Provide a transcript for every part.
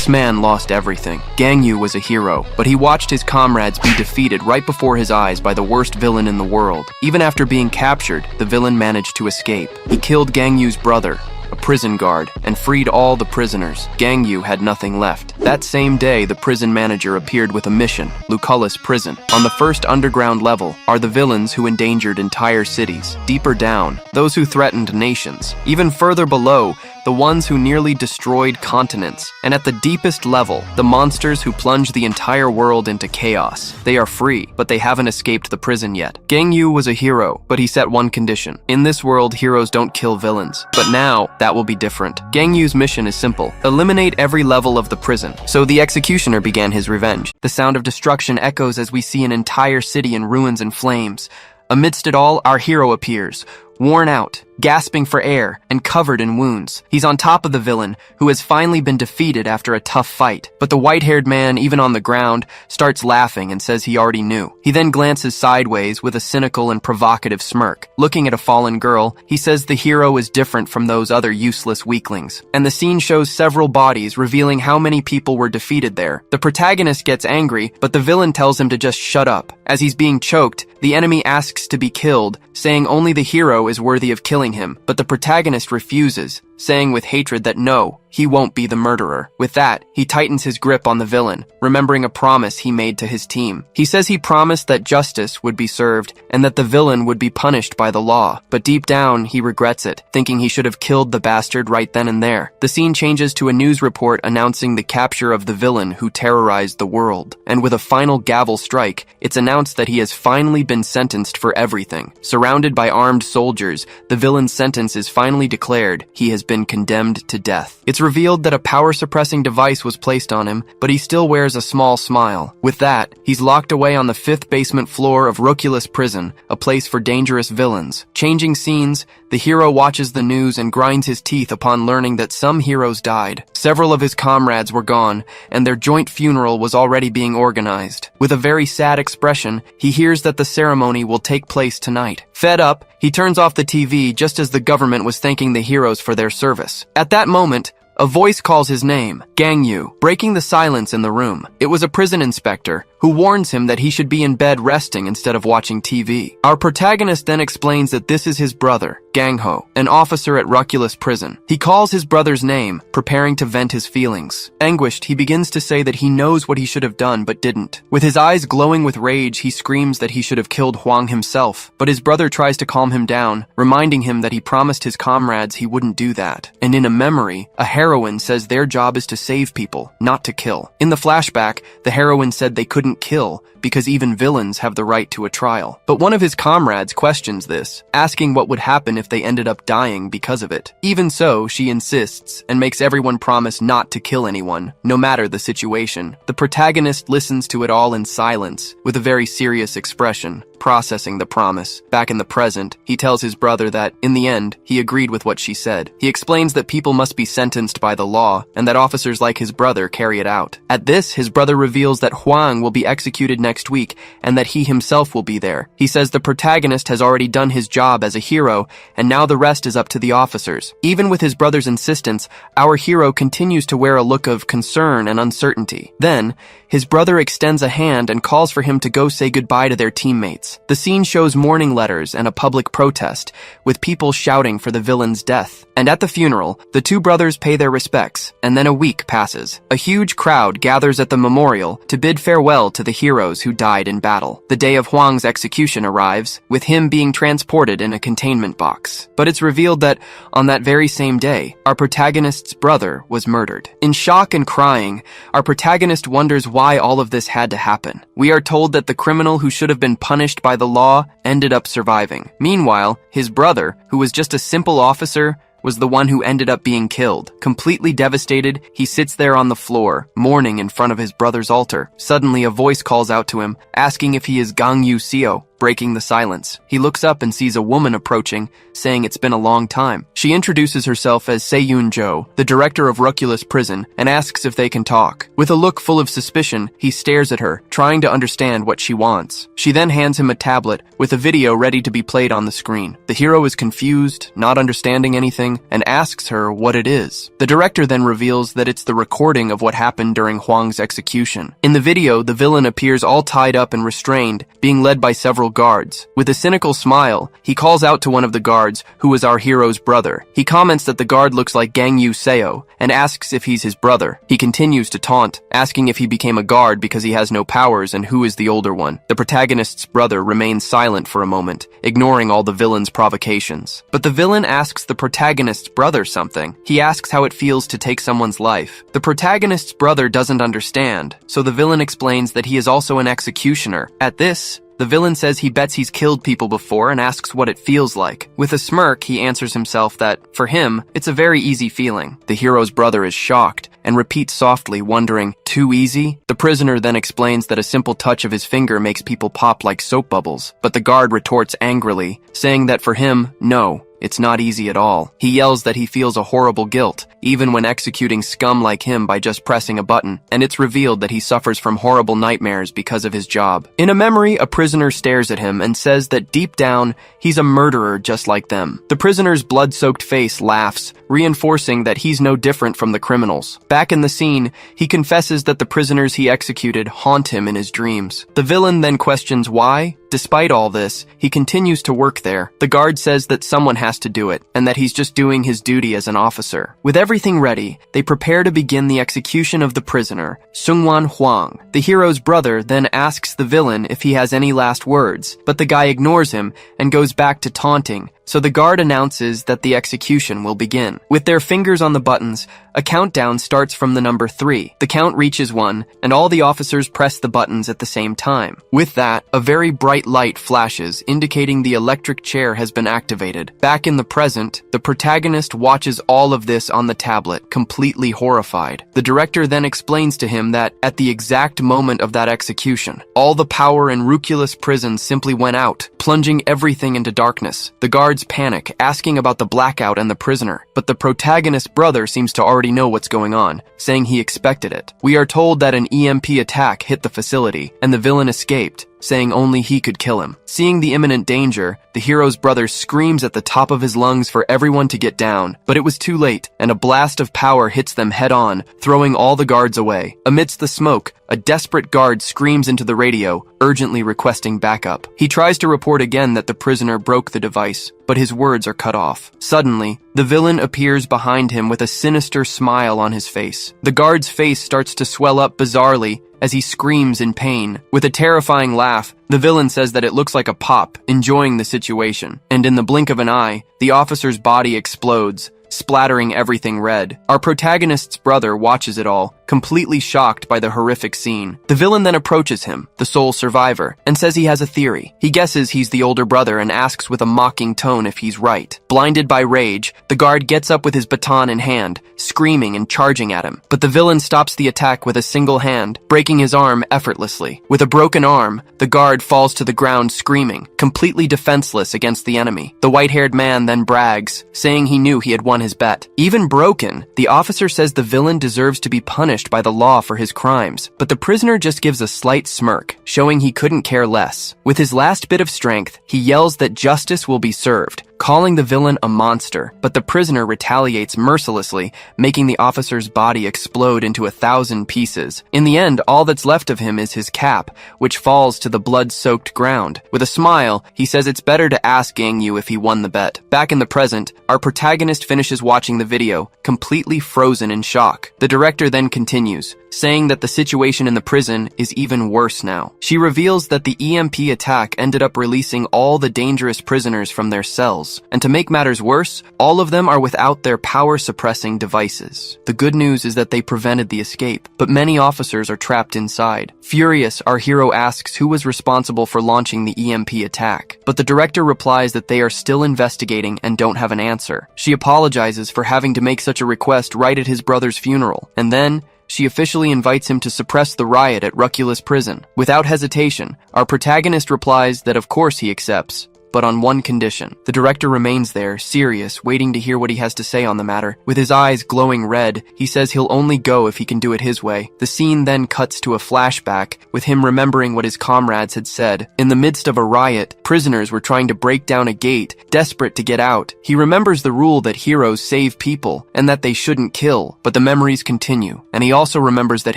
This man lost everything. Gangyu was a hero, but he watched his comrades be defeated right before his eyes by the worst villain in the world. Even after being captured, the villain managed to escape. He killed Gangyu's brother, a prison guard, and freed all the prisoners. Gangyu had nothing left. That same day, the prison manager appeared with a mission, Lucullus Prison. On the first underground level are the villains who endangered entire cities. Deeper down, those who threatened nations. Even further below, the ones who nearly destroyed continents. And at the deepest level, the monsters who plunged the entire world into chaos. They are free, but they haven't escaped the prison yet. Gangyu was a hero, but he set one condition. In this world, heroes don't kill villains. But now, that will be different. Gangyu's mission is simple. Eliminate every level of the prison. So the executioner began his revenge. The sound of destruction echoes as we see an entire city in ruins and flames. Amidst it all, our hero appears, worn out, gasping for air, and covered in wounds. He's on top of the villain, who has finally been defeated after a tough fight. But the white-haired man, even on the ground, starts laughing and says he already knew. He then glances sideways with a cynical and provocative smirk. Looking at a fallen girl, he says the hero is different from those other useless weaklings. And the scene shows several bodies, revealing how many people were defeated there. The protagonist gets angry, but the villain tells him to just shut up. As he's being choked, the enemy asks to be killed, saying only the hero is worthy of killing him, but the protagonist refuses, saying with hatred that no, he won't be the murderer. With that, he tightens his grip on the villain, remembering a promise he made to his team. He says he promised that justice would be served and that the villain would be punished by the law, but deep down, he regrets it, thinking he should have killed the bastard right then and there. The scene changes to a news report announcing the capture of the villain who terrorized the world, and with a final gavel strike, it's announced that he has finally been sentenced for everything. Surrounded by armed soldiers, the villain's sentence is finally declared. He has been condemned to death. It's revealed that a power-suppressing device was placed on him, but he still wears a small smile. With that, he's locked away on the 5th basement floor of Lucullus Prison, a place for dangerous villains. Changing scenes, the hero watches the news and grinds his teeth upon learning that some heroes died. Several of his comrades were gone, and their joint funeral was already being organized. With a very sad expression, he hears that the ceremony will take place tonight. Fed up, he turns off the TV just as the government was thanking the heroes for their service. At that moment, a voice calls his name, Gangyu, breaking the silence in the room. It was a prison inspector, who warns him that he should be in bed resting instead of watching TV. Our protagonist then explains that this is his brother, Gangho, an officer at Lucullus Prison. He calls his brother's name, preparing to vent his feelings. Anguished, he begins to say that he knows what he should have done but didn't. With his eyes glowing with rage, he screams that he should have killed Huang himself, but his brother tries to calm him down, reminding him that he promised his comrades he wouldn't do that. And in a memory, a heroine says their job is to save people, not to kill. In the flashback, the heroine said they couldn't kill because even villains have the right to a trial. But one of his comrades questions this, asking what would happen if they ended up dying because of it. Even so, she insists and makes everyone promise not to kill anyone, no matter the situation. The protagonist listens to it all in silence, with a very serious expression, processing the promise. Back in the present, he tells his brother that, in the end, he agreed with what she said. He explains that people must be sentenced by the law, and that officers like his brother carry it out. At this, his brother reveals that Huang will be executed next week, and that he himself will be there. He says the protagonist has already done his job as a hero, and now the rest is up to the officers. Even with his brother's insistence, our hero continues to wear a look of concern and uncertainty. Then, his brother extends a hand and calls for him to go say goodbye to their teammates. The scene shows mourning letters and a public protest, with people shouting for the villain's death. And at the funeral, the two brothers pay their respects, and then a week passes. A huge crowd gathers at the memorial to bid farewell to the heroes who died in battle. The day of Huang's execution arrives, with him being transported in a containment box. But it's revealed that, on that very same day, our protagonist's brother was murdered. In shock and crying, our protagonist wonders why all of this had to happen. We are told that the criminal who should have been punished by the law ended up surviving. Meanwhile, his brother, who was just a simple officer, was the one who ended up being killed. Completely devastated, he sits there on the floor, mourning in front of his brother's altar. Suddenly, a voice calls out to him, asking if he is Gangyu Seo. breaking the silence. He looks up and sees a woman approaching, saying it's been a long time. She introduces herself as Seiyun Jo, the director of Ruculus Prison, and asks if they can talk. With a look full of suspicion, he stares at her, trying to understand what she wants. She then hands him a tablet with a video ready to be played on the screen. The hero is confused, not understanding anything, and asks her what it is. The director then reveals that it's the recording of what happened during Huang's execution. In the video, the villain appears all tied up and restrained, being led by several guards. With a cynical smile, he calls out to one of the guards, who is our hero's brother. He comments that the guard looks like Gangyu Seo, and asks if he's his brother. He continues to taunt, asking if he became a guard because he has no powers and who is the older one. The protagonist's brother remains silent for a moment, ignoring all the villain's provocations. But the villain asks the protagonist's brother something. He asks how it feels to take someone's life. The protagonist's brother doesn't understand, so the villain explains that he is also an executioner. At this, the villain says he bets he's killed people before and asks what it feels like. With a smirk, he answers himself that, for him, it's a very easy feeling. The hero's brother is shocked and repeats softly, wondering, too easy? The prisoner then explains that a simple touch of his finger makes people pop like soap bubbles, but the guard retorts angrily, saying that for him, no, it's not easy at all. He yells that he feels a horrible guilt, even when executing scum like him by just pressing a button, and it's revealed that he suffers from horrible nightmares because of his job. In a memory, a prisoner stares at him and says that deep down, he's a murderer just like them. The prisoner's blood-soaked face laughs, reinforcing that he's no different from the criminals. Back in the scene, he confesses that the prisoners he executed haunt him in his dreams. The villain then questions why. Despite all this, he continues to work there. The guard says that someone has to do it, and that he's just doing his duty as an officer. With everything ready, they prepare to begin the execution of the prisoner, Sungwan Huang. The hero's brother then asks the villain if he has any last words, but the guy ignores him and goes back to taunting, so the guard announces that the execution will begin. With their fingers on the buttons, a countdown starts from the number 3. The count reaches 1, and all the officers press the buttons at the same time. With that, a very bright light flashes, indicating the electric chair has been activated. Back in the present, the protagonist watches all of this on the tablet, completely horrified. The director then explains to him that, at the exact moment of that execution, all the power in Ruculus Prison simply went out, plunging everything into darkness. The guards panic, asking about the blackout and the prisoner, but the protagonist's brother seems to already know what's going on, saying he expected it. We are told that an EMP attack hit the facility, and the villain escaped, saying only he could kill him. Seeing the imminent danger, the hero's brother screams at the top of his lungs for everyone to get down, but it was too late, and a blast of power hits them head-on, throwing all the guards away. Amidst the smoke, a desperate guard screams into the radio, urgently requesting backup. He tries to report again that the prisoner broke the device, but his words are cut off. Suddenly, the villain appears behind him with a sinister smile on his face. The guard's face starts to swell up bizarrely as he screams in pain. With a terrifying laugh, the villain says that it looks like a pop, enjoying the situation. And in the blink of an eye, the officer's body explodes, splattering everything red. Our protagonist's brother watches it all, completely shocked by the horrific scene. The villain then approaches him, the sole survivor, and says he has a theory. He guesses he's the older brother and asks with a mocking tone if he's right. Blinded by rage, the guard gets up with his baton in hand, screaming and charging at him. But the villain stops the attack with a single hand, breaking his arm effortlessly. With a broken arm, the guard falls to the ground screaming, completely defenseless against the enemy. The white-haired man then brags, saying he knew he had won his bet. Even broken, the officer says the villain deserves to be punished by the law for his crimes, but the prisoner just gives a slight smirk, showing he couldn't care less. With his last bit of strength, he yells that justice will be served, calling the villain a monster, but the prisoner retaliates mercilessly, making the officer's body explode into 1,000 pieces. In the end, all that's left of him is his cap, which falls to the blood-soaked ground. With a smile, he says it's better to ask Gangyu if he won the bet. Back in the present, our protagonist finishes watching the video, completely frozen in shock. The director then continues, saying that the situation in the prison is even worse now. She reveals that the EMP attack ended up releasing all the dangerous prisoners from their cells, and to make matters worse, all of them are without their power-suppressing devices. The good news is that they prevented the escape, but many officers are trapped inside. Furious, our hero asks who was responsible for launching the EMP attack, but the director replies that they are still investigating and don't have an answer. She apologizes for having to make such a request right at his brother's funeral, and then she officially invites him to suppress the riot at Ruculus Prison. Without hesitation, our protagonist replies that of course he accepts, but on one condition. The director remains there, serious, waiting to hear what he has to say on the matter. With his eyes glowing red, he says he'll only go if he can do it his way. The scene then cuts to a flashback, with him remembering what his comrades had said. In the midst of a riot, prisoners were trying to break down a gate, desperate to get out. He remembers the rule that heroes save people, and that they shouldn't kill, but the memories continue. And he also remembers that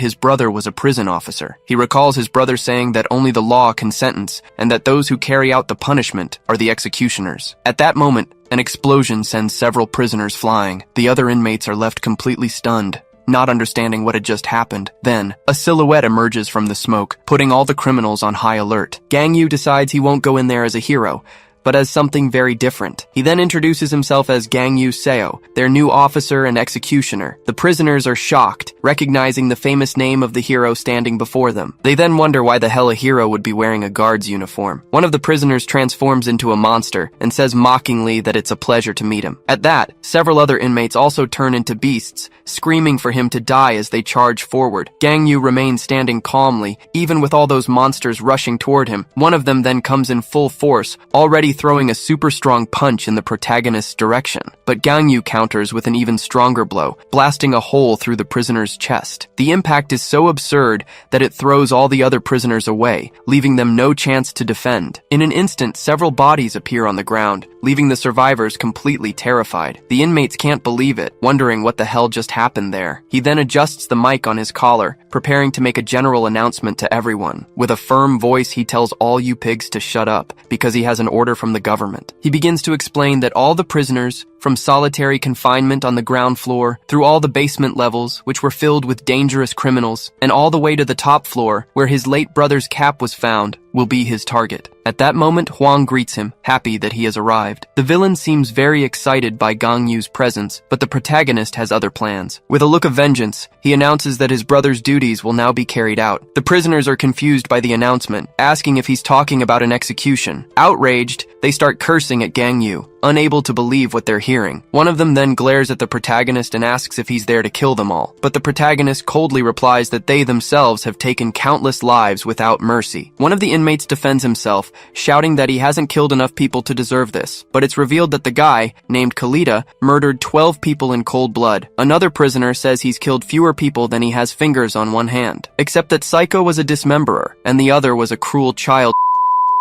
his brother was a prison officer. He recalls his brother saying that only the law can sentence, and that those who carry out the punishment are the executioners. At that moment, an explosion sends several prisoners flying. The other inmates are left completely stunned, not understanding what had just happened. Then, a silhouette emerges from the smoke, putting all the criminals on high alert. Gang Yu decides he won't go in there as a hero, but as something very different. He then introduces himself as Gang Yu Seo, their new officer and executioner. The prisoners are shocked, recognizing the famous name of the hero standing before them. They then wonder why the hell a hero would be wearing a guard's uniform. One of the prisoners transforms into a monster and says mockingly that it's a pleasure to meet him. At that, several other inmates also turn into beasts, screaming for him to die as they charge forward. Gang Yu remains standing calmly, even with all those monsters rushing toward him. One of them then comes in full force, already throwing a super strong punch in the protagonist's direction. But Gang Yu counters with an even stronger blow, blasting a hole through the prisoner's chest. The impact is so absurd that it throws all the other prisoners away, leaving them no chance to defend. In an instant, several bodies appear on the ground, leaving the survivors completely terrified. The inmates can't believe it, wondering what the hell just happened there. He then adjusts the mic on his collar, preparing to make a general announcement to everyone. With a firm voice, he tells all you pigs to shut up, because he has an order from the government. He begins to explain that all the prisoners, from solitary confinement on the ground floor, through all the basement levels, which were filled with dangerous criminals, and all the way to the top floor, where his late brother's cap was found, will be his target. At that moment, Huang greets him, happy that he has arrived. The villain seems very excited by Gang Yu's presence, but the protagonist has other plans. With a look of vengeance, he announces that his brother's duties will now be carried out. The prisoners are confused by the announcement, asking if he's talking about an execution. Outraged, they start cursing at Gang Yu, unable to believe what they're hearing. One of them then glares at the protagonist and asks if he's there to kill them all. But the protagonist coldly replies that they themselves have taken countless lives without mercy. One of the inmates defends himself, shouting that he hasn't killed enough people to deserve this. But it's revealed that the guy, named Khalida, murdered 12 people in cold blood. Another prisoner says he's killed fewer people than he has fingers on one hand. Except that Psycho was a dismemberer, and the other was a cruel child.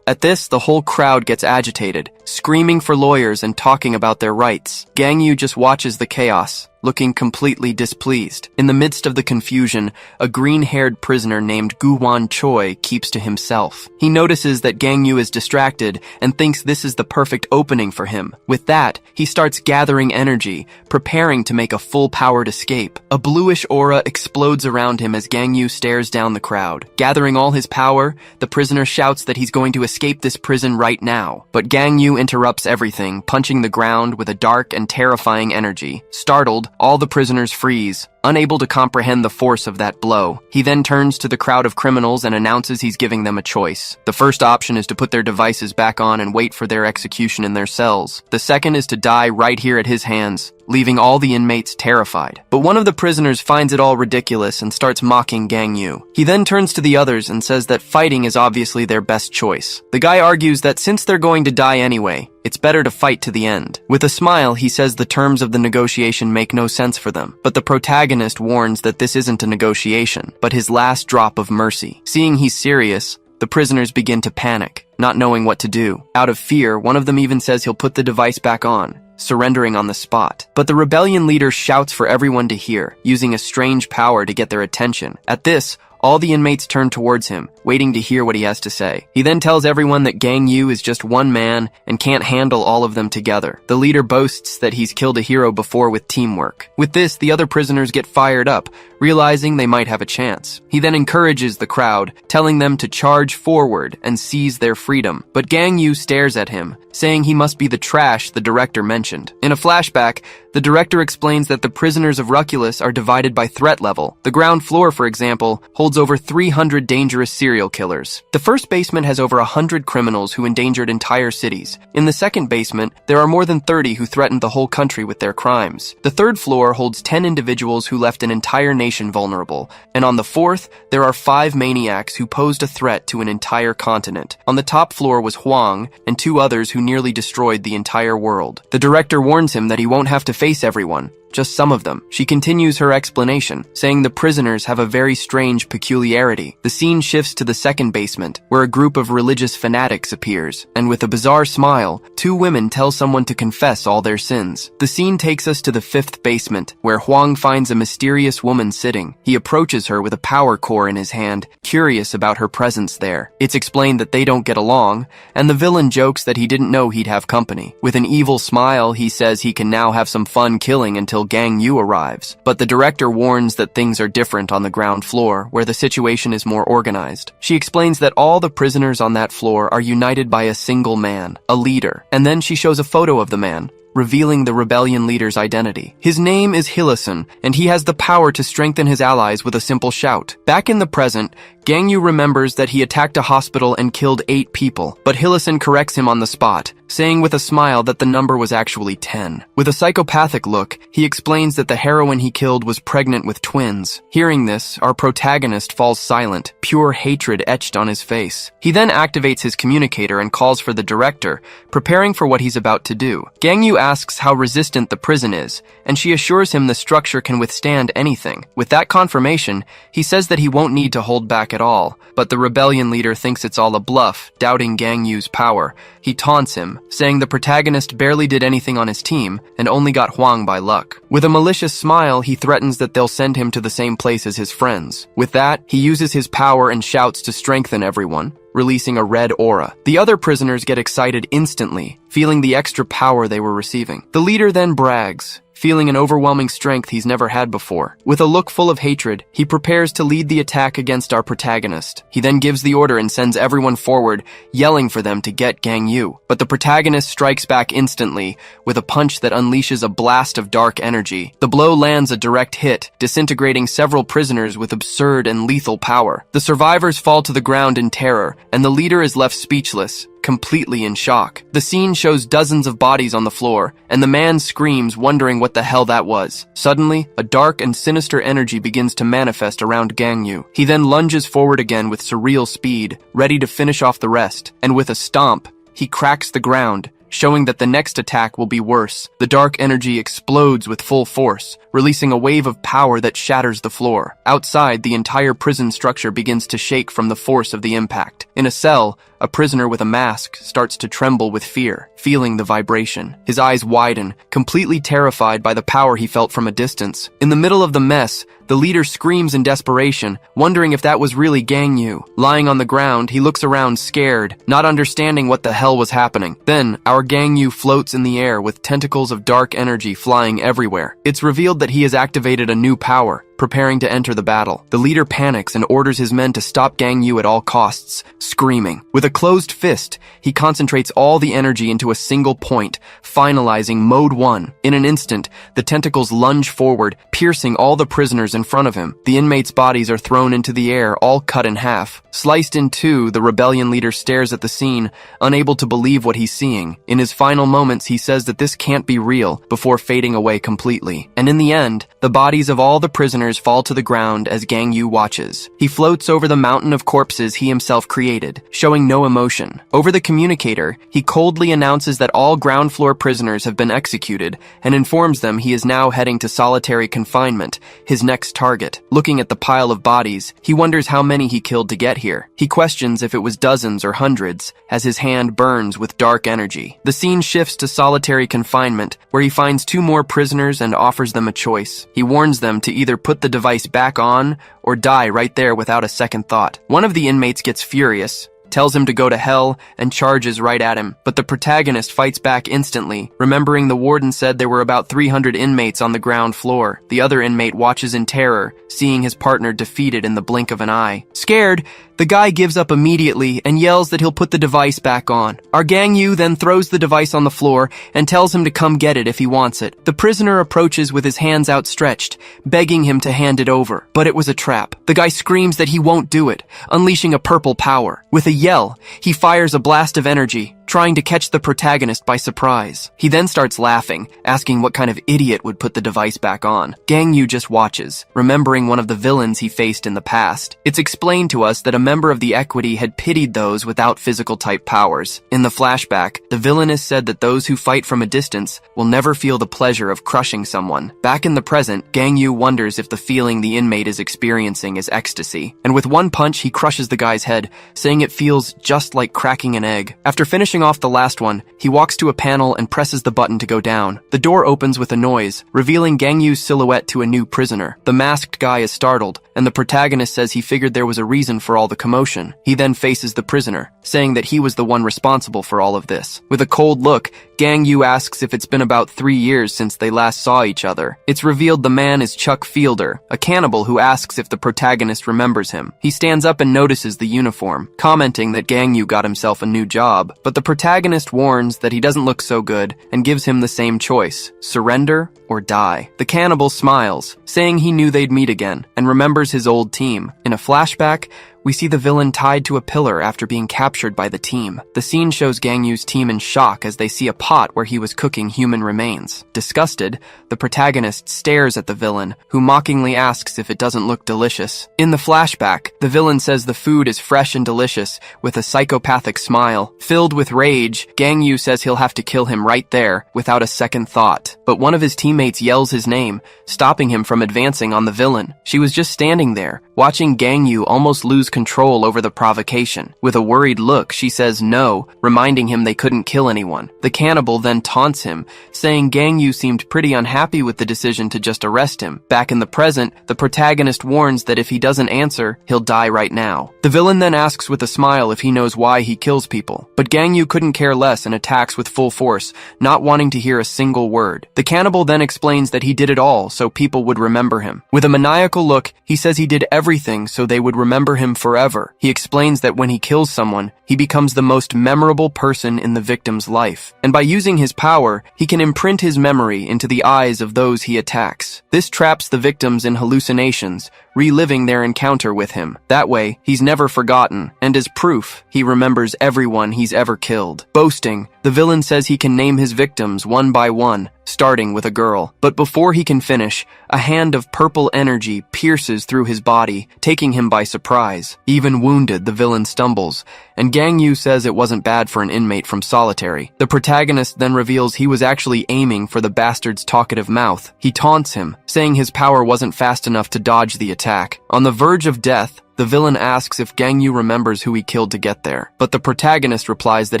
At this, the whole crowd gets agitated, screaming for lawyers and talking about their rights. Gang Yu just watches the chaos, looking completely displeased. In the midst of the confusion, a green-haired prisoner named Guwan Choi keeps to himself. He notices that Gang Yu is distracted and thinks this is the perfect opening for him. With that, he starts gathering energy, preparing to make a full-powered escape. A bluish aura explodes around him as Gang Yu stares down the crowd. Gathering all his power, the prisoner shouts that he's going to escape this prison right now. But Gang Yu interrupts everything, punching the ground with a dark and terrifying energy. Startled, all the prisoners freeze, unable to comprehend the force of that blow. He then turns to the crowd of criminals and announces he's giving them a choice. The first option is to put their devices back on and wait for their execution in their cells. The second is to die right here at his hands, leaving all the inmates terrified. But one of the prisoners finds it all ridiculous and starts mocking Gang Yu. He then turns to the others and says that fighting is obviously their best choice. The guy argues that since they're going to die anyway, it's better to fight to the end. With a smile, he says the terms of the negotiation make no sense for them, but the protagonist warns that this isn't a negotiation, but his last drop of mercy. Seeing he's serious, the prisoners begin to panic, not knowing what to do. Out of fear, one of them even says he'll put the device back on, surrendering on the spot. But the rebellion leader shouts for everyone to hear, using a strange power to get their attention. At this, all the inmates turn towards him, waiting to hear what he has to say. He then tells everyone that Gang Yu is just one man and can't handle all of them together. The leader boasts that he's killed a hero before with teamwork. With this, the other prisoners get fired up, realizing they might have a chance. He then encourages the crowd, telling them to charge forward and seize their freedom. But Gang Yu stares at him, saying he must be the trash the director mentioned. In a flashback, The director explains that the prisoners of Ruculus are divided by threat level. The ground floor, for example, holds over 300 dangerous serial killers. The first basement has over 100 criminals who endangered entire cities. In the second basement, there are more than 30 who threatened the whole country with their crimes. The third floor holds 10 individuals who left an entire nation vulnerable. And on the fourth, there are 5 maniacs who posed a threat to an entire continent. On the top floor was Huang and 2 others who nearly destroyed the entire world. The director warns him that he won't have to face everyone, just some of them. She continues her explanation, saying the prisoners have a very strange peculiarity. The scene shifts to the second basement, where a group of religious fanatics appears, and with a bizarre smile, 2 women tell someone to confess all their sins. The scene takes us to the fifth basement, where Huang finds a mysterious woman sitting. He approaches her with a power core in his hand, curious about her presence there. It's explained that they don't get along, and the villain jokes that he didn't know he'd have company. With an evil smile, he says he can now have some fun killing until Gang Yu arrives. But the director warns that things are different on the ground floor, where the situation is more organized. She explains that all the prisoners on that floor are united by a single man, a leader. And then she shows a photo of the man, revealing the rebellion leader's identity. His name is Hillison, and he has the power to strengthen his allies with a simple shout. Back in the present, Gang Yu remembers that he attacked a hospital and killed 8 people, but Hillison corrects him on the spot, saying with a smile that the number was actually 10. With a psychopathic look, he explains that the heroine he killed was pregnant with twins. Hearing this, our protagonist falls silent, pure hatred etched on his face. He then activates his communicator and calls for the director, preparing for what he's about to do. Gang Yu asks how resistant the prison is, and she assures him the structure can withstand anything. With that confirmation, he says that he won't need to hold back at all, but the rebellion leader thinks it's all a bluff, doubting Gang Yu's power. He taunts him, saying the protagonist barely did anything on his team and only got Huang by luck. With a malicious smile, he threatens that they'll send him to the same place as his friends. With that, he uses his power and shouts to strengthen everyone, releasing a red aura. The other prisoners get excited instantly, feeling the extra power they were receiving. The leader then brags, feeling an overwhelming strength he's never had before. With a look full of hatred, he prepares to lead the attack against our protagonist. He then gives the order and sends everyone forward, yelling for them to get Gang Yu. But the protagonist strikes back instantly, with a punch that unleashes a blast of dark energy. The blow lands a direct hit, disintegrating several prisoners with absurd and lethal power. The survivors fall to the ground in terror, and the leader is left speechless, completely in shock. The scene shows dozens of bodies on the floor, and the man screams, wondering what the hell that was. Suddenly, a dark and sinister energy begins to manifest around Gang Yu. He then lunges forward again with surreal speed, ready to finish off the rest, and with a stomp, he cracks the ground, showing that the next attack will be worse. The dark energy explodes with full force, releasing a wave of power that shatters the floor. Outside, the entire prison structure begins to shake from the force of the impact. In a cell, a prisoner with a mask starts to tremble with fear, feeling the vibration. His eyes widen, completely terrified by the power he felt from a distance. In the middle of the mess, the leader screams in desperation, wondering if that was really Gang Yu. Lying on the ground, he looks around scared, not understanding what the hell was happening. Then, our Gang Yu floats in the air with tentacles of dark energy flying everywhere. It's revealed that he has activated a new power, preparing to enter the battle. The leader panics and orders his men to stop Gang Yu at all costs, screaming. With a closed fist, he concentrates all the energy into a single point, finalizing Mode 1. In an instant, the tentacles lunge forward, piercing all the prisoners in front of him. The inmates' bodies are thrown into the air, all cut in half. Sliced in two, the rebellion leader stares at the scene, unable to believe what he's seeing. In his final moments, he says that this can't be real, before fading away completely. And in the end, the bodies of all the prisoners fall to the ground as Gang Yu watches. He floats over the mountain of corpses he himself created, showing no emotion. Over the communicator, he coldly announces that all ground floor prisoners have been executed and informs them he is now heading to solitary confinement, his next target. Looking at the pile of bodies, he wonders how many he killed to get here. He questions if it was dozens or hundreds, as his hand burns with dark energy. The scene shifts to solitary confinement, where he finds 2 more prisoners and offers them a choice. He warns them to either put the device back on or die right there without a second thought. One of the inmates gets furious, tells him to go to hell, and charges right at him. But the protagonist fights back instantly, remembering the warden said there were about 300 inmates on the ground floor. The other inmate watches in terror, seeing his partner defeated in the blink of an eye. Scared, the guy gives up immediately and yells that he'll put the device back on. Our Gangyu then throws the device on the floor and tells him to come get it if he wants it. The prisoner approaches with his hands outstretched, begging him to hand it over. But it was a trap. The guy screams that he won't do it, unleashing a purple power. With a yell, he fires a blast of energy, trying to catch the protagonist by surprise. He then starts laughing, asking what kind of idiot would put the device back on. Gangyu just watches, remembering one of the villains he faced in the past. It's explained to us that a member of the Equity had pitied those without physical type powers. In the flashback, the villainess said that those who fight from a distance will never feel the pleasure of crushing someone. Back in the present, Gangyu wonders if the feeling the inmate is experiencing is ecstasy. And with one punch, he crushes the guy's head, saying it feels just like cracking an egg. After finishing off the last one, he walks to a panel and presses the button to go down. The door opens with a noise, revealing Gangyu's silhouette to a new prisoner. The masked guy is startled, and the protagonist says he figured there was a reason for all the commotion. He then faces the prisoner, saying that he was the one responsible for all of this. With a cold look, Gangyu asks if it's been about 3 years since they last saw each other. It's revealed the man is Chuck Fielder, a cannibal who asks if the protagonist remembers him. He stands up and notices the uniform, commenting that Gangyu got himself a new job, but the protagonist warns that he doesn't look so good and gives him the same choice: surrender or die. The cannibal smiles, saying he knew they'd meet again, and remembers his old team. In a flashback, we see the villain tied to a pillar after being captured by the team. The scene shows Gangyu's team in shock as they see a pot where he was cooking human remains. Disgusted, the protagonist stares at the villain, who mockingly asks if it doesn't look delicious. In the flashback, the villain says the food is fresh and delicious, with a psychopathic smile. Filled with rage, Gangyu says he'll have to kill him right there, without a second thought. But one of his teammates yells his name, stopping him from advancing on the villain. She was just standing there, watching Gangyu almost lose control over the provocation. With a worried look, she says no, reminding him they couldn't kill anyone. The cannibal then taunts him, saying Gangyu seemed pretty unhappy with the decision to just arrest him. Back in the present, the protagonist warns that if he doesn't answer, he'll die right now. The villain then asks with a smile if he knows why he kills people, but Gangyu couldn't care less and attacks with full force, not wanting to hear a single word. The cannibal then explains that he did it all so people would remember him. With a maniacal look, he says he did everything so they would remember him forever. He explains that when he kills someone, he becomes the most memorable person in the victim's life. And by using his power, he can imprint his memory into the eyes of those he attacks. This traps the victims in hallucinations, reliving their encounter with him. That way, he's never forgotten, and as proof, he remembers everyone he's ever killed. Boasting, the villain says he can name his victims one by one, starting with a girl. But before he can finish, a hand of purple energy pierces through his body, taking him by surprise. Even wounded, the villain stumbles, and Gangyu says it wasn't bad for an inmate from solitary. The protagonist then reveals he was actually aiming for the bastard's talkative mouth. He taunts him, saying his power wasn't fast enough to dodge the attack. On the verge of death, the villain asks if Gangyu remembers who he killed to get there, but the protagonist replies that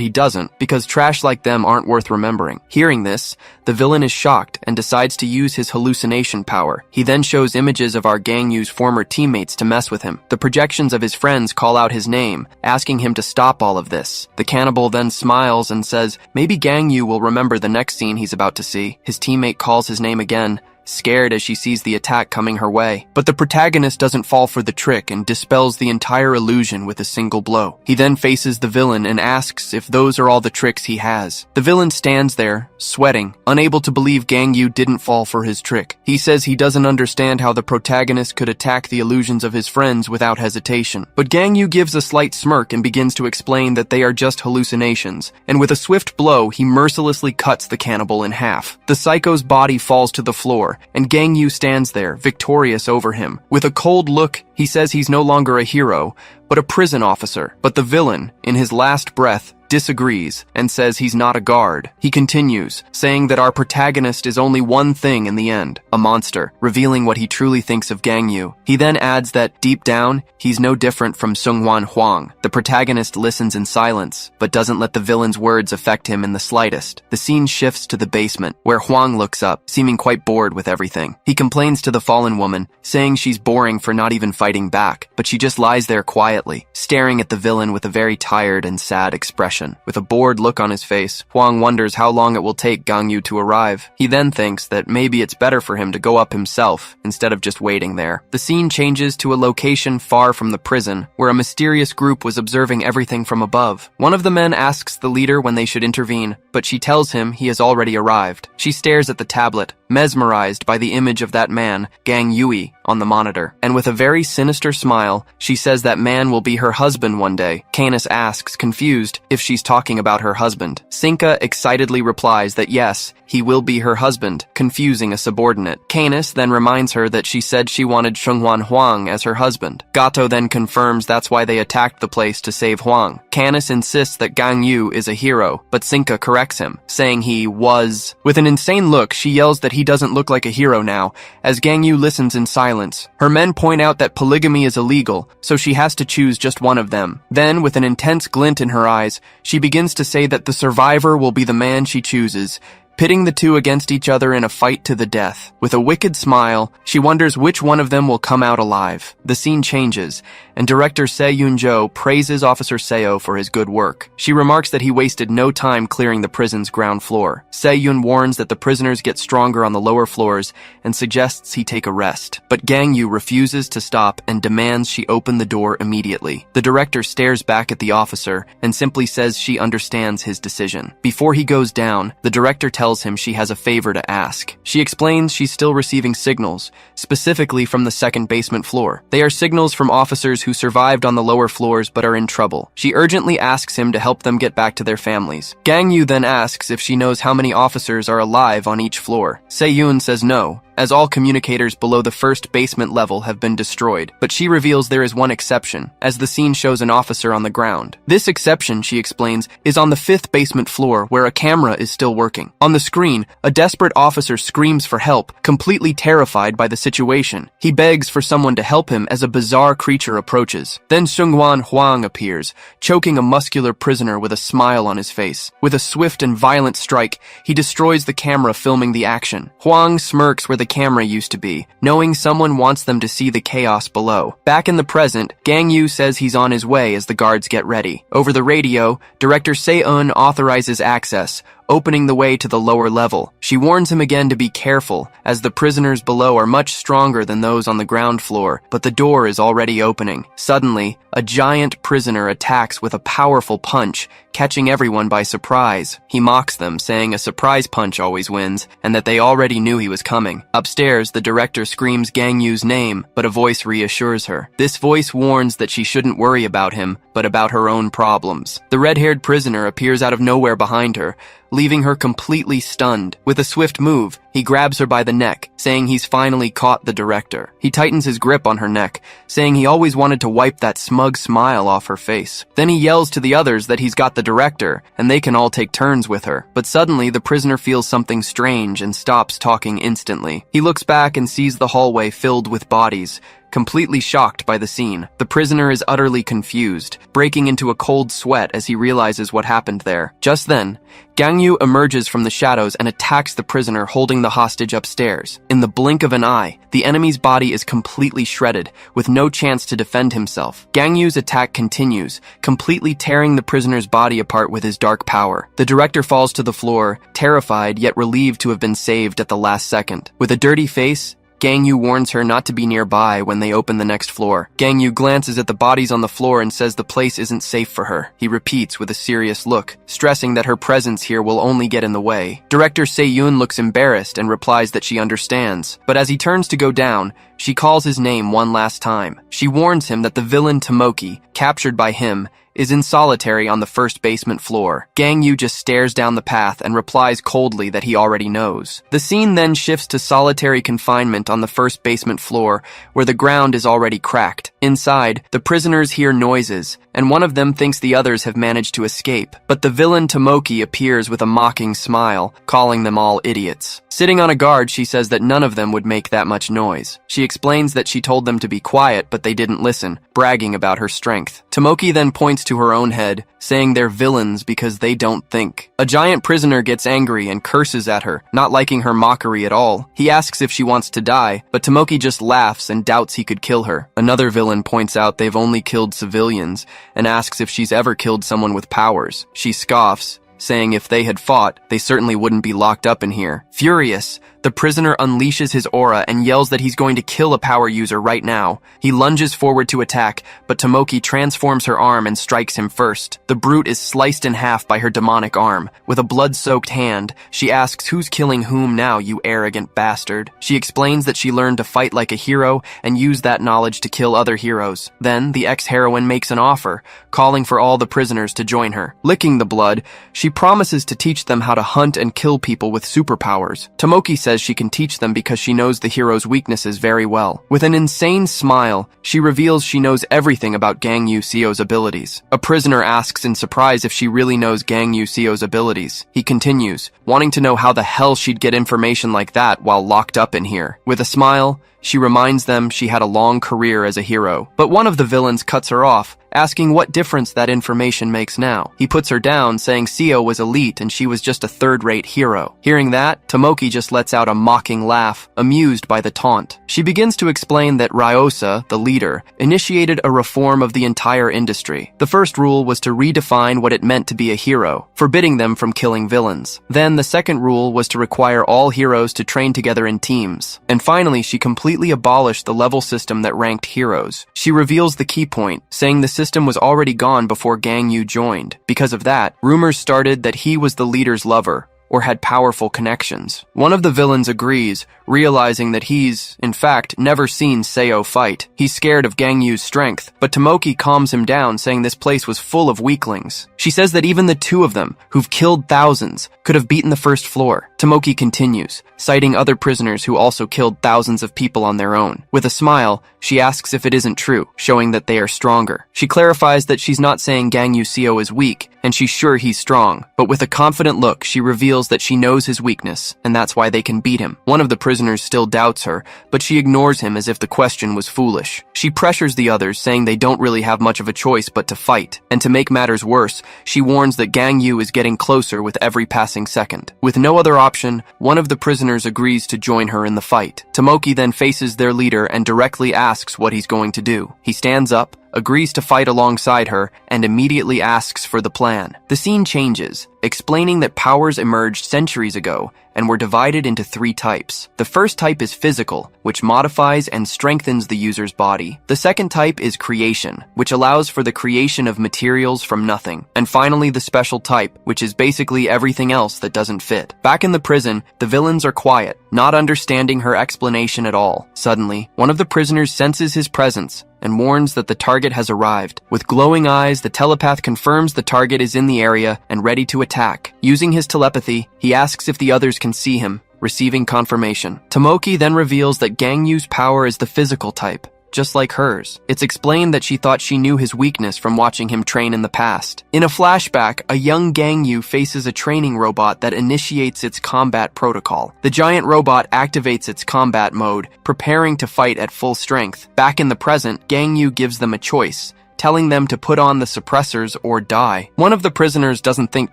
he doesn't, because trash like them aren't worth remembering. Hearing this, the villain is shocked and decides to use his hallucination power. He then shows images of our Gangyu's former teammates to mess with him. The projections of his friends call out his name, asking him to stop all of this. The cannibal then smiles and says maybe Gangyu will remember the next scene he's about to see. His teammate calls his name again, scared as she sees the attack coming her way. But the protagonist doesn't fall for the trick and dispels the entire illusion with a single blow. He then faces the villain and asks if those are all the tricks he has. The villain stands there, sweating, unable to believe Gangyu didn't fall for his trick. He says he doesn't understand how the protagonist could attack the illusions of his friends without hesitation. But Gangyu gives a slight smirk and begins to explain that they are just hallucinations, and with a swift blow, he mercilessly cuts the cannibal in half. The psycho's body falls to the floor, and Gangyu stands there, victorious over him. With a cold look, he says he's no longer a hero, but a prison officer. But the villain, in his last breath, disagrees and says he's not a guard. He continues, saying that our protagonist is only one thing in the end, a monster, revealing what he truly thinks of Gangyu. He then adds that, deep down, he's no different from Seungwon Hwang. The protagonist listens in silence, but doesn't let the villain's words affect him in the slightest. The scene shifts to the basement, where Hwang looks up, seeming quite bored with everything. He complains to the fallen woman, saying she's boring for not even fighting fighting back, but she just lies there quietly, staring at the villain with a very tired and sad expression. With a bored look on his face, Huang wonders how long it will take Gang Yu to arrive. He then thinks that maybe it's better for him to go up himself instead of just waiting there. The scene changes to a location far from the prison, where a mysterious group was observing everything from above. One of the men asks the leader when they should intervene, but she tells him he has already arrived. She stares at the tablet, mesmerized by the image of that man, Gang Yui, on the monitor. And with a very sinister smile, she says that man will be her husband one day. Canis asks, confused, if she's talking about her husband. Sinka excitedly replies that yes, he will be her husband, confusing a subordinate. Canis then reminds her that she said she wanted Shenghuan Huang as her husband. Gato then confirms that's why they attacked the place to save Huang. Canis insists that Gang Yu is a hero, but Sinka corrects him, saying he was. With an insane look, she yells that he doesn't look like a hero now, as Gang Yu listens in silence. Her men point out that polygamy is illegal, so she has to choose just one of them. Then, with an intense glint in her eyes, she begins to say that the survivor will be the man she chooses, pitting the two against each other in a fight to the death. With a wicked smile, she wonders which one of them will come out alive. The scene changes, and director Se Yun-jo praises Officer Seo for his good work. She remarks that he wasted no time clearing the prison's ground floor. Se Yun warns that the prisoners get stronger on the lower floors and suggests he take a rest. But Gang Yu refuses to stop and demands she open the door immediately. The director stares back at the officer and simply says she understands his decision. Before he goes down, the director tells him she has a favor to ask. She explains she's still receiving signals, specifically from the second basement floor. They are signals from officers who survived on the lower floors but are in trouble. She urgently asks him to help them get back to their families. Gang Yu then asks if she knows how many officers are alive on each floor. Se-yoon says no, as all communicators below the first basement level have been destroyed, but she reveals there is one exception, as the scene shows an officer on the ground. This exception, she explains, is on the 5th basement floor, where a camera is still working. On the screen, a desperate officer screams for help, completely terrified by the situation. He begs for someone to help him as a bizarre creature approaches. Then Shenghuan Huang appears, choking a muscular prisoner with a smile on his face. With a swift and violent strike, he destroys the camera filming the action. Huang smirks where the camera used to be, knowing someone wants them to see the chaos below. Back in the present, Gang Yu says he's on his way as the guards get ready. Over the radio, director Se-eun authorizes access, opening the way to the lower level. She warns him again to be careful, as the prisoners below are much stronger than those on the ground floor, but the door is already opening. Suddenly, a giant prisoner attacks with a powerful punch, catching everyone by surprise. He mocks them, saying a surprise punch always wins, and that they already knew he was coming. Upstairs, the director screams Gang Yu's name, but a voice reassures her. This voice warns that she shouldn't worry about him, but about her own problems. The red-haired prisoner appears out of nowhere behind her, leaving her completely stunned. With a swift move, he grabs her by the neck, saying he's finally caught the director. He tightens his grip on her neck, saying he always wanted to wipe that smug smile off her face. Then he yells to the others that he's got the director, and they can all take turns with her. But suddenly, the prisoner feels something strange and stops talking instantly. He looks back and sees the hallway filled with bodies, completely shocked by the scene. The prisoner is utterly confused, breaking into a cold sweat as he realizes what happened there. Just then, Gang Yu emerges from the shadows and attacks the prisoner holding the hostage upstairs. In the blink of an eye, the enemy's body is completely shredded, with no chance to defend himself. Gang Yu's attack continues, completely tearing the prisoner's body apart with his dark power. The director falls to the floor, terrified yet relieved to have been saved at the last second. With a dirty face, Gang Yu warns her not to be nearby when they open the next floor. Gang Yu glances at the bodies on the floor and says the place isn't safe for her. He repeats with a serious look, stressing that her presence here will only get in the way. Director Se-yoon looks embarrassed and replies that she understands, but as he turns to go down, she calls his name one last time. She warns him that the villain Tomoki, captured by him, is in solitary on the 1st basement floor. Gang Yu just stares down the path and replies coldly that he already knows. The scene then shifts to solitary confinement on the 1st basement floor, where the ground is already cracked. Inside, the prisoners hear noises, and one of them thinks the others have managed to escape. But the villain Tomoki appears with a mocking smile, calling them all idiots. Sitting on a guard, she says that none of them would make that much noise. She explains that she told them to be quiet, but they didn't listen, bragging about her strength. Tomoki then points to her own head, saying they're villains because they don't think. A giant prisoner gets angry and curses at her, not liking her mockery at all. He asks if she wants to die, but Tomoki just laughs and doubts he could kill her. Another villain points out they've only killed civilians and asks if she's ever killed someone with powers. She scoffs, saying if they had fought, they certainly wouldn't be locked up in here. Furious, the prisoner unleashes his aura and yells that he's going to kill a power user right now. He lunges forward to attack, but Tomoki transforms her arm and strikes him first. The brute is sliced in half by her demonic arm. With a blood-soaked hand, she asks who's killing whom now, you arrogant bastard. She explains that she learned to fight like a hero and use that knowledge to kill other heroes. Then, the ex-heroine makes an offer, calling for all the prisoners to join her. Licking the blood, she promises to teach them how to hunt and kill people with superpowers. Tomoki says she can teach them because she knows the hero's weaknesses very well. With an insane smile, she reveals she knows everything about Gang Yu Seo's abilities. A prisoner asks in surprise if she really knows Gang Yu Seo's abilities. He continues, wanting to know how the hell she'd get information like that while locked up in here. With a smile, she reminds them she had a long career as a hero. But one of the villains cuts her off, asking what difference that information makes now. He puts her down, saying Seo was elite and she was just a third-rate hero. Hearing that, Tomoki just lets out a mocking laugh, amused by the taunt. She begins to explain that Ryosa, the leader, initiated a reform of the entire industry. The first rule was to redefine what it meant to be a hero, forbidding them from killing villains. Then the second rule was to require all heroes to train together in teams. And finally, she completely abolished the level system that ranked heroes. She reveals the key point, saying the system was already gone before Gang Yu joined. Because of that, rumors started that he was the leader's lover, or had powerful connections. One of the villains agrees, realizing that he's, in fact, never seen Seo fight. He's scared of Gang Yu's strength, but Tomoki calms him down, saying this place was full of weaklings. She says that even the two of them, who've killed thousands, could have beaten the first floor. Tomoki continues, citing other prisoners who also killed thousands of people on their own. With a smile, she asks if it isn't true, showing that they are stronger. She clarifies that she's not saying Gang Yu Seo is weak, and she's sure he's strong, but with a confident look, she reveals that she knows his weakness, and that's why they can beat him. One of the prisoners still doubts her, but she ignores him as if the question was foolish. She pressures the others, saying they don't really have much of a choice but to fight. And to make matters worse, she warns that Gang Yu is getting closer with every passing second. With no other option, one of the prisoners agrees to join her in the fight. Tomoki then faces their leader and directly asks what he's going to do. He stands up, agrees to fight alongside her, and immediately asks for the plan. The scene changes, explaining that powers emerged centuries ago and were divided into 3 types. The first type is physical, which modifies and strengthens the user's body. The second type is creation, which allows for the creation of materials from nothing. And finally, the special type, which is basically everything else that doesn't fit. Back in the prison, the villains are quiet, not understanding her explanation at all. Suddenly, one of the prisoners senses his presence and warns that the target has arrived. With glowing eyes, the telepath confirms the target is in the area and ready to attack. Using his telepathy, he asks if the others can see him, receiving confirmation. Tomoki then reveals that Gang Yu's power is the physical type, just like hers. It's explained that she thought she knew his weakness from watching him train in the past. In a flashback, a young Gang Yu faces a training robot that initiates its combat protocol. The giant robot activates its combat mode, preparing to fight at full strength. Back in the present, Gang Yu gives them a choice, telling them to put on the suppressors or die. One of the prisoners doesn't think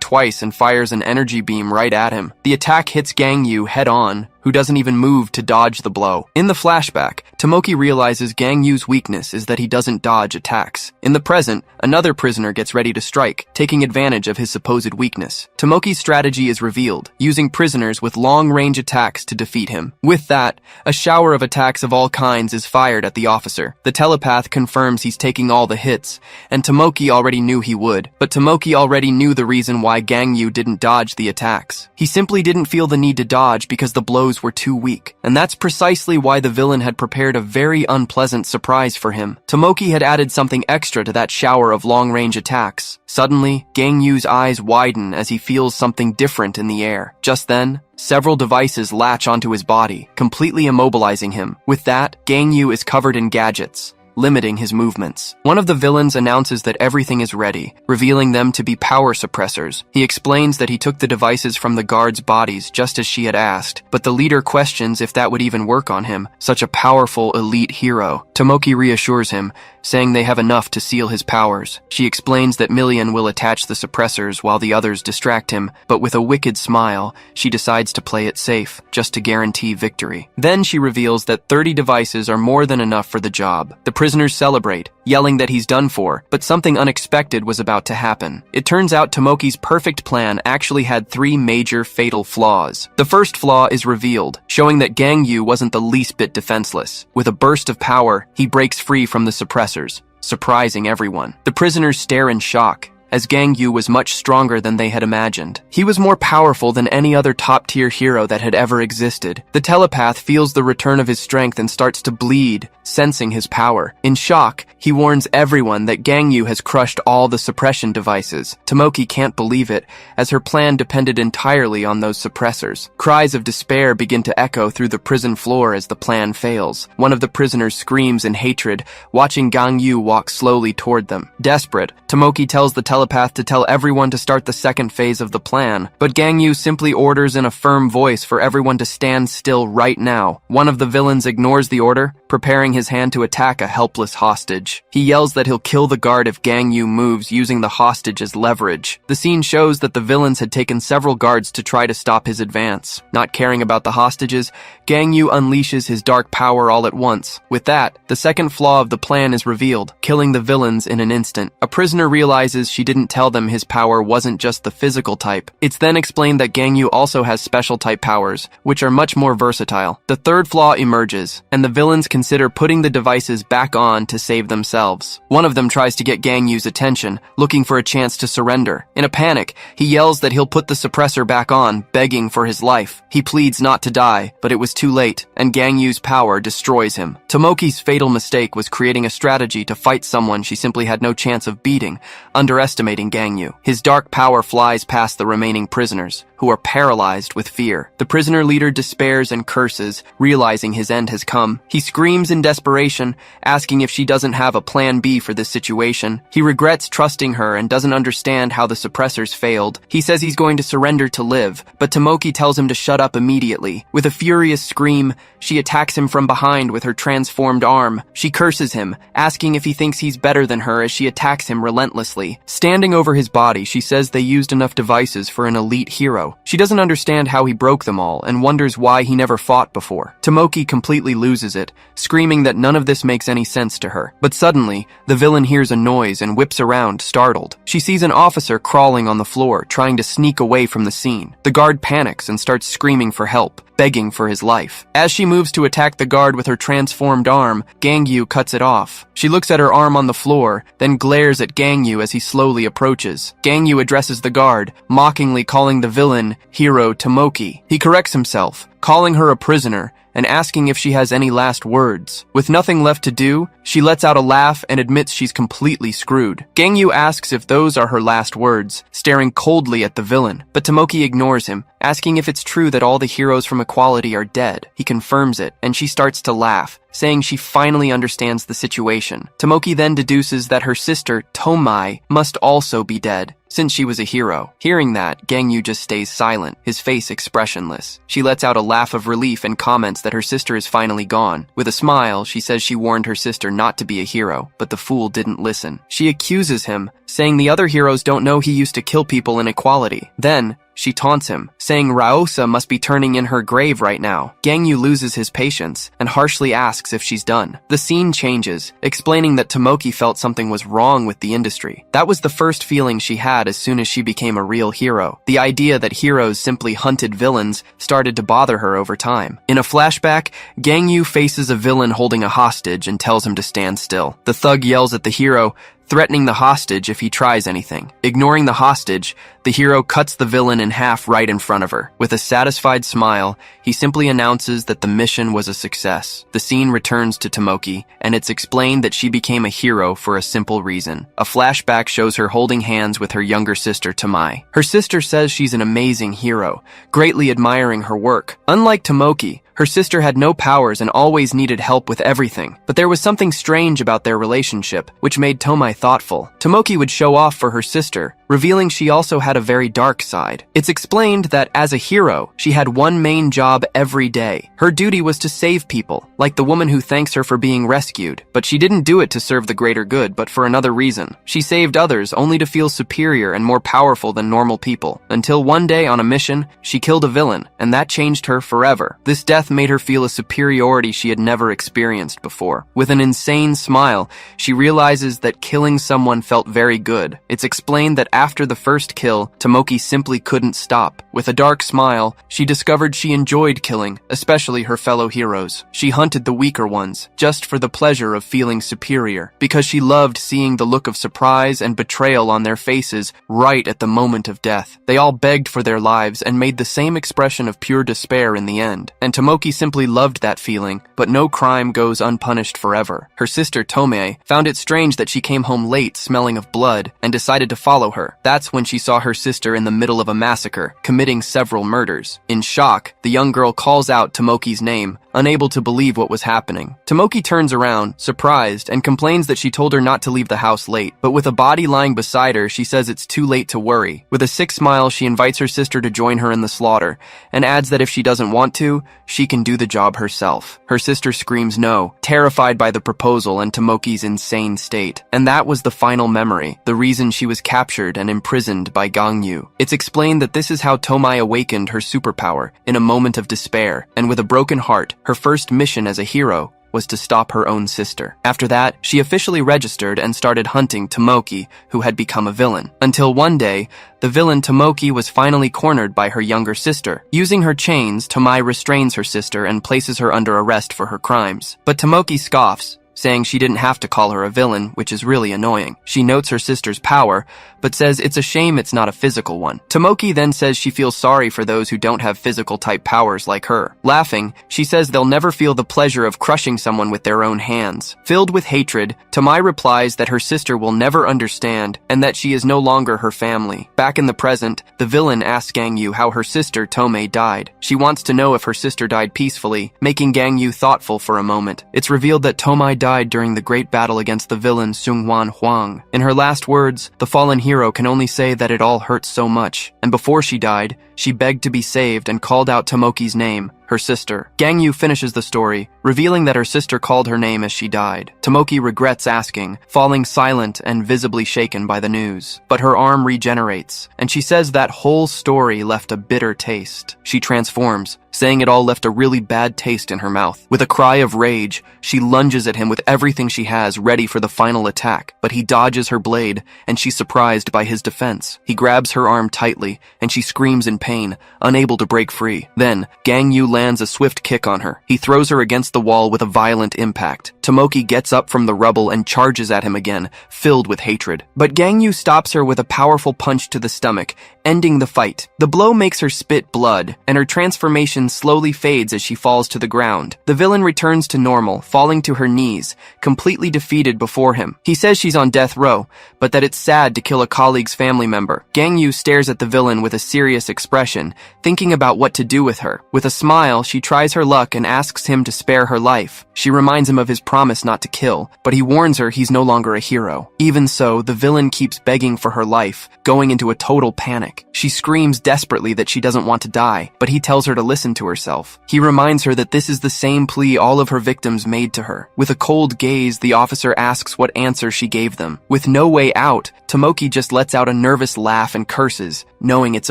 twice and fires an energy beam right at him. The attack hits Gang Yu head-on, who doesn't even move to dodge the blow. In the flashback, Tomoki realizes Gang Yu's weakness is that he doesn't dodge attacks. In the present, another prisoner gets ready to strike, taking advantage of his supposed weakness. Tomoki's strategy is revealed, using prisoners with long-range attacks to defeat him. With that, a shower of attacks of all kinds is fired at the officer. The telepath confirms he's taking all the hits, and Tomoki already knew he would. But Tomoki already knew the reason why Gang Yu didn't dodge the attacks. He simply didn't feel the need to dodge because the blows were too weak. And that's precisely why the villain had prepared a very unpleasant surprise for him. Tomoki had added something extra to that shower of long-range attacks. Suddenly, Gang Yu's eyes widen as he feels something different in the air. Just then, several devices latch onto his body, completely immobilizing him. With that, Gang Yu is covered in gadgets. limiting his movements. One of the villains announces that everything is ready, revealing them to be power suppressors. He explains that he took the devices from the guards' bodies just as she had asked, but the leader questions if that would even work on him, such a powerful elite hero. Tomoki reassures him, saying they have enough to seal his powers. She explains that Million will attach the suppressors while the others distract him, but with a wicked smile, she decides to play it safe, just to guarantee victory. Then she reveals that 30 devices are more than enough for the job. The prisoners celebrate, yelling that he's done for, but something unexpected was about to happen. It turns out Tomoki's perfect plan actually had 3 major fatal flaws. The first flaw is revealed, showing that Gangyu wasn't the least bit defenseless. With a burst of power, he breaks free from the suppressors, surprising everyone. The prisoners stare in shock, as Gangyu was much stronger than they had imagined. He was more powerful than any other top-tier hero that had ever existed. The telepath feels the return of his strength and starts to bleed, sensing his power. In shock, he warns everyone that Gangyu has crushed all the suppression devices. Tomoki can't believe it, as her plan depended entirely on those suppressors. Cries of despair begin to echo through the prison floor as the plan fails. One of the prisoners screams in hatred, watching Gangyu walk slowly toward them. Desperate, Tomoki tells the telepath to tell everyone to start the second phase of the plan, but Gangyu simply orders in a firm voice for everyone to stand still right now. One of the villains ignores the order, preparing his hand to attack a helpless hostage. He yells that he'll kill the guard if Gangyu moves, using the hostage as leverage. The scene shows that the villains had taken several guards to try to stop his advance. Not caring about the hostages, Gangyu unleashes his dark power all at once. With that, the second flaw of the plan is revealed, killing the villains in an instant. A prisoner realizes she didn't tell them his power wasn't just the physical type. It's then explained that Gangyu also has special type powers, which are much more versatile. The third flaw emerges, and the villains consider putting the devices back on to save themselves. One of them tries to get Gangyu's attention, looking for a chance to surrender. In a panic, he yells that he'll put the suppressor back on, begging for his life. He pleads not to die, but it was too late, and Gangyu's power destroys him. Tomoki's fatal mistake was creating a strategy to fight someone she simply had no chance of beating, underestimating Gangyu. His dark power flies past the remaining prisoners, who are paralyzed with fear. The prisoner leader despairs and curses, realizing his end has come. He screams in desperation, asking if she doesn't have a plan B for this situation. He regrets trusting her and doesn't understand how the suppressors failed. He says he's going to surrender to live, but Tomoki tells him to shut up immediately. With a furious scream, she attacks him from behind with her transformed arm. She curses him, asking if he thinks he's better than her as she attacks him relentlessly. Standing over his body, she says they used enough devices for an elite hero. She doesn't understand how he broke them all and wonders why he never fought before. Tomoki completely loses it, screaming that none of this makes any sense to her. But suddenly, the villain hears a noise and whips around, startled. She sees an officer crawling on the floor, trying to sneak away from the scene. The guard panics and starts screaming for help, begging for his life. As she moves to attack the guard with her transformed arm, Gangyu cuts it off. She looks at her arm on the floor, then glares at Gangyu as he slowly approaches. Gangyu addresses the guard, mockingly calling the villain hero Tomoki. He corrects himself, calling her a prisoner, and asking if she has any last words. With nothing left to do, she lets out a laugh and admits she's completely screwed. Gangyu asks if those are her last words, staring coldly at the villain, but Tomoki ignores him, asking if it's true that all the heroes from Equality are dead. He confirms it, and she starts to laugh, saying she finally understands the situation. Tomoki then deduces that her sister, Tomai, must also be dead, since she was a hero. Hearing that, Gangyu just stays silent, his face expressionless. She lets out a laugh of relief and comments that her sister is finally gone. With a smile, she says she warned her sister not to be a hero, but the fool didn't listen. She accuses him, saying the other heroes don't know he used to kill people in Equality. Then, she taunts him, saying Raosa must be turning in her grave right now. Gangyu loses his patience and harshly asks if she's done. The scene changes, explaining that Tomoki felt something was wrong with the industry. That was the first feeling she had as soon as she became a real hero. The idea that heroes simply hunted villains started to bother her over time. In a flashback, Gangyu faces a villain holding a hostage and tells him to stand still. The thug yells at the hero, threatening the hostage if he tries anything. Ignoring the hostage, the hero cuts the villain in half right in front of her. With a satisfied smile, he simply announces that the mission was a success. The scene returns to Tomoki, and it's explained that she became a hero for a simple reason. A flashback shows her holding hands with her younger sister, Tomai. Her sister says she's an amazing hero, greatly admiring her work. Unlike Tomoki, Her sister had no powers and always needed help with everything, but there was something strange about their relationship, which made Tomai thoughtful. Tomoki would show off for her sister, revealing she also had a very dark side. It's explained that as a hero, she had one main job every day. Her duty was to save people, like the woman who thanks her for being rescued, but she didn't do it to serve the greater good, but for another reason. She saved others only to feel superior and more powerful than normal people, until one day on a mission, she killed a villain, and that changed her forever. This death made her feel a superiority she had never experienced before. With an insane smile, she realizes that killing someone felt very good. It's explained that after the first kill, Tomoki simply couldn't stop. With a dark smile, she discovered she enjoyed killing, especially her fellow heroes. She hunted the weaker ones, just for the pleasure of feeling superior, because she loved seeing the look of surprise and betrayal on their faces right at the moment of death. They all begged for their lives and made the same expression of pure despair in the end. And Tomoki simply loved that feeling, but no crime goes unpunished forever. Her sister Tomei found it strange that she came home late smelling of blood and decided to follow her. That's when she saw her sister in the middle of a massacre, committing several murders. In shock, the young girl calls out Tomoki's name, unable to believe what was happening. Tomoki turns around, surprised, and complains that she told her not to leave the house late, but with a body lying beside her, she says it's too late to worry. With a sick smile, she invites her sister to join her in the slaughter, and adds that if she doesn't want to, she can do the job herself. Her sister screams no, terrified by the proposal and Tomoki's insane state. And that was the final memory, the reason she was captured and imprisoned by Gangyu. It's explained that this is how Tomai awakened her superpower, in a moment of despair, and with a broken heart, her first mission as a hero was to stop her own sister. After that, she officially registered and started hunting Tomoki, who had become a villain. Until one day, the villain Tomoki was finally cornered by her younger sister. Using her chains, Tomai restrains her sister and places her under arrest for her crimes. But Tomoki scoffs, saying she didn't have to call her a villain, which is really annoying. She notes her sister's power, but says it's a shame it's not a physical one. Tomoki then says she feels sorry for those who don't have physical type powers like her. Laughing, she says they'll never feel the pleasure of crushing someone with their own hands. Filled with hatred, Tomai replies that her sister will never understand and that she is no longer her family. Back in the present, the villain asks Gangyu how her sister Tomei died. She wants to know if her sister died peacefully, making Gangyu thoughtful for a moment. It's revealed that Tomai died during the great battle against the villain Sungwan Huang. In her last words, the fallen hero can only say that it all hurts so much, and before she died, she begged to be saved and called out Tomoki's name, her sister. Gangyu finishes the story, revealing that her sister called her name as she died. Tomoki regrets asking, falling silent and visibly shaken by the news. But her arm regenerates, and she says that whole story left a bitter taste. She transforms, saying it all left a really bad taste in her mouth. With a cry of rage, she lunges at him with everything she has ready for the final attack, but he dodges her blade, and she's surprised by his defense. He grabs her arm tightly, and she screams in pain, unable to break free. Then, Gangyu lands a swift kick on her. He throws her against the wall with a violent impact. Tomoki gets up from the rubble and charges at him again, filled with hatred. But Gangyu stops her with a powerful punch to the stomach, ending the fight. The blow makes her spit blood, and her transformation slowly fades as she falls to the ground. The villain returns to normal, falling to her knees, completely defeated before him. He says she's on death row, but that it's sad to kill a colleague's family member. Gangyu stares at the villain with a serious expression, thinking about what to do with her. With a smile, she tries her luck and asks him to spare her life. She reminds him of his promise not to kill, but he warns her he's no longer a hero. Even so, the villain keeps begging for her life, going into a total panic. She screams desperately that she doesn't want to die, but he tells her to listen to herself. He reminds her that this is the same plea all of her victims made to her. With a cold gaze, the officer asks what answer she gave them. With no way out, Tomoki just lets out a nervous laugh and curses, knowing it's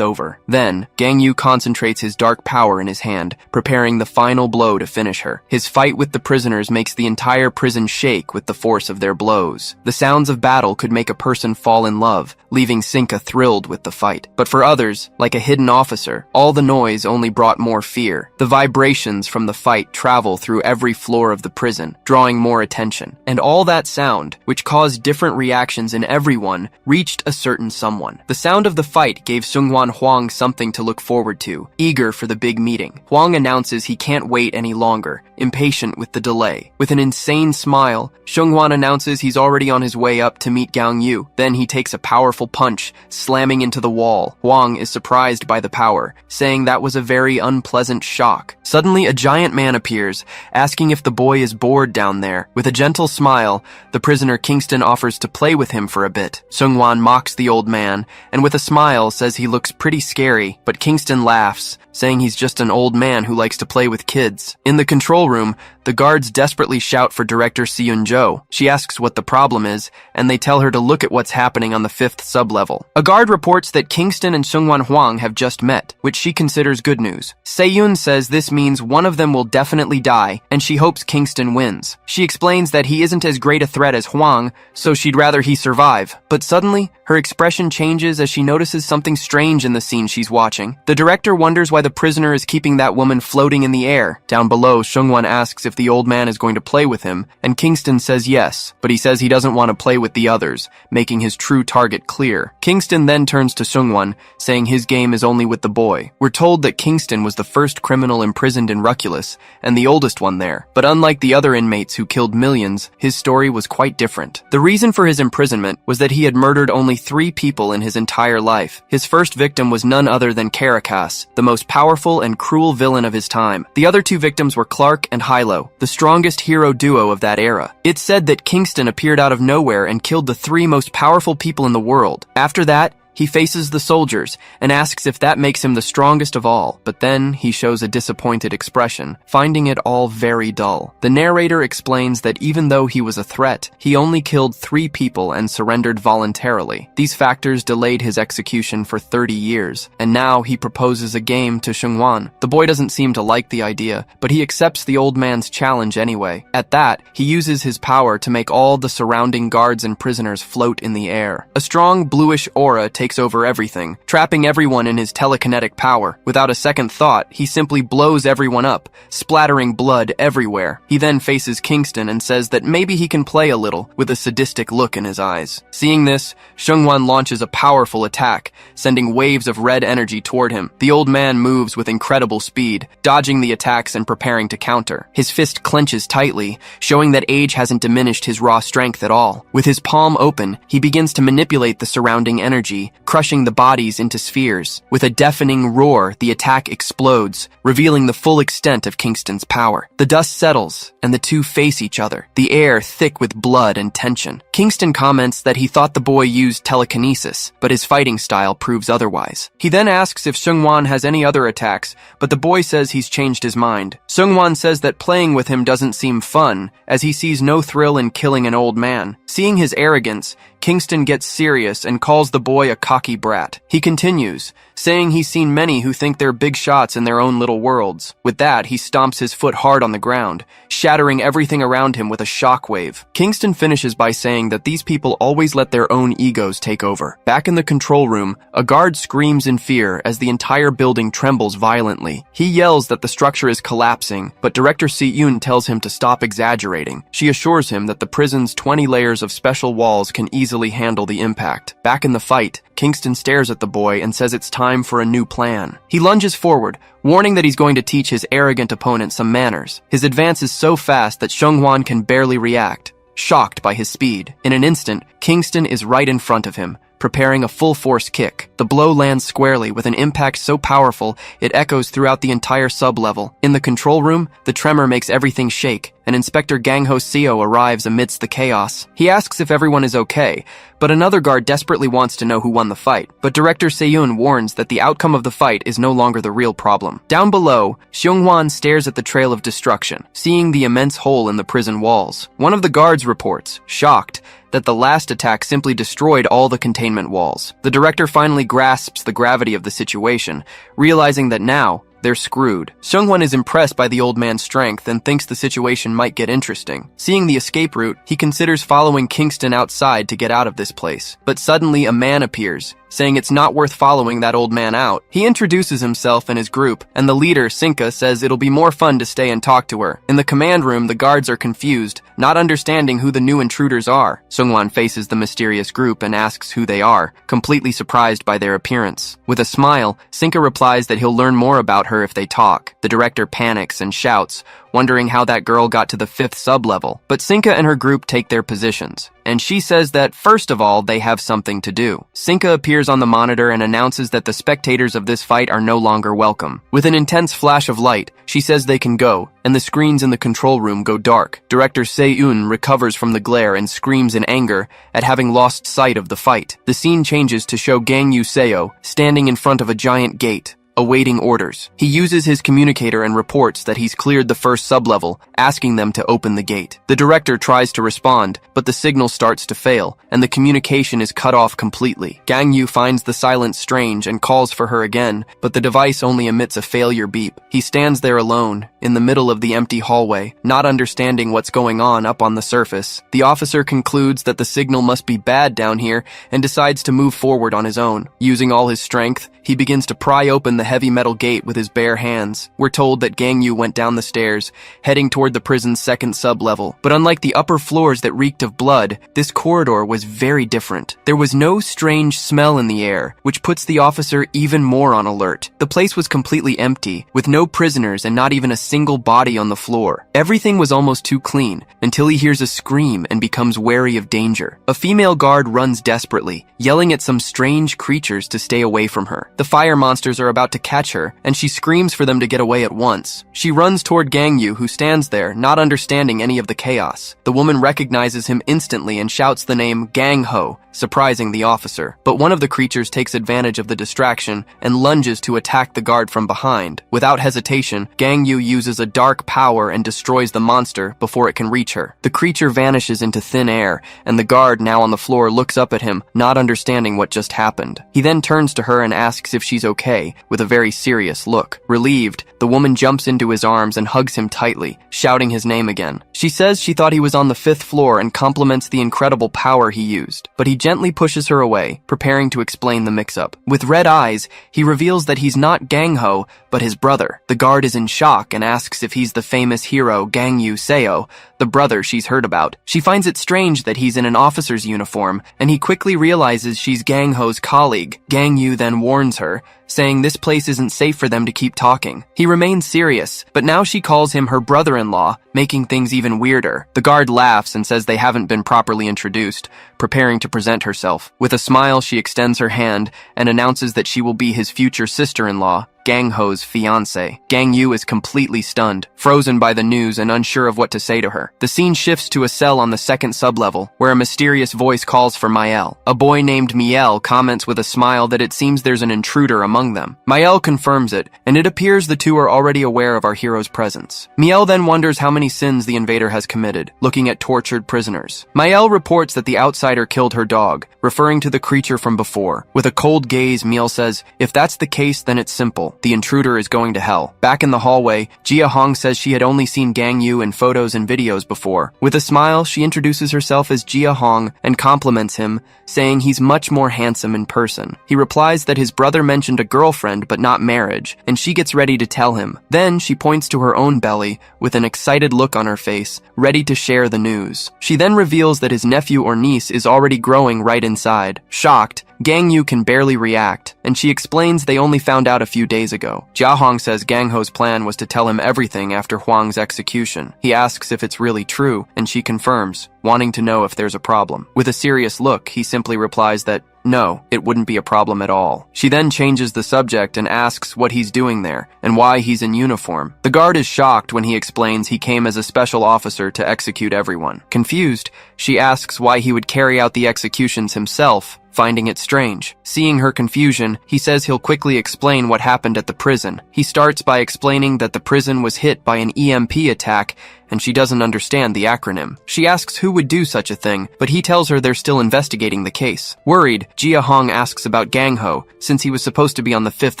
over. Then, Gangyu concentrates his dark power in his hand, preparing the final blow to finish her. His fight with the prisoners makes the entire prison shake with the force of their blows. The sounds of battle could make a person fall in love, leaving Sinka thrilled with the fight. But for others, like a hidden officer, all the noise only brought more fear. The vibrations from the fight travel through every floor of the prison, drawing more attention. And all that sound, which caused different reactions in everyone, reached a certain someone. The sound of the fight gave Sungwan Huang something something to look forward to, eager for the big meeting. Huang announces he can't wait any longer, impatient with the delay. With an insane smile, Shenghuan announces he's already on his way up to meet Gang Yu. Then he takes a powerful punch, slamming into the wall. Huang is surprised by the power, saying that was a very unpleasant shock. Suddenly, a giant man appears, asking if the boy is bored down there. With a gentle smile, the prisoner Kingston offers to play with him for a bit. Shenghuan mocks the old man, and with a smile says he looks pretty scary, but Kingston laughs, saying he's just an old man who likes to play with kids. In the control room, the guards desperately shout for Director Seiyun-jo. She asks what the problem is, and they tell her to look at what's happening on the 5th sublevel. A guard reports that Kingston and Shenghuan Huang have just met, which she considers good news. Seiyun says this means one of them will definitely die, and she hopes Kingston wins. She explains that he isn't as great a threat as Huang, so she'd rather he survive. But suddenly, her expression changes as she notices something strange in the scene she's watching. The director wonders why the prisoner is keeping that woman floating in the air. Down below, Shenghuan asks if the old man is going to play with him, and Kingston says yes, but he says he doesn't want to play with the others, making his true target clear. Kingston then turns to Shenghuan, saying his game is only with the boy. We're told that Kingston was the first criminal imprisoned in Ruculus, and the oldest one there, but unlike the other inmates who killed millions, his story was quite different. The reason for his imprisonment was that he had murdered only 3 people in his entire life. His first victim was none other than Caracas, the most powerful and cruel villain of his time. The other 2 victims were Clark and Yahello, the strongest hero duo of that era. It's said that Kingston appeared out of nowhere and killed the 3 most powerful people in the world. After that, he faces the soldiers and asks if that makes him the strongest of all, but then he shows a disappointed expression, finding it all very dull. The narrator explains that even though he was a threat, he only killed 3 people and surrendered voluntarily. These factors delayed his execution for 30 years, and now he proposes a game to Shenghuan. The boy doesn't seem to like the idea, but he accepts the old man's challenge anyway. At that, he uses his power to make all the surrounding guards and prisoners float in the air. A strong bluish aura takes over everything, trapping everyone in his telekinetic power. Without a second thought, he simply blows everyone up, splattering blood everywhere. He then faces Kingston and says that maybe he can play a little, with a sadistic look in his eyes. Seeing this, Shenghuan launches a powerful attack, sending waves of red energy toward him. The old man moves with incredible speed, dodging the attacks and preparing to counter. His fist clenches tightly, showing that age hasn't diminished his raw strength at all. With his palm open, he begins to manipulate the surrounding energy, crushing the bodies into spheres. With a deafening roar, the attack explodes, revealing the full extent of Kingston's power. The dust settles, and the 2 face each other, the air thick with blood and tension. Kingston comments that he thought the boy used telekinesis, but his fighting style proves otherwise. He then asks if Shenghuan has any other attacks, but the boy says he's changed his mind. Shenghuan says that playing with him doesn't seem fun, as he sees no thrill in killing an old man. Seeing his arrogance, Kingston gets serious and calls the boy a cocky brat. He continues, saying he's seen many who think they're big shots in their own little worlds. With that, he stomps his foot hard on the ground, shattering everything around him with a shockwave. Kingston finishes by saying that these people always let their own egos take over. Back in the control room, a guard screams in fear as the entire building trembles violently. He yells that the structure is collapsing, but Director Seiyun tells him to stop exaggerating. She assures him that the prison's 20 layers of special walls can easily handle the impact. Back in the fight, Kingston stares at the boy and says it's time for a new plan. He lunges forward, warning that he's going to teach his arrogant opponent some manners. His advance is so fast that Shenghuan can barely react, shocked by his speed. In an instant, Kingston is right in front of him, preparing a full-force kick. The blow lands squarely with an impact so powerful it echoes throughout the entire sub-level. In the control room, the tremor makes everything shake, and Inspector Gangho Seo arrives amidst the chaos. He asks if everyone is okay, but another guard desperately wants to know who won the fight. But Director Seiyun warns that the outcome of the fight is no longer the real problem. Down below, Shenghuan stares at the trail of destruction, seeing the immense hole in the prison walls. One of the guards reports, shocked, that the last attack simply destroyed all the containment walls. The director finally grasps the gravity of the situation, realizing that now, they're screwed. Shenghuan is impressed by the old man's strength and thinks the situation might get interesting. Seeing the escape route, he considers following Kingston outside to get out of this place. But suddenly a man appears, saying it's not worth following that old man out. He introduces himself and his group, and the leader, Sinka, says it'll be more fun to stay and talk to her. In the command room, the guards are confused, not understanding who the new intruders are. Sungwon faces the mysterious group and asks who they are, completely surprised by their appearance. With a smile, Sinka replies that he'll learn more about her if they talk. The director panics and shouts, wondering how that girl got to the 5th sub-level. But Sinka and her group take their positions, and she says that, first of all, they have something to do. Sinka appears on the monitor and announces that the spectators of this fight are no longer welcome. With an intense flash of light, she says they can go, and the screens in the control room go dark. Director Se-eun recovers from the glare and screams in anger at having lost sight of the fight. The scene changes to show Gangyu Seo standing in front of a giant gate, awaiting orders. He uses his communicator and reports that he's cleared the 1st sub-level, asking them to open the gate. The director tries to respond, but the signal starts to fail, and the communication is cut off completely. Gangyu finds the silence strange and calls for her again, but the device only emits a failure beep. He stands there alone, in the middle of the empty hallway, not understanding what's going on up on the surface. The officer concludes that the signal must be bad down here and decides to move forward on his own. Using all his strength, he begins to pry open the heavy metal gate with his bare hands. We're told that Gangyu went down the stairs, heading toward the prison's 2nd sub-level. But unlike the upper floors that reeked of blood, this corridor was very different. There was no strange smell in the air, which puts the officer even more on alert. The place was completely empty, with no prisoners and not even a single body on the floor. Everything was almost too clean, until he hears a scream and becomes wary of danger. A female guard runs desperately, yelling at some strange creatures to stay away from her. The fire monsters are about to catch her, and she screams for them to get away at once. She runs toward Gangyu, who stands there, not understanding any of the chaos. The woman recognizes him instantly and shouts the name Gang-ho, surprising the officer. But one of the creatures takes advantage of the distraction and lunges to attack the guard from behind. Without hesitation, Gangyu uses a dark power and destroys the monster before it can reach her. The creature vanishes into thin air, and the guard, now on the floor, looks up at him, not understanding what just happened. He then turns to her and asks if she's okay, with a very serious look. Relieved, the woman jumps into his arms and hugs him tightly, shouting his name again. She says she thought he was on the 5th floor and compliments the incredible power he used, but he gently pushes her away, preparing to explain the mix-up. With red eyes, he reveals that he's not Gang-ho, but his brother. The guard is in shock and asks if he's the famous hero Gangyu Seo, the brother she's heard about. She finds it strange that he's in an officer's uniform, and he quickly realizes she's Gang-ho's colleague. Gangyu then warns her, saying this place isn't safe for them to keep talking. He remains serious, but now she calls him her brother-in-law, making things even weirder. The guard laughs and says they haven't been properly introduced, preparing to present herself. With a smile, she extends her hand and announces that she will be his future sister-in-law, Gang-ho's fiancé. Gangyu is completely stunned, frozen by the news and unsure of what to say to her. The scene shifts to a cell on the 2nd sub-level, where a mysterious voice calls for Mael. A boy named Miel comments with a smile that it seems there's an intruder among them. Mael confirms it, and it appears the two are already aware of our hero's presence. Miel then wonders how many sins the invader has committed, looking at tortured prisoners. Mael reports that the outsider killed her dog, referring to the creature from before. With a cold gaze, Miel says, if that's the case, then it's simple. The intruder is going to hell. Back in the hallway, Jia Hong says she had only seen Gangyu in photos and videos before. With a smile, she introduces herself as Jia Hong and compliments him, saying he's much more handsome in person. He replies that his brother mentioned a girlfriend but not marriage, and she gets ready to tell him. Then she points to her own belly, with an excited look on her face, ready to share the news. She then reveals that his nephew or niece is already growing right inside. Shocked, Gangyu can barely react, and she explains they only found out a few days ago. Jia Hong says Gang-ho's plan was to tell him everything after Huang's execution. He asks if it's really true, and she confirms, wanting to know if there's a problem. With a serious look, he simply replies that no, it wouldn't be a problem at all. She then changes the subject and asks what he's doing there, and why he's in uniform. The guard is shocked when he explains he came as a special officer to execute everyone. Confused, she asks why he would carry out the executions himself, finding it strange. Seeing her confusion, he says he'll quickly explain what happened at the prison. He starts by explaining that the prison was hit by an EMP attack, and she doesn't understand the acronym. She asks who would do such a thing, but he tells her they're still investigating the case. Worried, Jia Hong asks about Gang-ho, since he was supposed to be on the 5th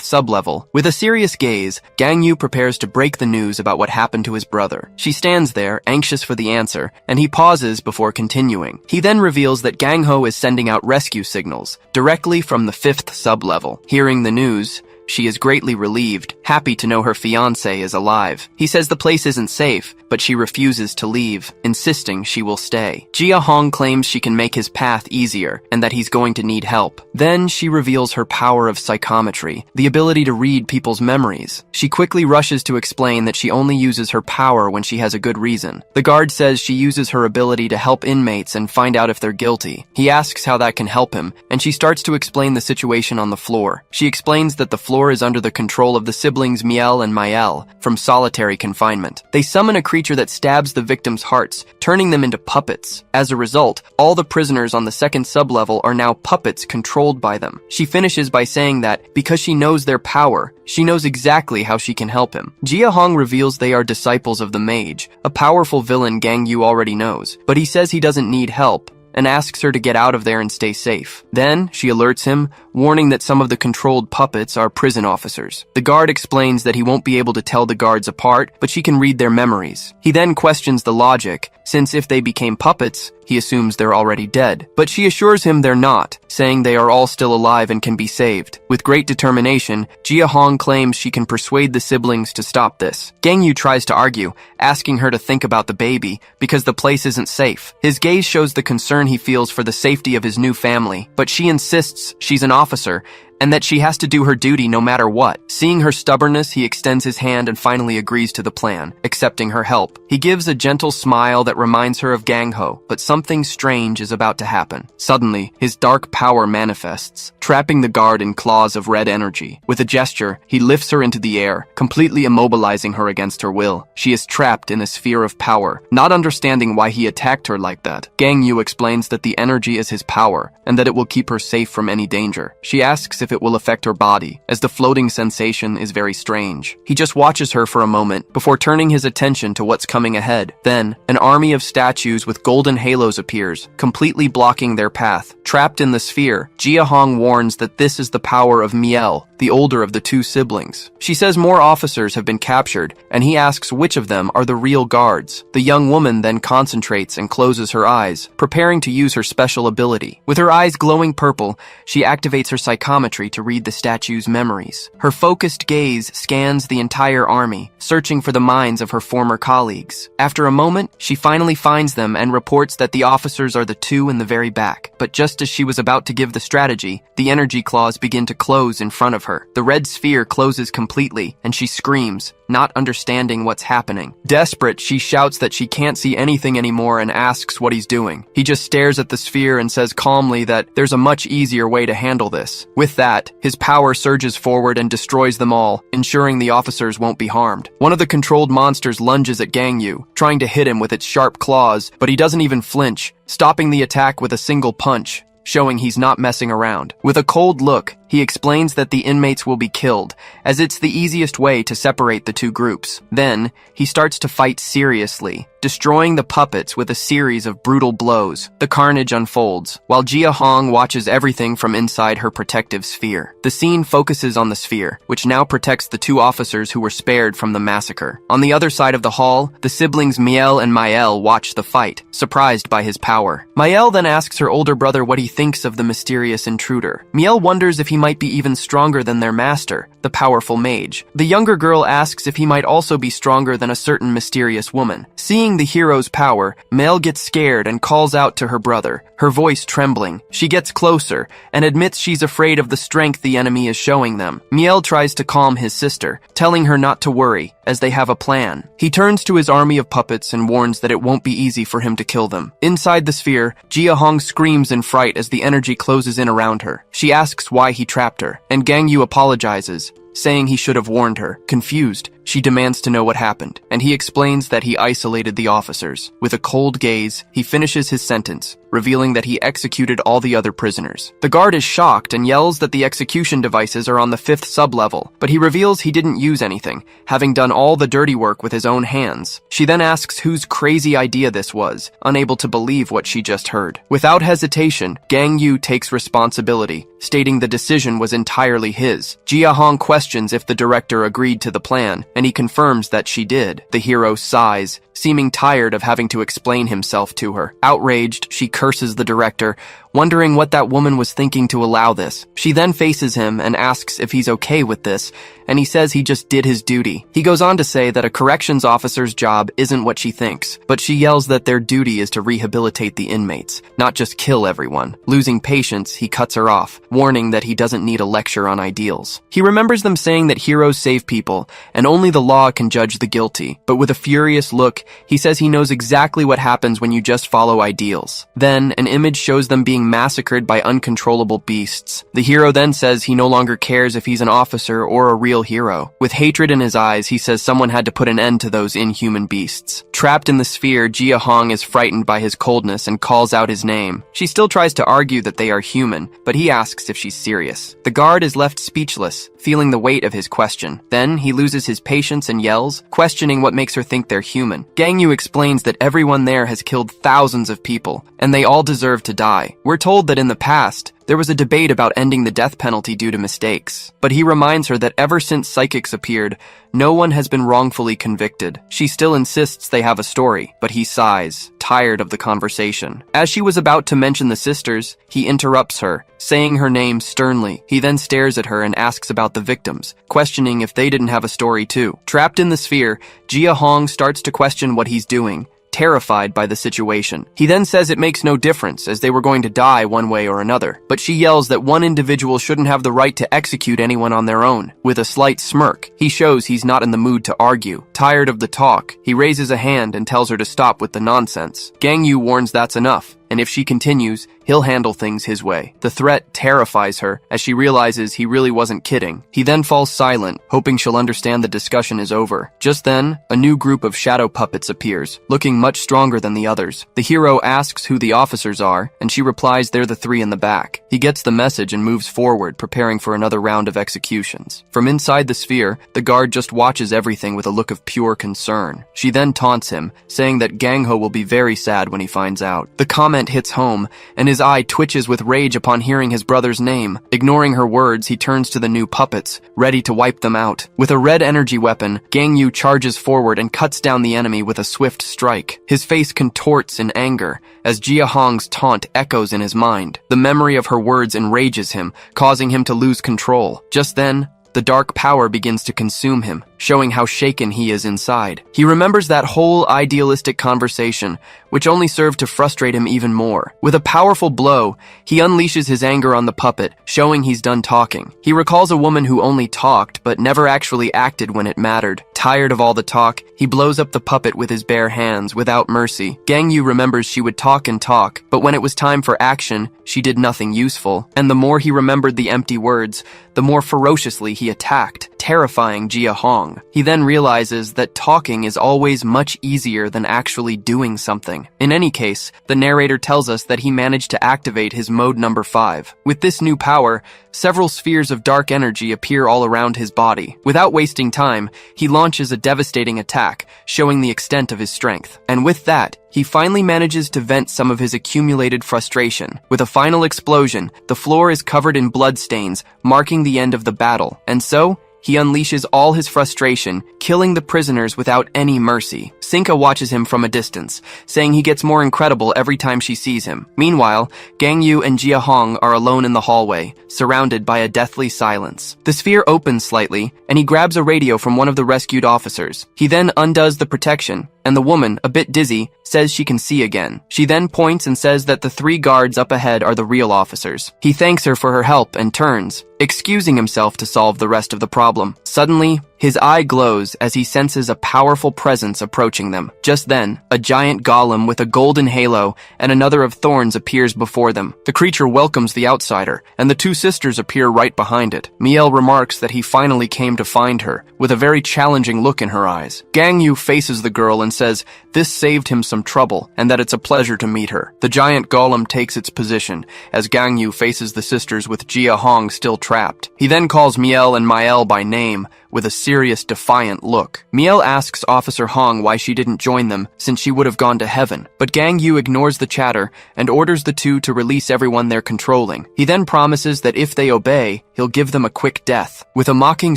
sub-level. With a serious gaze, Gang-yu prepares to break the news about what happened to his brother. She stands there, anxious for the answer, and he pauses before continuing. He then reveals that Gang-ho is sending out rescue signals signals, directly from the 5th sublevel. Hearing the news, she is greatly relieved, happy to know her fiancé is alive. He says the place isn't safe, but she refuses to leave, insisting she will stay. Jia Hong claims she can make his path easier, and that he's going to need help. Then she reveals her power of psychometry, the ability to read people's memories. She quickly rushes to explain that she only uses her power when she has a good reason. The guard says she uses her ability to help inmates and find out if they're guilty. He asks how that can help him, and she starts to explain the situation on the floor. She explains that the floor is under the control of the siblings Miel and Mael from solitary confinement. They summon a creature that stabs the victims' hearts, turning them into puppets. As a result, all the prisoners on the 2nd sublevel are now puppets controlled by them. She finishes by saying that, because she knows their power, she knows exactly how she can help him. Jia Hong reveals they are disciples of the mage, a powerful villain Gang Yu already knows, but he says he doesn't need help, and asks her to get out of there and stay safe. Then, she alerts him, warning that some of the controlled puppets are prison officers. The guard explains that he won't be able to tell the guards apart, but she can read their memories. He then questions the logic, since if they became puppets, he assumes they're already dead. But she assures him they're not, saying they are all still alive and can be saved. With great determination, Jia Hong claims she can persuade the siblings to stop this. Gang Yu tries to argue, asking her to think about the baby, because the place isn't safe. His gaze shows the concern he feels for the safety of his new family, but she insists she's an officer, and that she has to do her duty no matter what. Seeing her stubbornness, he extends his hand and finally agrees to the plan, accepting her help. He gives a gentle smile that reminds her of Gang Ho, but something strange is about to happen. Suddenly, his dark power manifests, trapping the guard in claws of red energy. With a gesture, he lifts her into the air, completely immobilizing her against her will. She is trapped in a sphere of power, not understanding why he attacked her like that. Gang Yu explains that the energy is his power, and that it will keep her safe from any danger. She asks if it will affect her body, as the floating sensation is very strange. He just watches her for a moment, before turning his attention to what's coming ahead. Then, an army of statues with golden halos appears, completely blocking their path. Trapped in the sphere, Jia Hong warns that this is the power of Miel, the older of the 2 siblings. She says more officers have been captured, and he asks which of them are the real guards. The young woman then concentrates and closes her eyes, preparing to use her special ability. With her eyes glowing purple, she activates her psychometry to read the statue's memories. Her focused gaze scans the entire army, searching for the minds of her former colleagues. After a moment, she finally finds them and reports that the officers are the 2 in the very back. But just as she was about to give the strategy, the energy claws begin to close in front of her. The red sphere closes completely, and she screams, not understanding what's happening. Desperate, she shouts that she can't see anything anymore and asks what he's doing. He just stares at the sphere and says calmly that there's a much easier way to handle this. With that, his power surges forward and destroys them all, ensuring the officers won't be harmed. One of the controlled monsters lunges at Gang Yu, trying to hit him with its sharp claws, but he doesn't even flinch, stopping the attack with a single punch, showing he's not messing around. With a cold look, he explains that the inmates will be killed, as it's the easiest way to separate the 2 groups. Then, he starts to fight seriously, destroying the puppets with a series of brutal blows. The carnage unfolds, while Jia Hong watches everything from inside her protective sphere. The scene focuses on the sphere, which now protects the 2 officers who were spared from the massacre. On the other side of the hall, the siblings Miel and Mael watch the fight, surprised by his power. Mael then asks her older brother what he thinks of the mysterious intruder. Miel wonders if he might be even stronger than their master, the powerful mage. The younger girl asks if he might also be stronger than a certain mysterious woman. Seeing the hero's power, Mel gets scared and calls out to her brother, her voice trembling. She gets closer and admits she's afraid of the strength the enemy is showing them. Miel tries to calm his sister, telling her not to worry, as they have a plan. He turns to his army of puppets and warns that it won't be easy for him to kill them. Inside the sphere, Jia Hong screams in fright as the energy closes in around her. She asks why he trapped her, and Gang Yu apologizes, saying he should have warned her. Confused, she demands to know what happened, and he explains that he isolated the officers. With a cold gaze, he finishes his sentence, revealing that he executed all the other prisoners. The guard is shocked and yells that the execution devices are on the 5th sublevel, but he reveals he didn't use anything, having done all the dirty work with his own hands. She then asks whose crazy idea this was, unable to believe what she just heard. Without hesitation, Gang Yu takes responsibility, stating the decision was entirely his. Jia Hong questions if the director agreed to the plan, and he confirms that she did. The hero sighs, seeming tired of having to explain himself to her. Outraged, she curses the director, wondering what that woman was thinking to allow this. She then faces him and asks if he's okay with this, and he says he just did his duty. He goes on to say that a corrections officer's job isn't what she thinks, but she yells that their duty is to rehabilitate the inmates, not just kill everyone. Losing patience, he cuts her off, warning that he doesn't need a lecture on ideals. He remembers them saying that heroes save people, and only the law can judge the guilty, but with a furious look, he says he knows exactly what happens when you just follow ideals. Then, an image shows them being massacred by uncontrollable beasts. The hero then says he no longer cares if he's an officer or a real hero. With hatred in his eyes, he says someone had to put an end to those inhuman beasts. Trapped in the sphere, Jia Hong is frightened by his coldness and calls out his name. She still tries to argue that they are human, but he asks if she's serious. The guard is left speechless, feeling the weight of his question. Then, he loses his patience and yells, questioning what makes her think they're human. Gang Yu explains that everyone there has killed thousands of people, and they all deserve to die. We're told that in the past, there was a debate about ending the death penalty due to mistakes, but he reminds her that ever since psychics appeared, no one has been wrongfully convicted. She still insists they have a story, but he sighs, tired of the conversation. As she was about to mention the sisters, he interrupts her, saying her name sternly. He then stares at her and asks about the victims, questioning if they didn't have a story too. Trapped in the sphere, Jia Hong starts to question what he's doing, terrified by the situation. He then says it makes no difference, as they were going to die one way or another, but she yells that one individual shouldn't have the right to execute anyone on their own. With a slight smirk, he shows he's not in the mood to argue. Tired of the talk, he raises a hand and tells her to stop with the nonsense. Gang Yu warns that's enough, and if she continues, he'll handle things his way. The threat terrifies her as she realizes he really wasn't kidding. He then falls silent, hoping she'll understand the discussion is over. Just then, a new group of shadow puppets appears, looking much stronger than the others. The hero asks who the officers are, and she replies they're the three in the back. He gets the message and moves forward, preparing for another round of executions. From inside the sphere, the guard just watches everything with a look of pure concern. She then taunts him, saying that Gang Ho will be very sad when he finds out. The comment hits home, and his eye twitches with rage upon hearing his brother's name. Ignoring her words, he turns to the new puppets, ready to wipe them out. With a red energy weapon, Gang Yu charges forward and cuts down the enemy with a swift strike. His face contorts in anger, as Jia Hong's taunt echoes in his mind. The memory of her words enrages him, causing him to lose control. Just then, the dark power begins to consume him, showing how shaken he is inside. He remembers that whole idealistic conversation, which only served to frustrate him even more. With a powerful blow, he unleashes his anger on the puppet, showing he's done talking. He recalls a woman who only talked, but never actually acted when it mattered. Tired of all the talk, he blows up the puppet with his bare hands, without mercy. Gang Yu remembers she would talk and talk, but when it was time for action, she did nothing useful. And the more he remembered the empty words, the more ferociously he attacked, terrifying Jia Hong. He then realizes that talking is always much easier than actually doing something. In any case, the narrator tells us that he managed to activate his mode number 5. With this new power, several spheres of dark energy appear all around his body. Without wasting time, he launches a devastating attack, showing the extent of his strength. And with that, he finally manages to vent some of his accumulated frustration. With a final explosion, the floor is covered in bloodstains, marking the end of the battle. And so, he unleashes all his frustration, killing the prisoners without any mercy. Sinka watches him from a distance, saying he gets more incredible every time she sees him. Meanwhile, Gang Yu and Jia Hong are alone in the hallway, surrounded by a deathly silence. The sphere opens slightly, and he grabs a radio from one of the rescued officers. He then undoes the protection, and the woman, a bit dizzy, says she can see again. She then points and says that the 3 guards up ahead are the real officers. He thanks her for her help and turns, excusing himself to solve the rest of the problem. Suddenly, his eye glows as he senses a powerful presence approaching them. Just then, a giant golem with a golden halo and another of thorns appears before them. The creature welcomes the outsider, and the 2 sisters appear right behind it. Miel remarks that he finally came to find her, with a very challenging look in her eyes. Gang Yu faces the girl and says this saved him some trouble, and that it's a pleasure to meet her. The giant golem takes its position, as Gang Yu faces the sisters with Jia Hong still trapped. He then calls Miel and Mael by name, with a serious, defiant look. Miel asks Officer Hong why she didn't join them, since she would have gone to heaven. But Gang Yu ignores the chatter and orders the two to release everyone they're controlling. He then promises that if they obey, he'll give them a quick death. With a mocking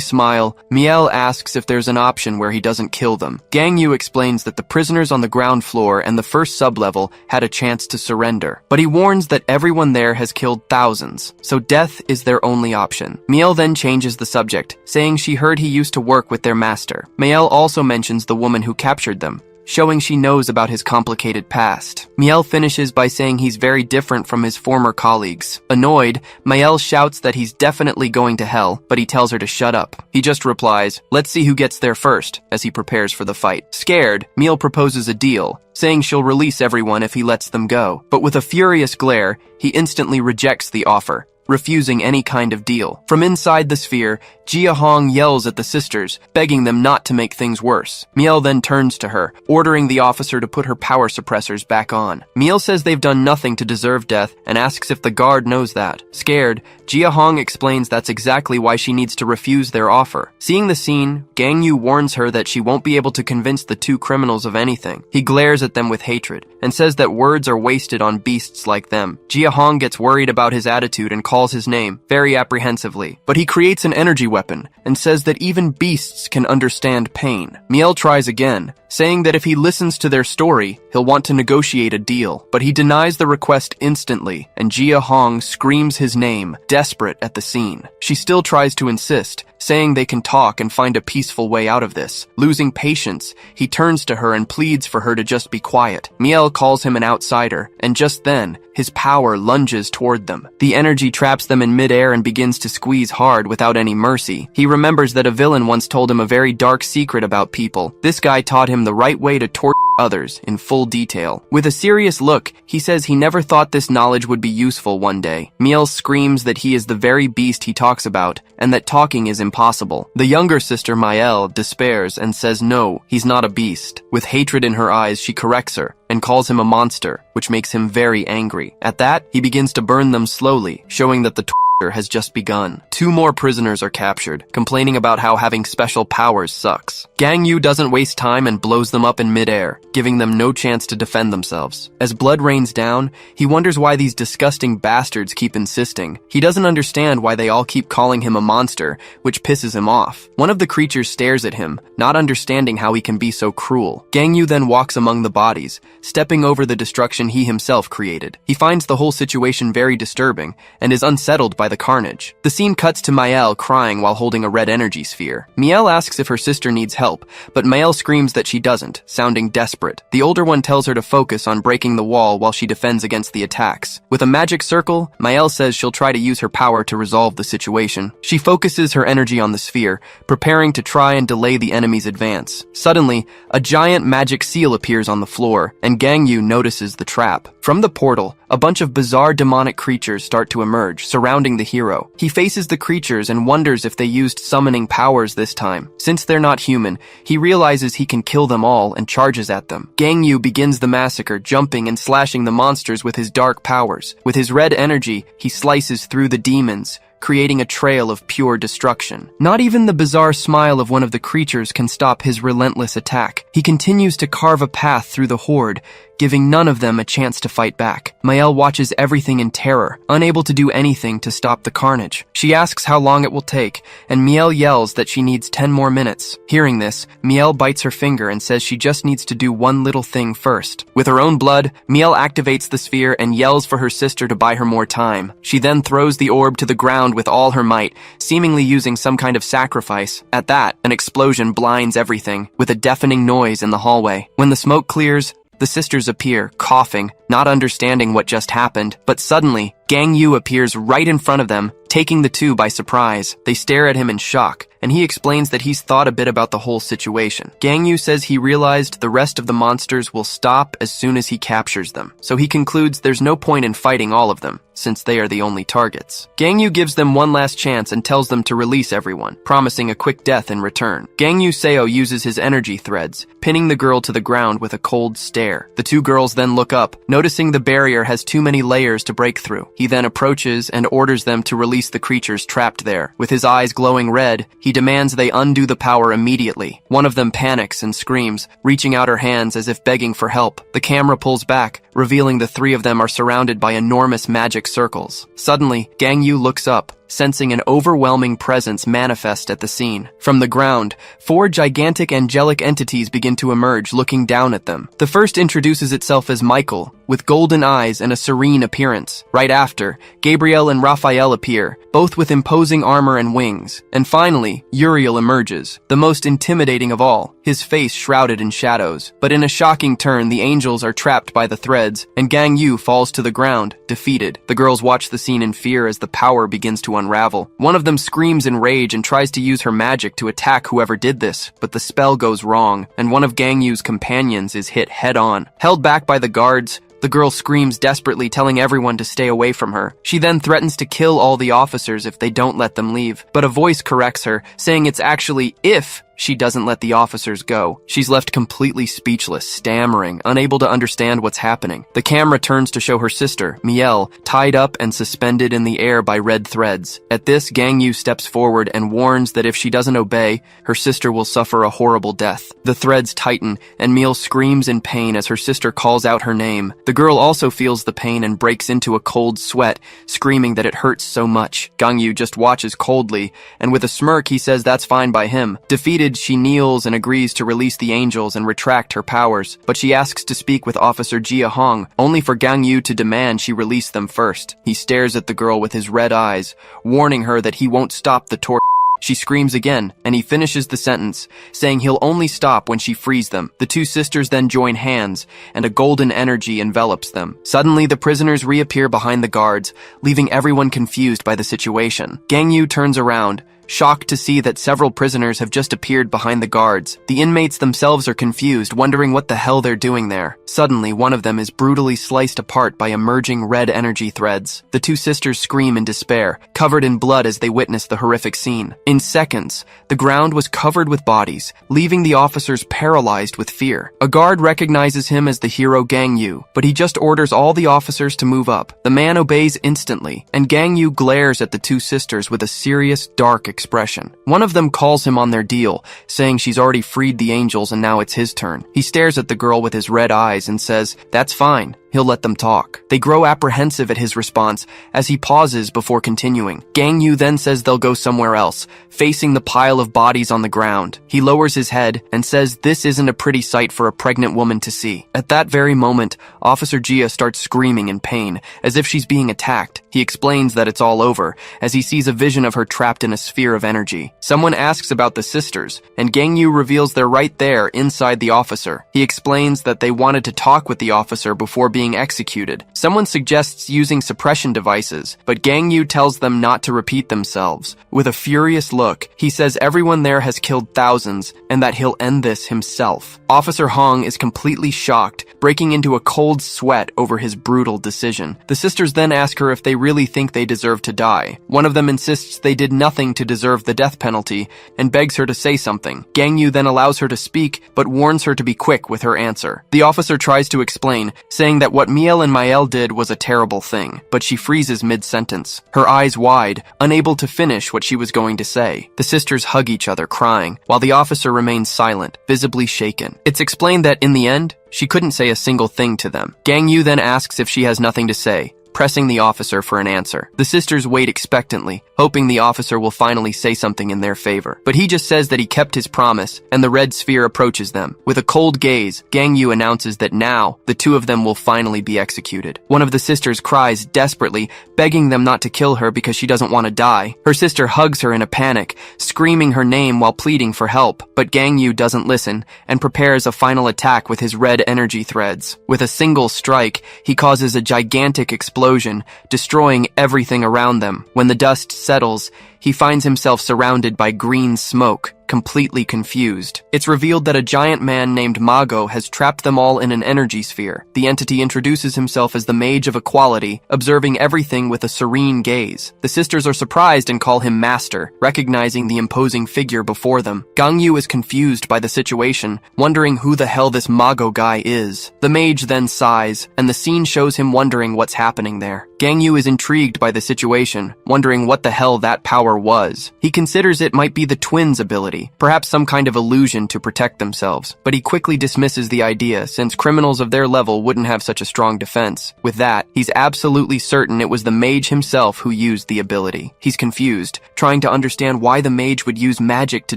smile, Miel asks if there's an option where he doesn't kill them. Gang Yu explains that the prisoners on the ground floor and the first sublevel had a chance to surrender, but he warns that everyone there has killed thousands, so death is their only option. Miel then changes the subject, saying she heard he used to work with their master. Miel also mentions the woman who captured them, showing she knows about his complicated past. Miel finishes by saying he's very different from his former colleagues. Annoyed, Miel shouts that he's definitely going to hell, but he tells her to shut up. He just replies, "Let's see who gets there first," as he prepares for the fight. Scared, Miel proposes a deal, saying she'll release everyone if he lets them go. But with a furious glare, he instantly rejects the offer, refusing any kind of deal. From inside the sphere, Jia Hong yells at the sisters, begging them not to make things worse. Miel then turns to her, ordering the officer to put her power suppressors back on. Miel says they've done nothing to deserve death and asks if the guard knows that. Scared, Jia Hong explains that's exactly why she needs to refuse their offer. Seeing the scene, Gang Yu warns her that she won't be able to convince the two criminals of anything. He glares at them with hatred and says that words are wasted on beasts like them. Jia Hong gets worried about his attitude and calls his name, very apprehensively. But he creates an energy weapon and says that even beasts can understand pain. Miel tries again, saying that if he listens to their story, he'll want to negotiate a deal. But he denies the request instantly, and Jia Hong screams his name, desperate at the scene. She still tries to insist, saying they can talk and find a peaceful way out of this. Losing patience, he turns to her and pleads for her to just be quiet. Miel calls him an outsider, and just then, his power lunges toward them. The energy traps them in midair and begins to squeeze hard without any mercy. He remembers that a villain once told him a very dark secret about people. This guy taught him the right way to torture others in full detail. With a serious look, he says he never thought this knowledge would be useful one day. Miel screams that he is the very beast he talks about, and that talking is impossible. The younger sister, Miel, despairs and says no, he's not a beast. With hatred in her eyes, she corrects her and calls him a monster, which makes him very angry. At that, he begins to burn them slowly, showing that the has just begun. 2 more prisoners are captured, complaining about how having special powers sucks. Gang Yu doesn't waste time and blows them up in midair, giving them no chance to defend themselves. As blood rains down, he wonders why these disgusting bastards keep insisting. He doesn't understand why they all keep calling him a monster, which pisses him off. One of the creatures stares at him, not understanding how he can be so cruel. Gang Yu then walks among the bodies, stepping over the destruction he himself created. He finds the whole situation very disturbing and is unsettled by the carnage. The scene cuts to Miel crying while holding a red energy sphere. Miel asks if her sister needs help, but Miel screams that she doesn't, sounding desperate. The older one tells her to focus on breaking the wall while she defends against the attacks. With a magic circle, Miel says she'll try to use her power to resolve the situation. She focuses her energy on the sphere, preparing to try and delay the enemy's advance. Suddenly, a giant magic seal appears on the floor, and Gang Yu notices the trap. From the portal, a bunch of bizarre demonic creatures start to emerge, surrounding the hero. He faces the creatures and wonders if they used summoning powers this time. Since they're not human, he realizes he can kill them all and charges at them. Gang Yu begins the massacre, jumping and slashing the monsters with his dark powers. With his red energy, he slices through the demons, creating a trail of pure destruction. Not even the bizarre smile of one of the creatures can stop his relentless attack. He continues to carve a path through the horde, giving none of them a chance to fight back. Miel watches everything in terror, unable to do anything to stop the carnage. She asks how long it will take, and Miel yells that she needs 10 more minutes. Hearing this, Miel bites her finger and says she just needs to do one little thing first. With her own blood, Miel activates the sphere and yells for her sister to buy her more time. She then throws the orb to the ground with all her might, seemingly using some kind of sacrifice. At that, an explosion blinds everything, with a deafening noise in the hallway. When the smoke clears, the sisters appear, coughing, not understanding what just happened. But suddenly, Gang Yu appears right in front of them, taking the two by surprise. They stare at him in shock, and he explains that he's thought a bit about the whole situation. Gang Yu says he realized the rest of the monsters will stop as soon as he captures them, so he concludes there's no point in fighting all of them, since they are the only targets. Gang Yu gives them one last chance and tells them to release everyone, promising a quick death in return. Gang Yu Seo uses his energy threads, pinning the girl to the ground with a cold stare. The two girls then look up, noticing the barrier has too many layers to break through. He then approaches and orders them to release the creatures trapped there. With his eyes glowing red, he demands they undo the power immediately. One of them panics and screams, reaching out her hands as if begging for help. The camera pulls back, revealing the three of them are surrounded by enormous magic circles. Suddenly, Gang Yu looks up, sensing an overwhelming presence manifest at the scene. From the ground, 4 gigantic angelic entities begin to emerge, looking down at them. The first introduces itself as Michael, with golden eyes and a serene appearance. Right after, Gabriel and Raphael appear, both with imposing armor and wings. And finally, Uriel emerges, the most intimidating of all, his face shrouded in shadows. But in a shocking turn, the angels are trapped by the threads, and Gang Yu falls to the ground, defeated. The girls watch the scene in fear as the power begins to unravel. One of them screams in rage and tries to use her magic to attack whoever did this, but the spell goes wrong, and one of Gang Yu's companions is hit head-on. Held back by the guards, the girl screams desperately, telling everyone to stay away from her. She then threatens to kill all the officers if they don't let them leave, but a voice corrects her, saying it's actually if she doesn't let the officers go. She's left completely speechless, stammering, unable to understand what's happening. The camera turns to show her sister, Miel, tied up and suspended in the air by red threads. At this, Gang Yu steps forward and warns that if she doesn't obey, her sister will suffer a horrible death. The threads tighten, and Miel screams in pain as her sister calls out her name. The girl also feels the pain and breaks into a cold sweat, screaming that it hurts so much. Gang Yu just watches coldly, and with a smirk he says that's fine by him. Defeated, she kneels and agrees to release the angels and retract her powers, but she asks to speak with Officer Jia Hong, only for Gang Yu to demand she release them first. He stares at the girl with his red eyes, warning her that he won't stop the torture. She screams again, and he finishes the sentence, saying he'll only stop when she frees them. The two sisters then join hands, and a golden energy envelops them. Suddenly, the prisoners reappear behind the guards, leaving everyone confused by the situation. Gang Yu turns around, shocked to see that several prisoners have just appeared behind the guards. The inmates themselves are confused, wondering what the hell they're doing there. Suddenly, one of them is brutally sliced apart by emerging red energy threads. The two sisters scream in despair, covered in blood as they witness the horrific scene. In seconds, the ground was covered with bodies, leaving the officers paralyzed with fear. A guard recognizes him as the hero Gang Yu, but he just orders all the officers to move up. The man obeys instantly, and Gang Yu glares at the two sisters with a serious, dark expression. One of them calls him on their deal, saying she's already freed the angels and now it's his turn. He stares at the girl with his red eyes and says, "That's fine. He'll let them talk." They grow apprehensive at his response as he pauses before continuing. Gang Yu then says they'll go somewhere else, facing the pile of bodies on the ground. He lowers his head and says this isn't a pretty sight for a pregnant woman to see. At that very moment, Officer Jia starts screaming in pain, as if she's being attacked. He explains that it's all over, as he sees a vision of her trapped in a sphere of energy. Someone asks about the sisters, and Gang Yu reveals they're right there inside the officer. He explains that they wanted to talk with the officer before being executed. Someone suggests using suppression devices, but Gang Yu tells them not to repeat themselves. With a furious look, he says everyone there has killed thousands and that he'll end this himself. Officer Hong is completely shocked, breaking into a cold sweat over his brutal decision. The sisters then ask her if they really think they deserve to die. One of them insists they did nothing to deserve the death penalty and begs her to say something. Gang Yu then allows her to speak, but warns her to be quick with her answer. The officer tries to explain, saying that what Miel and Mael did was a terrible thing, but she freezes mid-sentence, her eyes wide, unable to finish what she was going to say. The sisters hug each other, crying, while the officer remains silent, visibly shaken. It's explained that in the end, she couldn't say a single thing to them. Gang Yu then asks if she has nothing to say, pressing the officer for an answer. The sisters wait expectantly, hoping the officer will finally say something in their favor. But he just says that he kept his promise, and the red sphere approaches them. With a cold gaze, Gang Yu announces that now, the two of them will finally be executed. One of the sisters cries desperately, begging them not to kill her because she doesn't want to die. Her sister hugs her in a panic, screaming her name while pleading for help. But Gang Yu doesn't listen, and prepares a final attack with his red energy threads. With a single strike, he causes a gigantic explosion, destroying everything around them. When the dust settles, he finds himself surrounded by green smoke. completely confused. It's revealed that a giant man named Mago has trapped them all in an energy sphere. The entity introduces himself as the Mage of Equality, observing everything with a serene gaze. The sisters are surprised and call him Master, recognizing the imposing figure before them. Gangyu is confused by the situation, wondering who the hell this Mago guy is. The mage then sighs, and the scene shows him wondering what's happening there. Gangyu is intrigued by the situation, wondering what the hell that power was. He considers it might be the twins' ability, perhaps some kind of illusion to protect themselves, but he quickly dismisses the idea since criminals of their level wouldn't have such a strong defense. With that, he's absolutely certain it was the mage himself who used the ability. He's confused, trying to understand why the mage would use magic to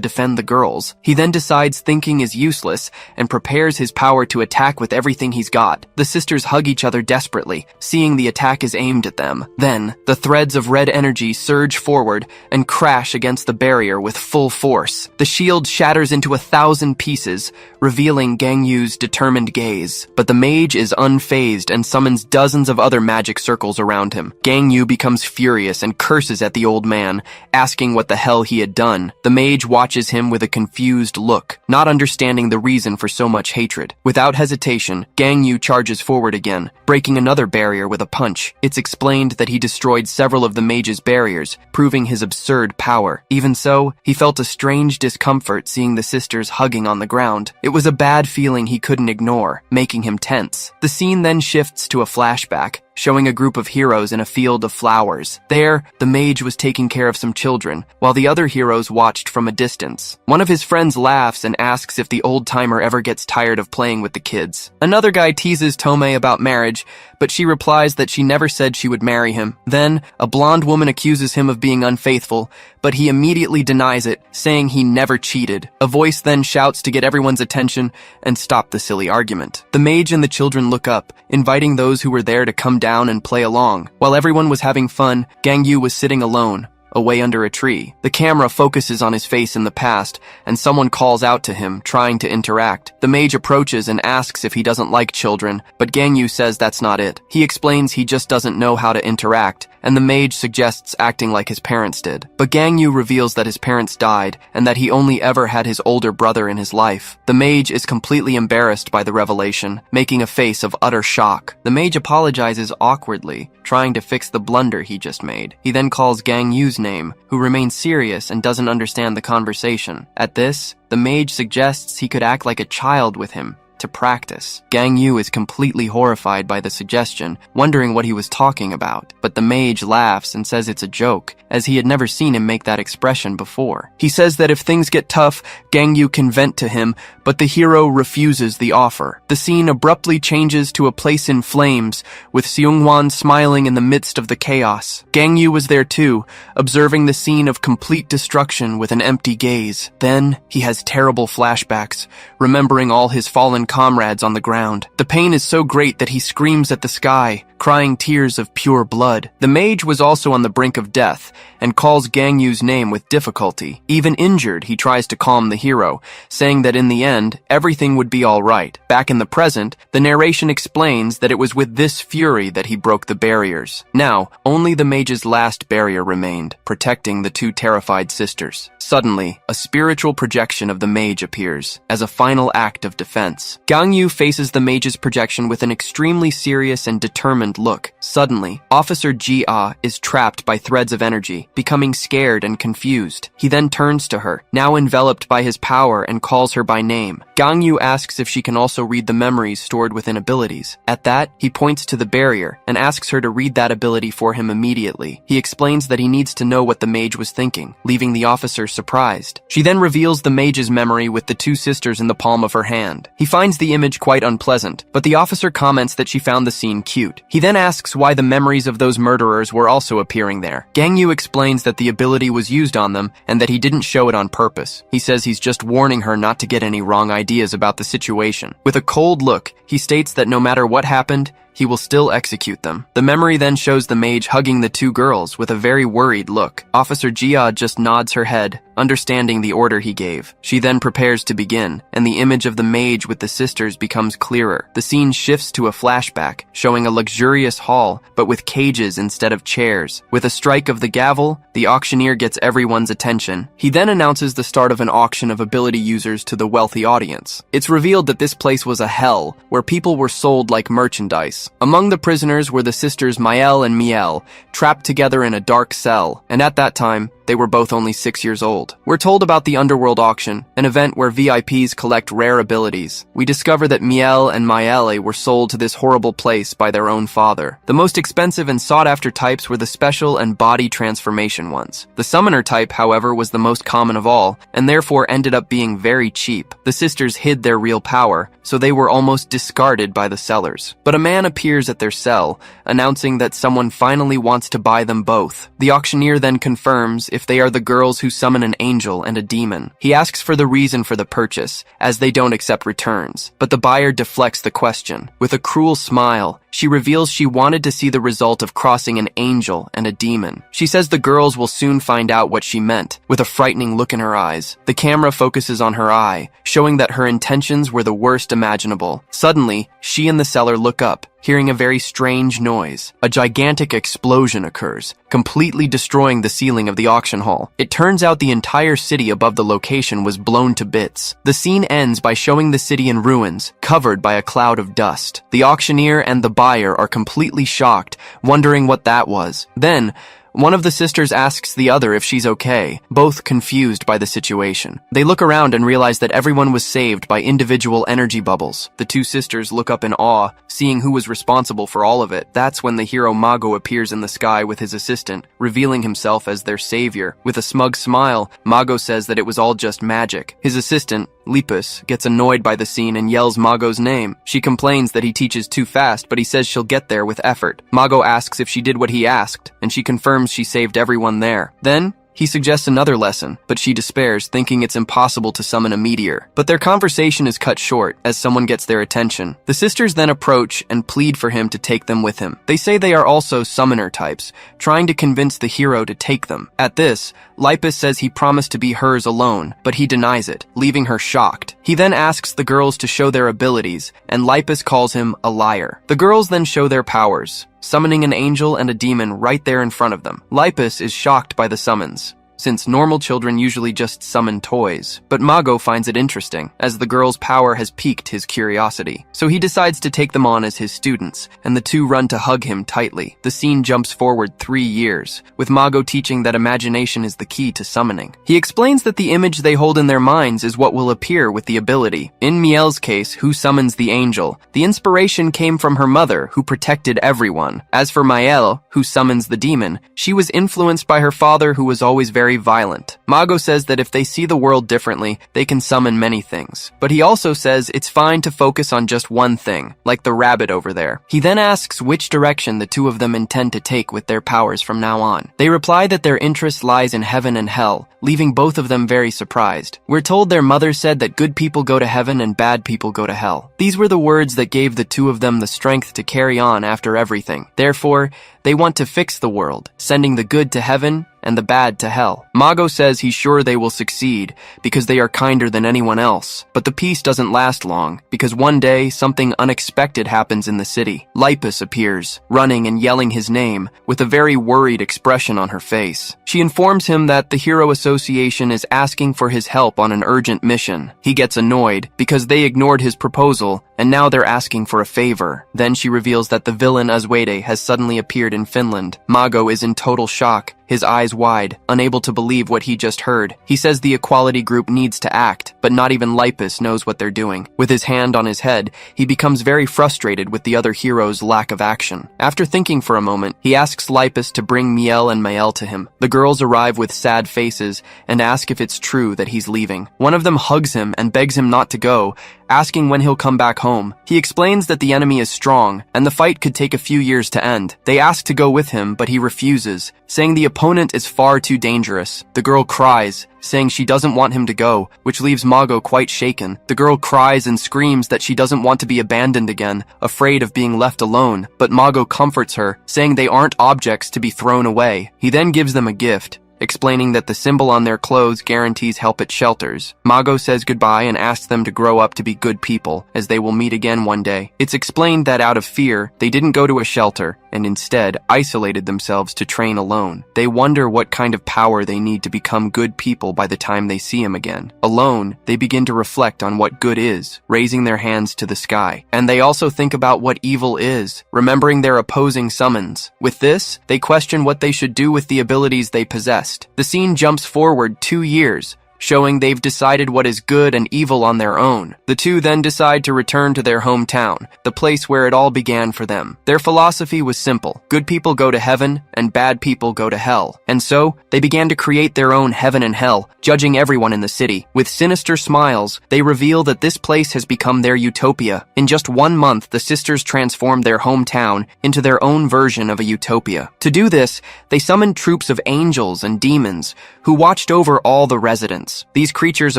defend the girls. He then decides thinking is useless and prepares his power to attack with everything he's got. The sisters hug each other desperately, seeing the attack is aimed at them. Then, the threads of red energy surge forward and crash against the barrier with full force. The shield shatters into 1,000 pieces, revealing Gangyu's determined gaze. But the mage is unfazed and summons dozens of other magic circles around him. Gangyu becomes furious and curses at the old man, asking what the hell he had done. The mage watches him with a confused look, not understanding the reason for so much hatred. Without hesitation, Gangyu charges forward again, breaking another barrier with a punch. It's explained that he destroyed several of the mage's barriers, proving his absurd power. Even so, he felt a strange discomfort seeing the sisters hugging on the ground. It was a bad feeling he couldn't ignore, making him tense. The scene then shifts to a flashback, showing a group of heroes in a field of flowers. There, the mage was taking care of some children, while the other heroes watched from a distance. One of his friends laughs and asks if the old-timer ever gets tired of playing with the kids. Another guy teases Tomei about marriage, but she replies that she never said she would marry him. Then, a blonde woman accuses him of being unfaithful, but he immediately denies it, saying he never cheated. A voice then shouts to get everyone's attention and stop the silly argument. The mage and the children look up, inviting those who were there to come down and play along. While everyone was having fun, Gangyu was sitting alone, away under a tree. The camera focuses on his face in the past, and someone calls out to him, trying to interact. The mage approaches and asks if he doesn't like children, but Gangyu says that's not it. He explains he just doesn't know how to interact, and the mage suggests acting like his parents did. But Gangyu reveals that his parents died, and that he only ever had his older brother in his life. The mage is completely embarrassed by the revelation, making a face of utter shock. The mage apologizes awkwardly, trying to fix the blunder he just made. He then calls Gangyu's name, who remains serious and doesn't understand the conversation. At this, the mage suggests he could act like a child with him, to practice. Gangyu is completely horrified by the suggestion, wondering what he was talking about, but the mage laughs and says it's a joke, as he had never seen him make that expression before. He says that if things get tough, Gangyu can vent to him, but the hero refuses the offer. The scene abruptly changes to a place in flames, with Seungwon smiling in the midst of the chaos. Gangyu was there too, observing the scene of complete destruction with an empty gaze. Then, he has terrible flashbacks, remembering all his fallen comrades on the ground. The pain is so great that he screams at the sky, crying tears of pure blood. The mage was also on the brink of death, and calls Gangyu's name with difficulty. Even injured, he tries to calm the hero, saying that in the end, everything would be alright. Back in the present, the narration explains that it was with this fury that he broke the barriers. Now, only the mage's last barrier remained, protecting the two terrified sisters. Suddenly, a spiritual projection of the mage appears, as a final act of defense. Gangyu faces the mage's projection with an extremely serious and determined look. Suddenly, Officer Jia is trapped by threads of energy, becoming scared and confused. He then turns to her, now enveloped by his power, and calls her by name. Gangyu asks if she can also read the memories stored within abilities. At that, he points to the barrier and asks her to read that ability for him immediately. He explains that he needs to know what the mage was thinking, leaving the officer surprised. She then reveals the mage's memory with the two sisters in the palm of her hand. He finds the image quite unpleasant, but the officer comments that she found the scene cute. He then asks why the memories of those murderers were also appearing there. Gangyu explains that the ability was used on them and that he didn't show it on purpose. He says he's just warning her not to get any wrong ideas about the situation. With a cold look, he states that no matter what happened, he will still execute them. The memory then shows the mage hugging the two girls with a very worried look. Officer Jia just nods her head, understanding the order he gave. She then prepares to begin, and the image of the mage with the sisters becomes clearer. The scene shifts to a flashback, showing a luxurious hall, but with cages instead of chairs. With a strike of the gavel, the auctioneer gets everyone's attention. He then announces the start of an auction of ability users to the wealthy audience. It's revealed that this place was a hell, where people were sold like merchandise. Among the prisoners were the sisters Mael and Miel, trapped together in a dark cell, and at that time, they were both only 6 years old. We're told about the Underworld Auction, an event where VIPs collect rare abilities. We discover that Miel and Maele were sold to this horrible place by their own father. The most expensive and sought-after types were the special and body transformation ones. The summoner type, however, was the most common of all, and therefore ended up being very cheap. The sisters hid their real power, so they were almost discarded by the sellers. But a man appears at their cell, announcing that someone finally wants to buy them both. The auctioneer then confirms if they are the girls who summon an angel and a demon. He asks for the reason for the purchase, as they don't accept returns. But the buyer deflects the question. With a cruel smile, she reveals she wanted to see the result of crossing an angel and a demon. She says the girls will soon find out what she meant, with a frightening look in her eyes. The camera focuses on her eye, showing that her intentions were the worst imaginable. Suddenly, she and the seller look up, hearing a very strange noise. A gigantic explosion occurs, completely destroying the ceiling of the auction hall. It turns out the entire city above the location was blown to bits. The scene ends by showing the city in ruins, covered by a cloud of dust. The auctioneer and the buyer are completely shocked, wondering what that was. Then, one of the sisters asks the other if she's okay, both confused by the situation. They look around and realize that everyone was saved by individual energy bubbles. The two sisters look up in awe, seeing who was responsible for all of it. That's when the hero Mago appears in the sky with his assistant, revealing himself as their savior. With a smug smile, Mago says that it was all just magic. His assistant, Lepus, gets annoyed by the scene and yells Mago's name. She complains that he teaches too fast, but he says she'll get there with effort. Mago asks if she did what he asked, and she confirms she saved everyone there. Then, he suggests another lesson, but she despairs, thinking it's impossible to summon a meteor. But their conversation is cut short as someone gets their attention. The sisters then approach and plead for him to take them with him. They say they are also summoner types, trying to convince the hero to take them. At this, Lipus says he promised to be hers alone, but he denies it, leaving her shocked. He then asks the girls to show their abilities, and Lipus calls him a liar. The girls then show their powers, summoning an angel and a demon right there in front of them. Lipus is shocked by the summons, since normal children usually just summon toys. But Mago finds it interesting, as the girl's power has piqued his curiosity. So he decides to take them on as his students, and the two run to hug him tightly. The scene jumps forward 3 years, with Mago teaching that imagination is the key to summoning. He explains that the image they hold in their minds is what will appear with the ability. In Miel's case, who summons the angel, the inspiration came from her mother, who protected everyone. As for Mael, who summons the demon, she was influenced by her father, who was always very violent. Mago says that if they see the world differently, they can summon many things. But he also says it's fine to focus on just one thing, like the rabbit over there. He then asks which direction the two of them intend to take with their powers from now on. They reply that their interest lies in heaven and hell, leaving both of them very surprised. We're told their mother said that good people go to heaven and bad people go to hell. These were the words that gave the two of them the strength to carry on after everything. Therefore, they want to fix the world, sending the good to heaven and the bad to hell. Mago says he's sure they will succeed because they are kinder than anyone else. But the peace doesn't last long, because one day something unexpected happens in the city. Lipus appears, running and yelling his name, with a very worried expression on her face. She informs him that the Hero Association is asking for his help on an urgent mission. He gets annoyed because they ignored his proposal, and now they're asking for a favor. Then she reveals that the villain Aswede has suddenly appeared in Finland. Mago is in total shock, his eyes wide, unable to believe what he just heard. He says the equality group needs to act, but not even Lipus knows what they're doing. With his hand on his head, he becomes very frustrated with the other hero's lack of action. After thinking for a moment, he asks Lipus to bring Miel and Mael to him. The girls arrive with sad faces and ask if it's true that he's leaving. One of them hugs him and begs him not to go, asking when he'll come back home. He explains that the enemy is strong, and the fight could take a few years to end. They ask to go with him, but he refuses, saying the opponent is far too dangerous. The girl cries, saying she doesn't want him to go, which leaves Mago quite shaken. The girl cries and screams that she doesn't want to be abandoned again, afraid of being left alone, but Mago comforts her, saying they aren't objects to be thrown away. He then gives them a gift, explaining that the symbol on their clothes guarantees help at shelters. Mago says goodbye and asks them to grow up to be good people, as they will meet again one day. It's explained that out of fear, they didn't go to a shelter, and instead isolated themselves to train alone. They wonder what kind of power they need to become good people by the time they see him again. Alone, they begin to reflect on what good is, raising their hands to the sky. And they also think about what evil is, remembering their opposing summons. With this, they question what they should do with the abilities they possessed. The scene jumps forward 2 years, showing they've decided what is good and evil on their own. The two then decide to return to their hometown, the place where it all began for them. Their philosophy was simple: good people go to heaven, and bad people go to hell. And so, they began to create their own heaven and hell, judging everyone in the city. With sinister smiles, they reveal that this place has become their utopia. In just 1 month, the sisters transformed their hometown into their own version of a utopia. To do this, they summoned troops of angels and demons, who watched over all the residents. These creatures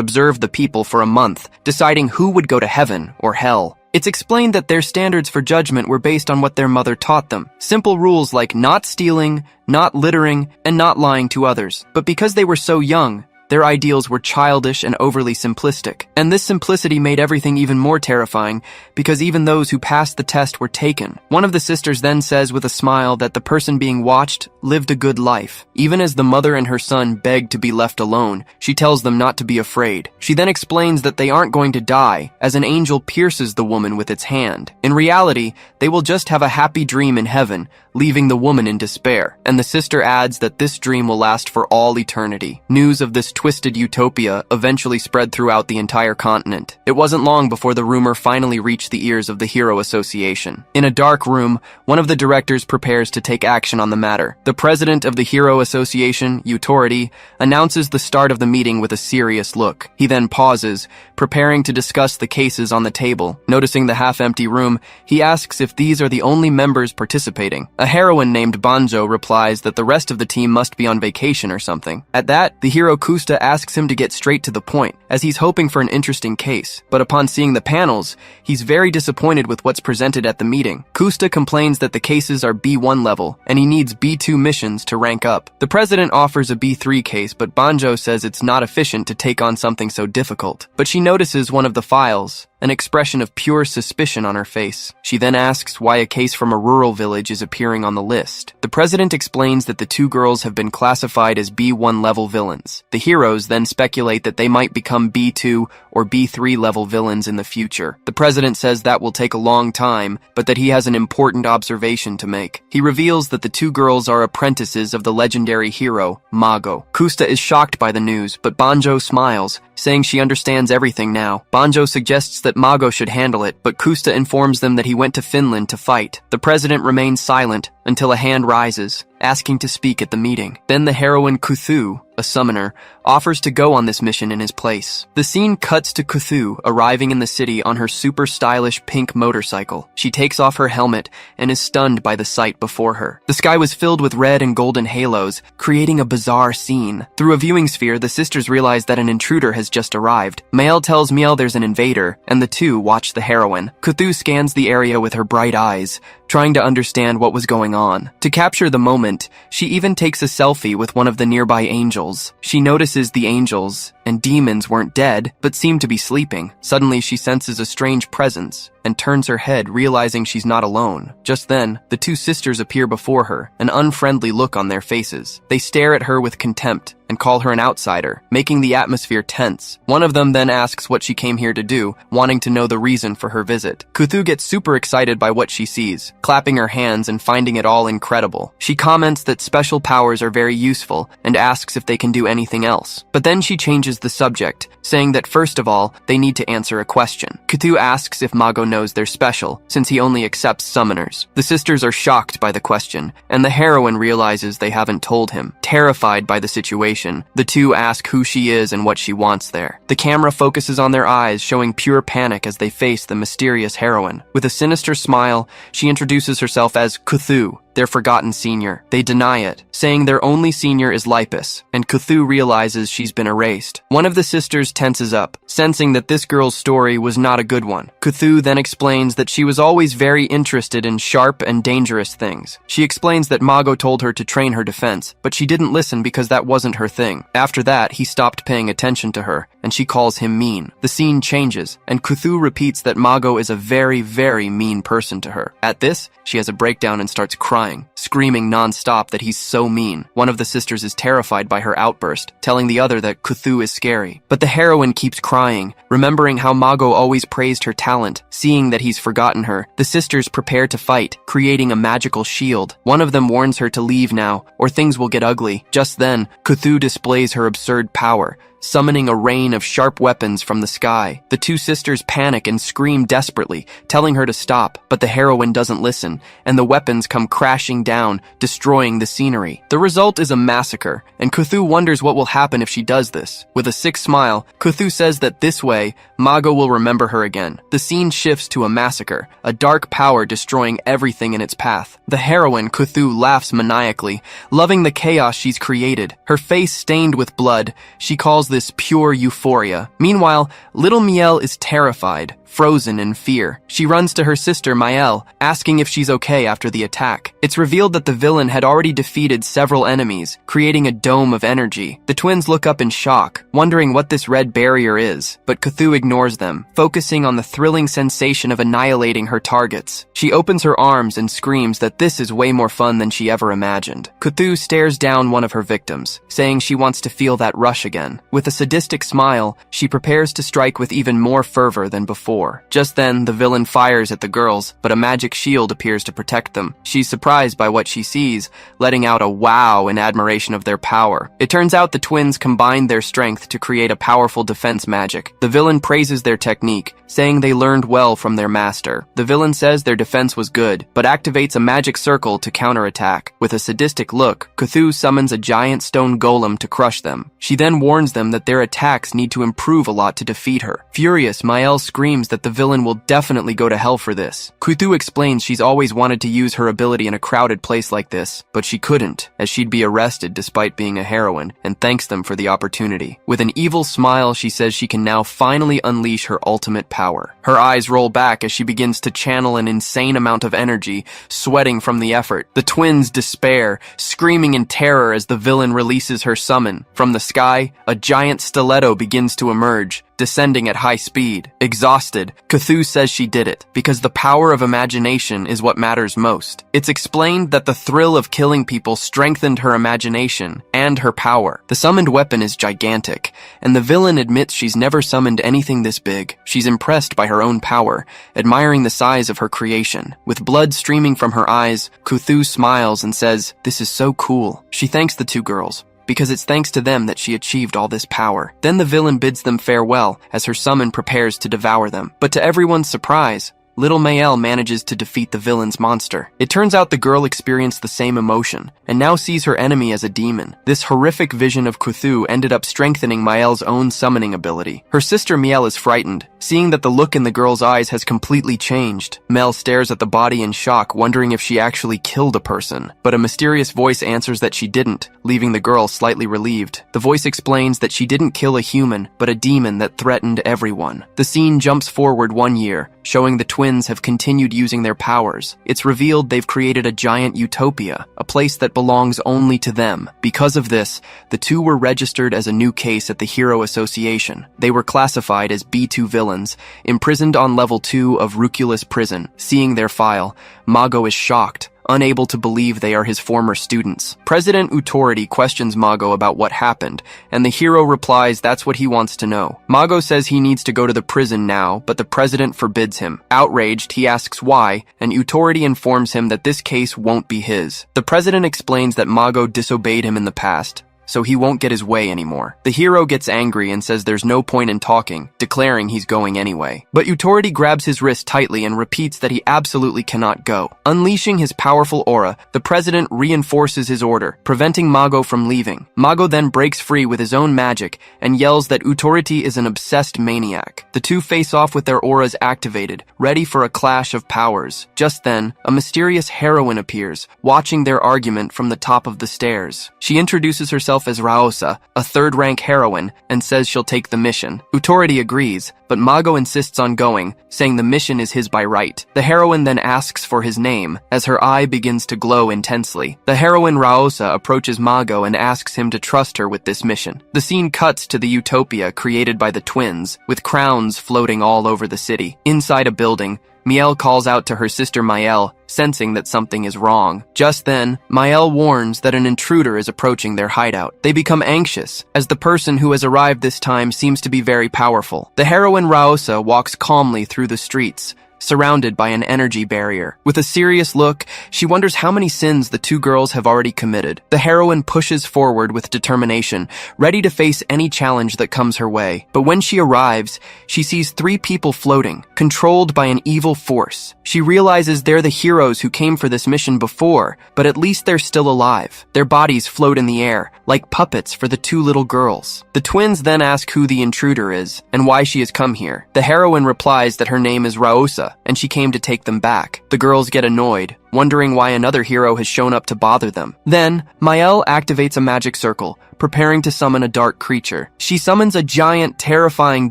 observed the people for a month, deciding who would go to heaven or hell. It's explained that their standards for judgment were based on what their mother taught them. Simple rules like not stealing, not littering, and not lying to others. But because they were so young, their ideals were childish and overly simplistic. And this simplicity made everything even more terrifying, because even those who passed the test were taken. One of the sisters then says with a smile that the person being watched lived a good life. Even as the mother and her son begged to be left alone, she tells them not to be afraid. She then explains that they aren't going to die, as an angel pierces the woman with its hand. In reality, they will just have a happy dream in heaven, leaving the woman in despair. And the sister adds that this dream will last for all eternity. News of this twisted utopia eventually spread throughout the entire continent. It wasn't long before the rumor finally reached the ears of the Hero Association. In a dark room, one of the directors prepares to take action on the matter. The president of the Hero Association, Utority, announces the start of the meeting with a serious look. He then pauses, preparing to discuss the cases on the table. Noticing the half-empty room, he asks if these are the only members participating. A heroine named Banjo replies that the rest of the team must be on vacation or something. At that, the hero Kusta asks him to get straight to the point, as he's hoping for an interesting case. But upon seeing the panels, he's very disappointed with what's presented at the meeting. Kusta complains that the cases are B1 level, and he needs B2 missions to rank up. The president offers a B3 case, but Banjo says it's not efficient to take on something so difficult. But she notices one of the files, an expression of pure suspicion on her face. She then asks why a case from a rural village is appearing on the list. The president explains that the two girls have been classified as B1 level villains. The heroes then speculate that they might become B2 or B3 level villains in the future. The president says that will take a long time, but that he has an important observation to make. He reveals that the two girls are apprentices of the legendary hero, Mago. Kusta is shocked by the news, but Banjo smiles, saying she understands everything now. Banjo suggests that Mago should handle it, but Kusta informs them that he went to Finland to fight. The president remains silent until a hand rises, asking to speak at the meeting. Then the heroine Kuthu, a summoner, offers to go on this mission in his place. The scene cuts to Kuthu arriving in the city on her super stylish pink motorcycle. She takes off her helmet and is stunned by the sight before her. The sky was filled with red and golden halos, creating a bizarre scene. Through a viewing sphere, the sisters realize that an intruder has just arrived. Mael tells Miel there's an invader, and the two watch the heroine. Kuthu scans the area with her bright eyes, trying to understand what was going on. To capture the moment, she even takes a selfie with one of the nearby angels. She notices the angels and demons weren't dead, but seemed to be sleeping. Suddenly, she senses a strange presence and turns her head, realizing she's not alone. Just then, the two sisters appear before her, an unfriendly look on their faces. They stare at her with contempt and call her an outsider, making the atmosphere tense. One of them then asks what she came here to do, wanting to know the reason for her visit. Kuthu gets super excited by what she sees, clapping her hands and finding it all incredible. She comments that special powers are very useful and asks if they can do anything else. But then she changes the subject, saying that first of all, they need to answer a question. Kuthu asks if Mago knows they're special, since he only accepts summoners. The sisters are shocked by the question, and the heroine realizes they haven't told him. Terrified by the situation, the two ask who she is and what she wants there. The camera focuses on their eyes, showing pure panic as they face the mysterious heroine. With a sinister smile, she introduces herself as Kuthu, their forgotten senior. They deny it, saying their only senior is Lipus, and Cthulhu realizes she's been erased. One of the sisters tenses up, sensing that this girl's story was not a good one. Cthulhu then explains that she was always very interested in sharp and dangerous things. She explains that Mago told her to train her defense, but she didn't listen because that wasn't her thing. After that, he stopped paying attention to her, and she calls him mean. The scene changes, and Cthulhu repeats that Mago is a very, very mean person to her. At this, she has a breakdown and starts crying, screaming non-stop that he's so mean. One of the sisters is terrified by her outburst, telling the other that Cthulhu is scary. But the heroine keeps crying, remembering how Mago always praised her talent. Seeing that he's forgotten her, the sisters prepare to fight, creating a magical shield. One of them warns her to leave now, or things will get ugly. Just then, Cthulhu displays her absurd power, summoning a rain of sharp weapons from the sky. The two sisters panic and scream desperately, telling her to stop, but the heroine doesn't listen, and the weapons come crashing down, destroying the scenery. The result is a massacre, and Cthulhu wonders what will happen if she does this. With a sick smile, Cthulhu says that this way, Mago will remember her again. The scene shifts to a massacre, a dark power destroying everything in its path. The heroine, Cthulhu, laughs maniacally, loving the chaos she's created. Her face stained with blood, she calls this pure euphoria. Meanwhile, little Miel is terrified, frozen in fear. She runs to her sister Mael, asking if she's okay after the attack. It's revealed that the villain had already defeated several enemies, creating a dome of energy. The twins look up in shock, wondering what this red barrier is, but Cthulhu ignores them, focusing on the thrilling sensation of annihilating her targets. She opens her arms and screams that this is way more fun than she ever imagined. Cthulhu stares down one of her victims, saying she wants to feel that rush again. With a sadistic smile, she prepares to strike with even more fervor than before. Just then, the villain fires at the girls, but a magic shield appears to protect them. She's surprised by what she sees, letting out a wow in admiration of their power. It turns out the twins combined their strength to create a powerful defense magic. The villain praises their technique, saying they learned well from their master. The villain says their defense was good, but activates a magic circle to counterattack. With a sadistic look, Cthulhu summons a giant stone golem to crush them. She then warns them that their attacks need to improve a lot to defeat her. Furious, Mael screams that the villain will definitely go to hell for this. Cthulhu explains she's always wanted to use her ability in a crowded place like this, but she couldn't, as she'd be arrested despite being a heroine, and thanks them for the opportunity. With an evil smile, she says she can now finally unleash her ultimate power. Her eyes roll back as she begins to channel an insane amount of energy, sweating from the effort. The twins despair, screaming in terror as the villain releases her summon. From the sky, a giant stiletto begins to emerge, descending at high speed. Exhausted, Cthulhu says she did it, because the power of imagination is what matters most. It's explained that the thrill of killing people strengthened her imagination and her power. The summoned weapon is gigantic, and the villain admits she's never summoned anything this big. She's impressed by her own power, admiring the size of her creation. With blood streaming from her eyes, Cthulhu smiles and says, "This is so cool." She thanks the two girls, because it's thanks to them that she achieved all this power. Then the villain bids them farewell as her summon prepares to devour them. But to everyone's surprise, little Mael manages to defeat the villain's monster. It turns out the girl experienced the same emotion, and now sees her enemy as a demon. This horrific vision of Cthulhu ended up strengthening Mael's own summoning ability. Her sister Miel is frightened, seeing that the look in the girl's eyes has completely changed. Mel stares at the body in shock, wondering if she actually killed a person. But a mysterious voice answers that she didn't, leaving the girl slightly relieved. The voice explains that she didn't kill a human, but a demon that threatened everyone. The scene jumps forward 1 year, showing the twins have continued using their powers. It's revealed they've created a giant utopia, a place that belongs only to them. Because of this, the two were registered as a new case at the Hero Association. They were classified as B2 villains, imprisoned on level 2 of Ruculus Prison. Seeing their file, Mago is shocked, unable to believe they are his former students. President Utority questions Mago about what happened, and the hero replies that's what he wants to know. Mago says he needs to go to the prison now, but the president forbids him. Outraged, he asks why, and Utority informs him that this case won't be his. The president explains that Mago disobeyed him in the past, so he won't get his way anymore. The hero gets angry and says there's no point in talking, declaring he's going anyway. But Utority grabs his wrist tightly and repeats that he absolutely cannot go. Unleashing his powerful aura, the president reinforces his order, preventing Mago from leaving. Mago then breaks free with his own magic and yells that Utority is an obsessed maniac. The two face off with their auras activated, ready for a clash of powers. Just then, a mysterious heroine appears, watching their argument from the top of the stairs. She introduces herself as Raosa, a third-rank heroine, and says she'll take the mission. Utority agrees, but Mago insists on going, saying the mission is his by right. The heroine then asks for his name, as her eye begins to glow intensely. The heroine Raosa approaches Mago and asks him to trust her with this mission. The scene cuts to the utopia created by the twins, with crowns floating all over the city. Inside a building, Miel calls out to her sister Mael, sensing that something is wrong. Just then, Mael warns that an intruder is approaching their hideout. They become anxious, as the person who has arrived this time seems to be very powerful. The heroine Raosa walks calmly through the streets, surrounded by an energy barrier. With a serious look, she wonders how many sins the two girls have already committed. The heroine pushes forward with determination, ready to face any challenge that comes her way. But when she arrives, she sees 3 people floating, controlled by an evil force. She realizes they're the heroes who came for this mission before, but at least they're still alive. Their bodies float in the air, like puppets for the 2 little girls. The twins then ask who the intruder is, and why she has come here. The heroine replies that her name is Raosa, and she came to take them back. The girls get annoyed, wondering why another hero has shown up to bother them. Then, Mael activates a magic circle, preparing to summon a dark creature. She summons a giant, terrifying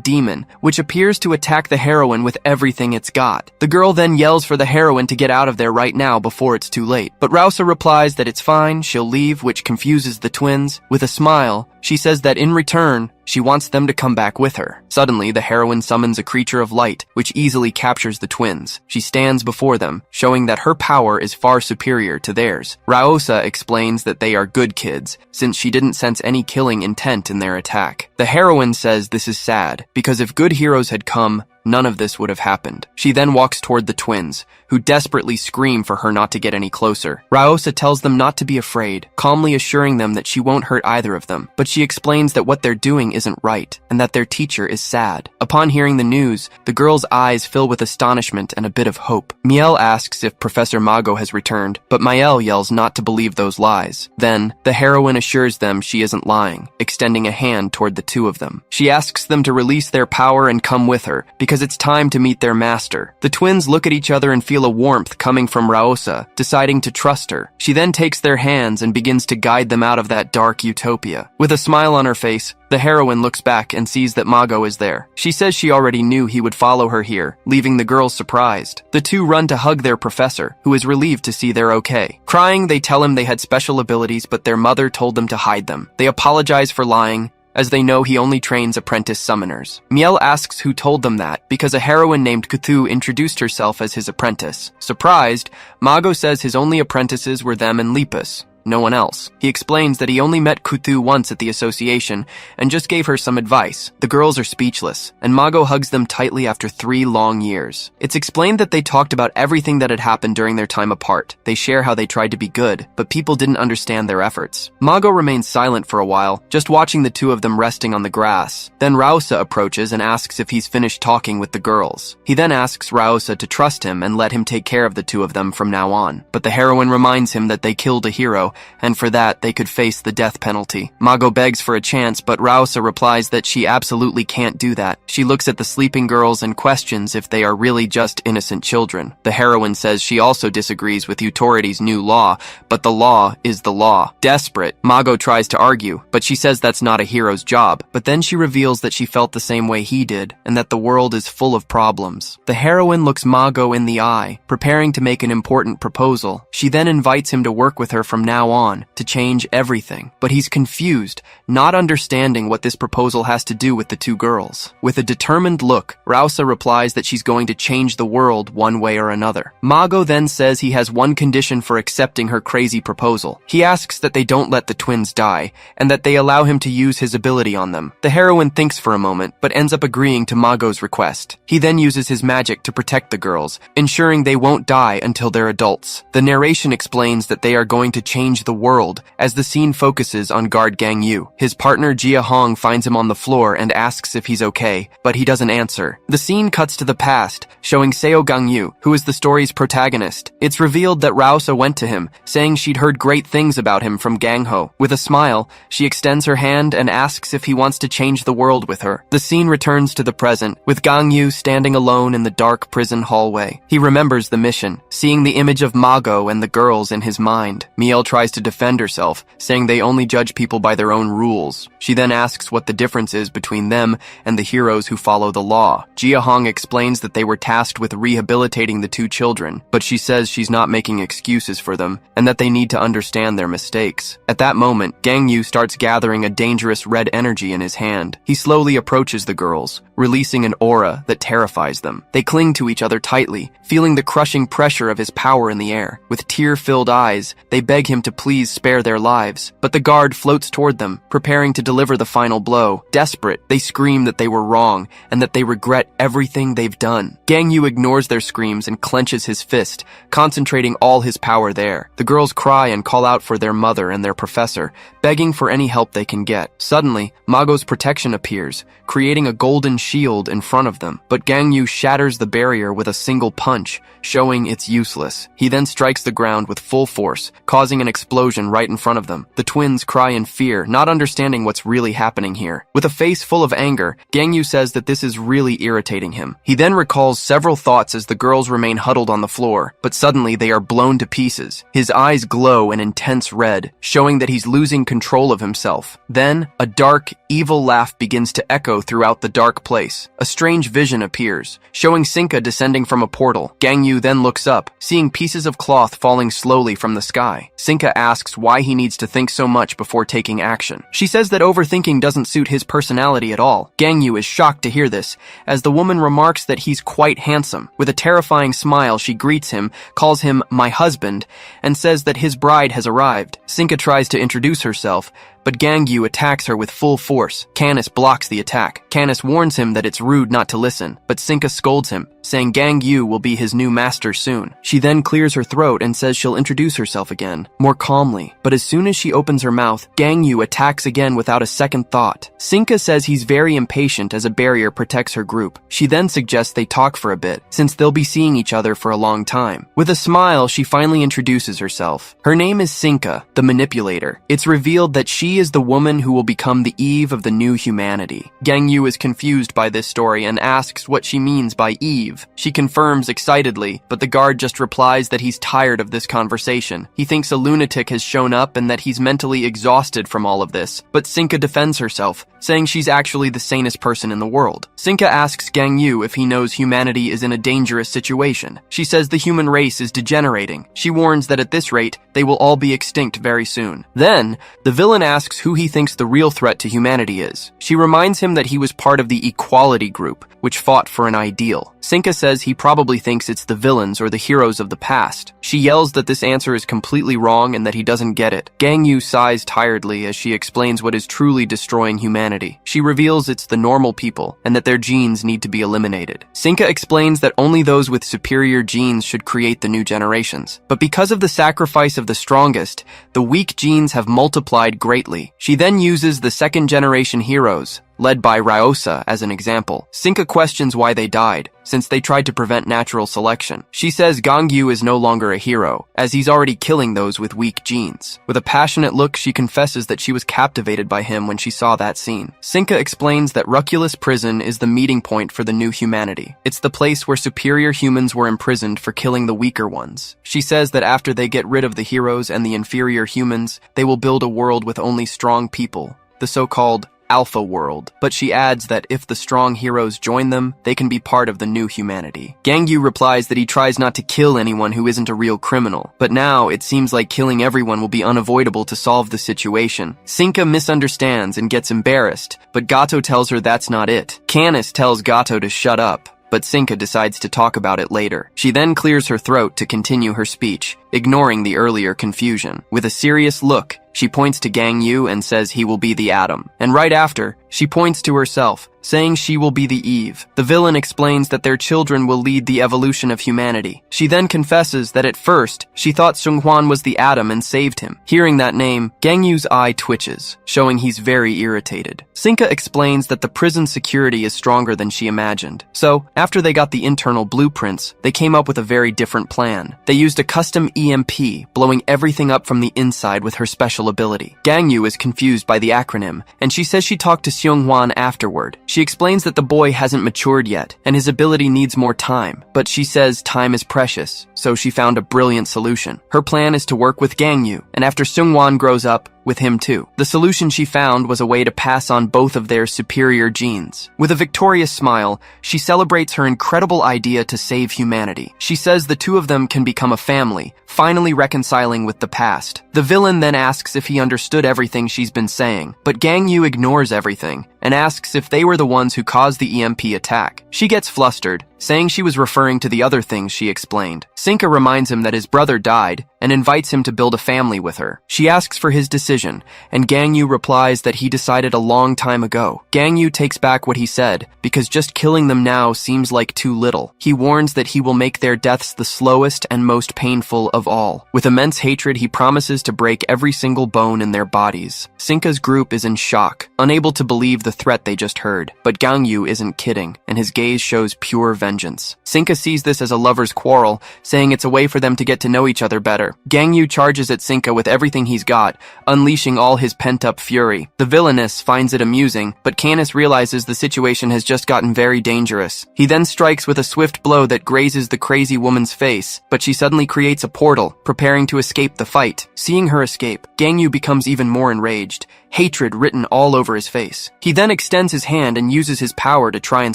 demon, which appears to attack the heroine with everything it's got. The girl then yells for the heroine to get out of there right now before it's too late. But Raosa replies that it's fine, she'll leave, which confuses the twins. With a smile, she says that in return, she wants them to come back with her. Suddenly, the heroine summons a creature of light, which easily captures the twins. She stands before them, showing that her power is far superior to theirs. Raosa explains that they are good kids, since she didn't sense any killing intent in their attack. The heroine says this is sad, because if good heroes had come, none of this would have happened. She then walks toward the twins, who desperately scream for her not to get any closer. Raosa tells them not to be afraid, calmly assuring them that she won't hurt either of them. But she explains that what they're doing isn't right, and that their teacher is sad. Upon hearing the news, the girls' eyes fill with astonishment and a bit of hope. Miel asks if Professor Mago has returned, but Mael yells not to believe those lies. Then, the heroine assures them she isn't lying, extending a hand toward the 2 of them. She asks them to release their power and come with her, because it's time to meet their master. The twins look at each other and feel a warmth coming from Raosa, deciding to trust her. She then takes their hands and begins to guide them out of that dark utopia. With a smile on her face, the heroine looks back and sees that Mago is there. She says she already knew he would follow her here, leaving the girls surprised. The 2 run to hug their professor, who is relieved to see they're okay. Crying, they tell him they had special abilities, but their mother told them to hide them. They apologize for lying, as they know he only trains apprentice summoners. Miel asks who told them that, because a heroine named Cthulhu introduced herself as his apprentice. Surprised, Mago says his only apprentices were them and Lepus, no one else. He explains that he only met Cthulhu once at the association and just gave her some advice. The girls are speechless, and Mago hugs them tightly after 3 long years. It's explained that they talked about everything that had happened during their time apart. They share how they tried to be good, but people didn't understand their efforts. Mago remains silent for a while, just watching the 2 of them resting on the grass. Then Raosa approaches and asks if he's finished talking with the girls. He then asks Raosa to trust him and let him take care of the 2 of them from now on. But the heroine reminds him that they killed a hero, and for that, they could face the death penalty. Mago begs for a chance, but Raosa replies that she absolutely can't do that. She looks at the sleeping girls and questions if they are really just innocent children. The heroine says she also disagrees with Utority's new law, but the law is the law. Desperate, Mago tries to argue, but she says that's not a hero's job. But then she reveals that she felt the same way he did, and that the world is full of problems. The heroine looks Mago in the eye, preparing to make an important proposal. She then invites him to work with her from now on, to change everything. But he's confused, not understanding what this proposal has to do with the 2 girls. With a determined look, Raosa replies that she's going to change the world one way or another. Mago then says he has one condition for accepting her crazy proposal. He asks that they don't let the twins die, and that they allow him to use his ability on them. The heroine thinks for a moment, but ends up agreeing to Mago's request. He then uses his magic to protect the girls, ensuring they won't die until they're adults. The narration explains that they are going to change change the world as the scene focuses on guard Gang Yu. His partner Jia Hong finds him on the floor and asks if he's okay, but he doesn't answer. The scene cuts to the past, showing Seo Gang Yu, who is the story's protagonist. It's revealed that Raosa went to him, saying she'd heard great things about him from Gang Ho. With a smile, she extends her hand and asks if he wants to change the world with her. The scene returns to the present, with Gang Yu standing alone in the dark prison hallway. He remembers the mission, seeing the image of Mago and the girls in his mind. Miel tries to defend herself, saying they only judge people by their own rules. She then asks what the difference is between them and the heroes who follow the law. Jia Hong explains that they were tasked with rehabilitating the two children, but she says she's not making excuses for them and that they need to understand their mistakes. At that moment, Gang Yu starts gathering a dangerous red energy in his hand. He slowly approaches the girls, releasing an aura that terrifies them. They cling to each other tightly, feeling the crushing pressure of his power in the air. With tear-filled eyes, they beg him to please spare their lives, but the guard floats toward them, preparing to deliver the final blow. Desperate, they scream that they were wrong and that they regret everything they've done. Gang Yu ignores their screams and clenches his fist, concentrating all his power there. The girls cry and call out for their mother and their professor, begging for any help they can get. Suddenly, Mago's protection appears, creating a golden shield in front of them, but Gang Yu shatters the barrier with a single punch, showing it's useless. He then strikes the ground with full force, causing an explosion right in front of them. The twins cry in fear, not understanding what's really happening here. With a face full of anger, Gang Yu says that this is really irritating him. He then recalls several thoughts as the girls remain huddled on the floor, but suddenly they are blown to pieces. His eyes glow an intense red, showing that he's losing control of himself. Then, a dark, evil laugh begins to echo throughout the dark place. A strange vision appears, showing Sinka descending from a portal. Gang Yu then looks up, seeing pieces of cloth falling slowly from the sky. Sinka asks why he needs to think so much before taking action. She says that overthinking doesn't suit his personality at all. Gang Yu is shocked to hear this, as the woman remarks that he's quite handsome. With a terrifying smile, she greets him, calls him my husband, and says that his bride has arrived. Sinka tries to introduce herself, but Gang Yu attacks her with full force. Canis blocks the attack. Canis warns him that it's rude not to listen, but Sinka scolds him, saying Gang Yu will be his new master soon. She then clears her throat and says she'll introduce herself again, more calmly. But as soon as she opens her mouth, Gang Yu attacks again without a second thought. Sinka says he's very impatient as a barrier protects her group. She then suggests they talk for a bit, since they'll be seeing each other for a long time. With a smile, she finally introduces herself. Her name is Sinka, the manipulator. It's revealed that she is the woman who will become the Eve of the new humanity. Gang Yu is confused by this story and asks what she means by Eve. She confirms excitedly, but the guard just replies that he's tired of this conversation. He thinks a lunatic has shown up and that he's mentally exhausted from all of this. But Sinka defends herself, saying she's actually the sanest person in the world. Sinka asks Gang Yu if he knows humanity is in a dangerous situation. She says the human race is degenerating. She warns that at this rate, they will all be extinct very soon. Then, the villain asks who he thinks the real threat to humanity is. She reminds him that he was part of the Equality Group, which fought for an ideal. Sinka says he probably thinks it's the villains or the heroes of the past. She yells that this answer is completely wrong and that he doesn't get it. Gang Yu sighs tiredly as she explains what is truly destroying humanity. She reveals it's the normal people and that their genes need to be eliminated. Sinka explains that only those with superior genes should create the new generations. But because of the sacrifice of the strongest, the weak genes have multiplied greatly. She then uses the second generation heroes, led by Raosa, as an example. Sinka questions why they died, since they tried to prevent natural selection. She says Gang Yu is no longer a hero, as he's already killing those with weak genes. With a passionate look, she confesses that she was captivated by him when she saw that scene. Sinka explains that Ruculus Prison is the meeting point for the new humanity. It's the place where superior humans were imprisoned for killing the weaker ones. She says that after they get rid of the heroes and the inferior humans, they will build a world with only strong people, the so-called Alpha World, but she adds that if the strong heroes join them, they can be part of the new humanity. Gang Yu replies that he tries not to kill anyone who isn't a real criminal, but now it seems like killing everyone will be unavoidable to solve the situation. Sinka misunderstands and gets embarrassed, but Gato tells her that's not it. Canis tells Gato to shut up, but Sinka decides to talk about it later. She then clears her throat to continue her speech, ignoring the earlier confusion. With a serious look, she points to Gangyu and says he will be the Adam. And right after, she points to herself, saying she will be the Eve. The villain explains that their children will lead the evolution of humanity. She then confesses that at first, she thought Seunghwan was the Adam and saved him. Hearing that name, Gangyu's eye twitches, showing he's very irritated. Sinka explains that the prison security is stronger than she imagined. So, after they got the internal blueprints, they came up with a very different plan. They used a custom EMP, blowing everything up from the inside with her special ability. Gangyu is confused by the acronym, and she says she talked to Seunghwan afterward. She explains that the boy hasn't matured yet, and his ability needs more time, but she says time is precious, so she found a brilliant solution. Her plan is to work with Gangyu, and after Seunghwan grows up, with him too. The solution she found was a way to pass on both of their superior genes. With a victorious smile, she celebrates her incredible idea to save humanity. She says the two of them can become a family, finally reconciling with the past. The villain then asks if he understood everything she's been saying, but Gangyu ignores everything and asks if they were the ones who caused the EMP attack. She gets flustered, saying she was referring to the other things she explained. Sinka reminds him that his brother died and invites him to build a family with her. She asks for his decision, and Gangyu replies that he decided a long time ago. Gangyu takes back what he said, because just killing them now seems like too little. He warns that he will make their deaths the slowest and most painful of all. With immense hatred, he promises to break every single bone in their bodies. Sinka's group is in shock, unable to believe the threat they just heard. But Gangyu isn't kidding, and his gaze shows pure vengeance. Sinka sees this as a lover's quarrel, saying it's a way for them to get to know each other better. Gangyu charges at Sinka with everything he's got, unleashing all his pent-up fury. The villainess finds it amusing, but Canis realizes the situation has just gotten very dangerous. He then strikes with a swift blow that grazes the crazy woman's face, but she suddenly creates a portal, preparing to escape the fight. Seeing her escape, Gangyu becomes even more enraged, hatred written all over his face. He then extends his hand and uses his power to try and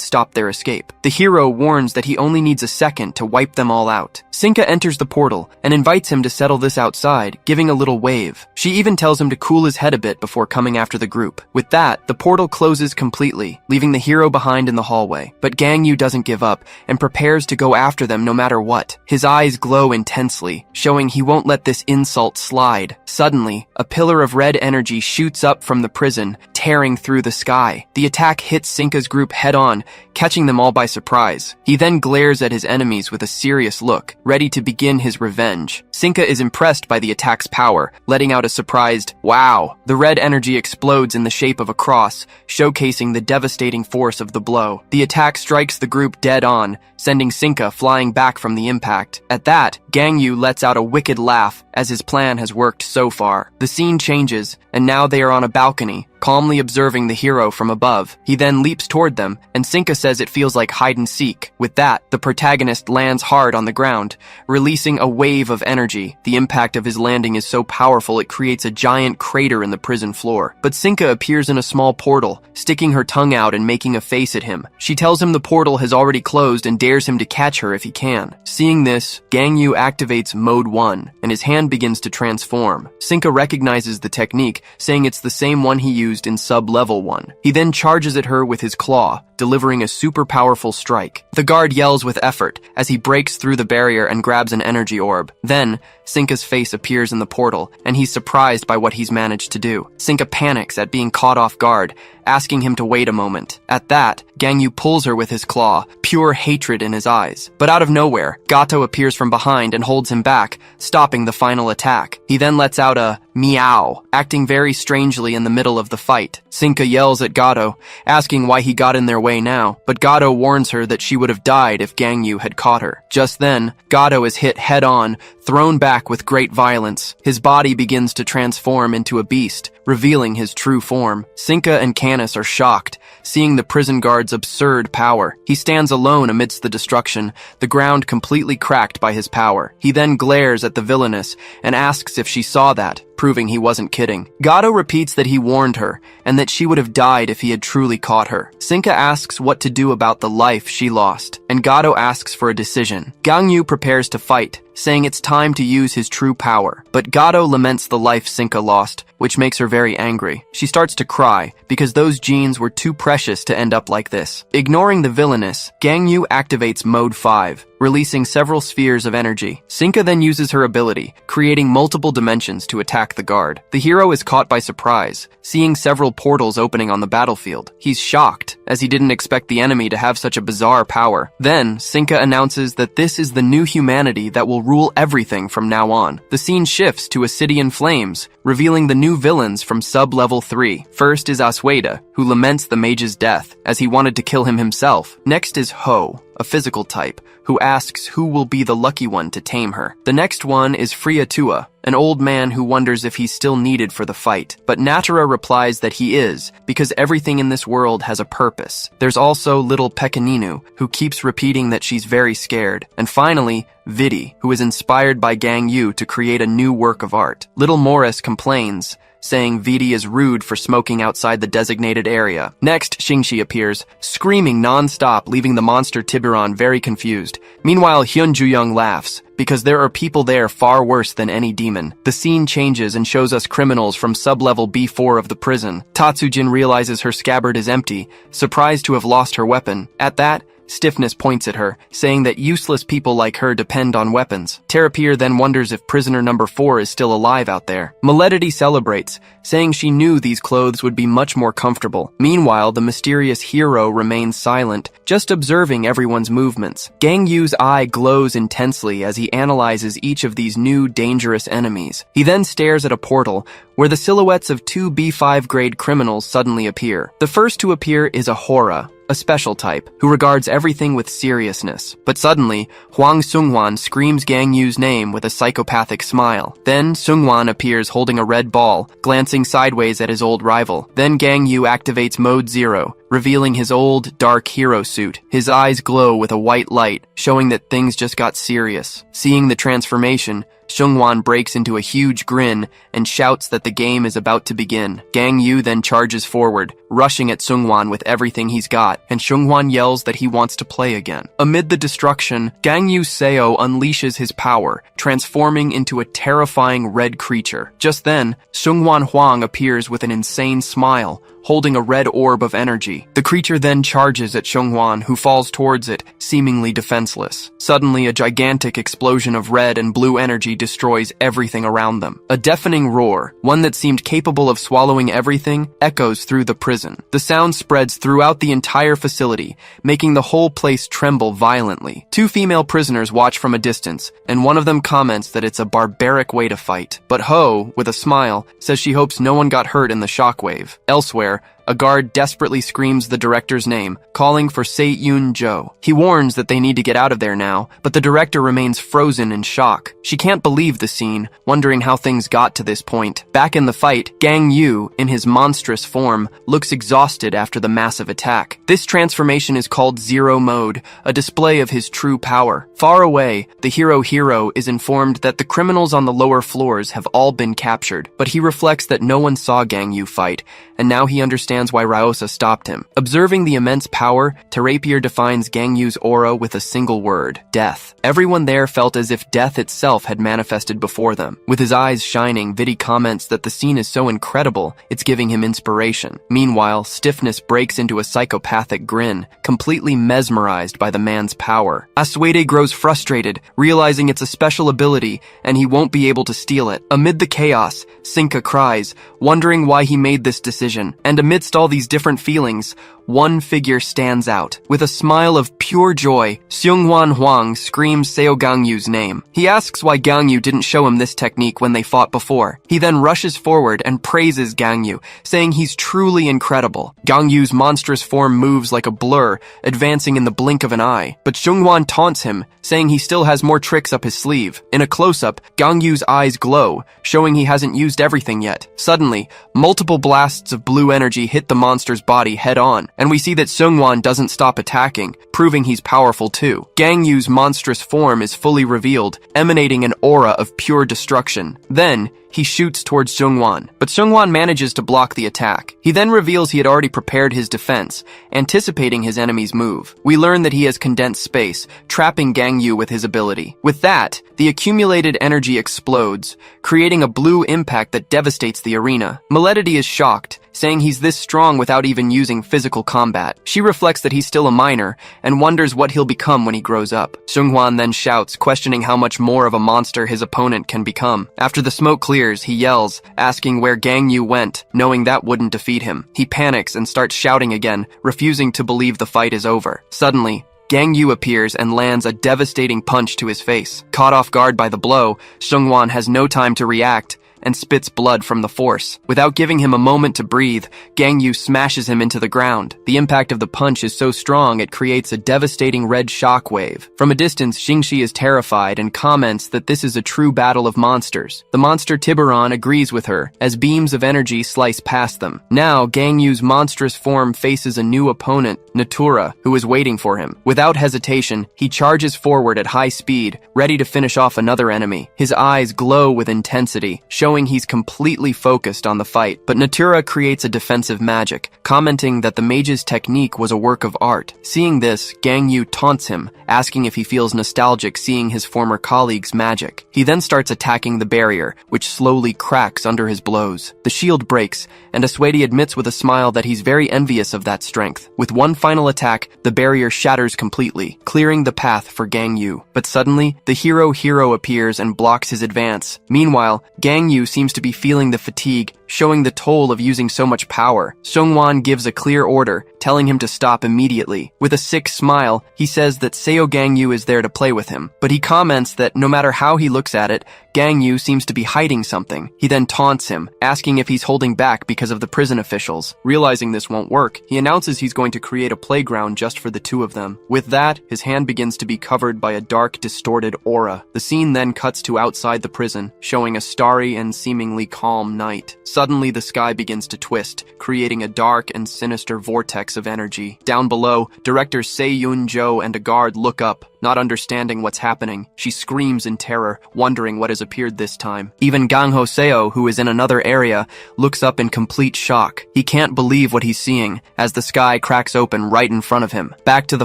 stop their escape. The hero warns that he only needs a second to wipe them all out. Sinka enters the portal and invites him to settle this outside, giving a little wave. She even tells him to cool his head a bit before coming after the group. With that, the portal closes completely, leaving the hero behind in the hallway. But Gangyu doesn't give up and prepares to go after them no matter what. His eyes glow intensely, showing he won't let this insult slide. Suddenly, a pillar of red energy shoots up from the prison, tearing through the sky. The attack hits Sinka's group head-on, catching them all by surprise. He then glares at his enemies with a serious look, ready to begin his revenge. Sinka is impressed by the attack's power, letting out a surprised, "Wow!" The red energy explodes in the shape of a cross, showcasing the devastating force of the blow. The attack strikes the group dead on, sending Sinka flying back from the impact. At that, Gangyu lets out a wicked laugh, as his plan has worked so far. The scene changes, and now they are on a balcony, calmly observing the hero from above. He then leaps toward them, and Sinka says it feels like hide and seek. With that, the protagonist lands hard on the ground, releasing a wave of energy. The impact of his landing is so powerful it creates a giant crater in the prison floor. But Sinka appears in a small portal, sticking her tongue out and making a face at him. She tells him the portal has already closed and dares him to catch her if he can. Seeing this, Gangyu activates Mode 1, and his hand begins to transform. Sinka recognizes the technique, saying it's the same one he used in sub-level 1. He then charges at her with his claw, delivering a super powerful strike. The guard yells with effort as he breaks through the barrier and grabs an energy orb. Then, Sinka's face appears in the portal, and he's surprised by what he's managed to do. Sinka panics at being caught off guard, asking him to wait a moment. At that, Gangyu pulls her with his claw, pure hatred in his eyes. But out of nowhere, Gato appears from behind and holds him back, stopping the final attack. He then lets out a meow, acting very strangely in the middle of the fight. Sinka yells at Gato, asking why he got in their way now, but Gato warns her that she would have died if Gangyu had caught her. Just then, Gato is hit head-on, thrown back with great violence. His body begins to transform into a beast, revealing his true form. Sinka and Canis are shocked, seeing the prison guard's absurd power. He stands alone amidst the destruction, the ground completely cracked by his power. He then glares at the villainess and asks if she saw that, proving he wasn't kidding. Gato repeats that he warned her, and that she would have died if he had truly caught her. Sinka asks what to do about the life she lost, and Gato asks for a decision. Gangyu prepares to fight, saying it's time to use his true power. But Gato laments the life Sinka lost, which makes her very angry. She starts to cry, because those genes were too precious to end up like this. Ignoring the villainous, Gangyu activates Mode 5, releasing several spheres of energy. Sinka then uses her ability, creating multiple dimensions to attack the guard. The hero is caught by surprise, seeing several portals opening on the battlefield. He's shocked, as he didn't expect the enemy to have such a bizarre power. Then, Sinka announces that this is the new humanity that will rule everything from now on. The scene shifts to a city in flames, revealing the new villains from sub-level 3. First is Asueda, who laments the mage's death, as he wanted to kill him himself. Next is Ho, a physical type, who asks who will be the lucky one to tame her. The next one is Friatua, an old man who wonders if he's still needed for the fight. But Natura replies that he is, because everything in this world has a purpose. There's also little Pekaninu, who keeps repeating that she's very scared. And finally, Vidi, who is inspired by Gangyu to create a new work of art. Little Morris complains, saying Vidi is rude for smoking outside the designated area. Next, Xingxi appears, screaming non-stop, leaving the monster Tiburon very confused. Meanwhile, Hyun Ju-young laughs, because there are people there far worse than any demon. The scene changes and shows us criminals from sub-level B4 of the prison. Tatsujin realizes her scabbard is empty, surprised to have lost her weapon. At that, Stiffness points at her, saying that useless people like her depend on weapons. Terrapir then wonders if prisoner number 4 is still alive out there. Maledity celebrates, saying she knew these clothes would be much more comfortable. Meanwhile, the mysterious hero remains silent, just observing everyone's movements. Gangyu's eye glows intensely as he analyzes each of these new dangerous enemies. He then stares at a portal, where the silhouettes of 2 B5 grade criminals suddenly appear. The first to appear is Ahura, a special type, who regards everything with seriousness. But suddenly, Huang Sungwan screams Gangyu's name with a psychopathic smile. Then, Sungwan appears holding a red ball, glancing sideways at his old rival. Then Gangyu activates Mode 0, revealing his old, dark hero suit. His eyes glow with a white light, showing that things just got serious. Seeing the transformation, Sungwan breaks into a huge grin and shouts that the game is about to begin. Gangyu then charges forward, rushing at Sungwan with everything he's got, and Sungwan yells that he wants to play again. Amid the destruction, Gangyu Seo unleashes his power, transforming into a terrifying red creature. Just then, Sungwan Huang appears with an insane smile, holding a red orb of energy. The creature then charges at Sungwan, who falls towards it, seemingly defenseless. Suddenly, a gigantic explosion of red and blue energy destroys everything around them. A deafening roar, one that seemed capable of swallowing everything, echoes through the prison. The sound spreads throughout the entire facility, making the whole place tremble violently. 2 female prisoners watch from a distance, and one of them comments that it's a barbaric way to fight. But Ho, with a smile, says she hopes no one got hurt in the shockwave. Elsewhere, a guard desperately screams the director's name, calling for Se-yoon Jo. He warns that they need to get out of there now, but the director remains frozen in shock. She can't believe the scene, wondering how things got to this point. Back in the fight, Gangyu, in his monstrous form, looks exhausted after the massive attack. This transformation is called Zero Mode, a display of his true power. Far away, the hero is informed that the criminals on the lower floors have all been captured, but he reflects that no one saw Gangyu fight, and now he understands why Ryosa stopped him. Observing the immense power, Terrapir defines Gangyu's aura with a single word: death. Everyone there felt as if death itself had manifested before them. With his eyes shining, Vidi comments that the scene is so incredible, it's giving him inspiration. Meanwhile, Stiffness breaks into a psychopathic grin, completely mesmerized by the man's power. Asuede grows frustrated, realizing it's a special ability, and he won't be able to steal it. Amid the chaos, Sinka cries, wondering why he made this decision, and amidst all these different feelings, one figure stands out. With a smile of pure joy, Seungwan Huang screams Seo Gangyu's name. He asks why Gangyu didn't show him this technique when they fought before. He then rushes forward and praises Gangyu, saying he's truly incredible. Gangyu's monstrous form moves like a blur, advancing in the blink of an eye. But Seungwan taunts him, saying he still has more tricks up his sleeve. In a close-up, Gangyu's eyes glow, showing he hasn't used everything yet. Suddenly, multiple blasts of blue energy hit the monster's body head-on, and we see that Seungwan doesn't stop attacking, proving he's powerful too. Gang Yu's monstrous form is fully revealed, emanating an aura of pure destruction. Then, he shoots towards Seungwon, but Seungwon manages to block the attack. He then reveals he had already prepared his defense, anticipating his enemy's move. We learn that he has condensed space, trapping Gang Yu with his ability. With that, the accumulated energy explodes, creating a blue impact that devastates the arena. Milady is shocked, saying he's this strong without even using physical combat. She reflects that he's still a minor, and wonders what he'll become when he grows up. Seungwon then shouts, questioning how much more of a monster his opponent can become. After the smoke clears, he yells, asking where Gang Yu went, knowing that wouldn't defeat him. He panics and starts shouting again, refusing to believe the fight is over. Suddenly, Gang Yu appears and lands a devastating punch to his face. Caught off guard by the blow, Seungwon has no time to react and spits blood from the force. Without giving him a moment to breathe, Gang Yu smashes him into the ground. The impact of the punch is so strong it creates a devastating red shockwave. From a distance, Xingxi is terrified and comments that this is a true battle of monsters. The monster Tiburon agrees with her, as beams of energy slice past them. Now, Gang Yu's monstrous form faces a new opponent, Natura, who is waiting for him. Without hesitation, he charges forward at high speed, ready to finish off another enemy. His eyes glow with intensity, showing he's completely focused on the fight, but Natura creates a defensive magic, commenting that the mage's technique was a work of art. Seeing this, Gang Yu taunts him, asking if he feels nostalgic seeing his former colleague's magic. He then starts attacking the barrier, which slowly cracks under his blows. The shield breaks, and Asuedi admits with a smile that he's very envious of that strength. With one final attack, the barrier shatters completely, clearing the path for Gang Yu. But suddenly, the hero appears and blocks his advance. Meanwhile, Gang Yu seems to be feeling the fatigue, showing the toll of using so much power. Seungwon gives a clear order, telling him to stop immediately. With a sick smile, he says that Seo Gang Yu is there to play with him, but he comments that no matter how he looks at it, Gang Yu seems to be hiding something. He then taunts him, asking if he's holding back because of the prison officials. Realizing this won't work, he announces he's going to create a playground just for the two of them. With that, his hand begins to be covered by a dark, distorted aura. The scene then cuts to outside the prison, showing a starry and seemingly calm night. Suddenly, the sky begins to twist, creating a dark and sinister vortex of energy. Down below, director Se-Yun-jo and a guard look up, not understanding what's happening. She screams in terror, wondering what has appeared this time. Even Gang Ho-seo, who is in another area, looks up in complete shock. He can't believe what he's seeing, as the sky cracks open right in front of him. Back to the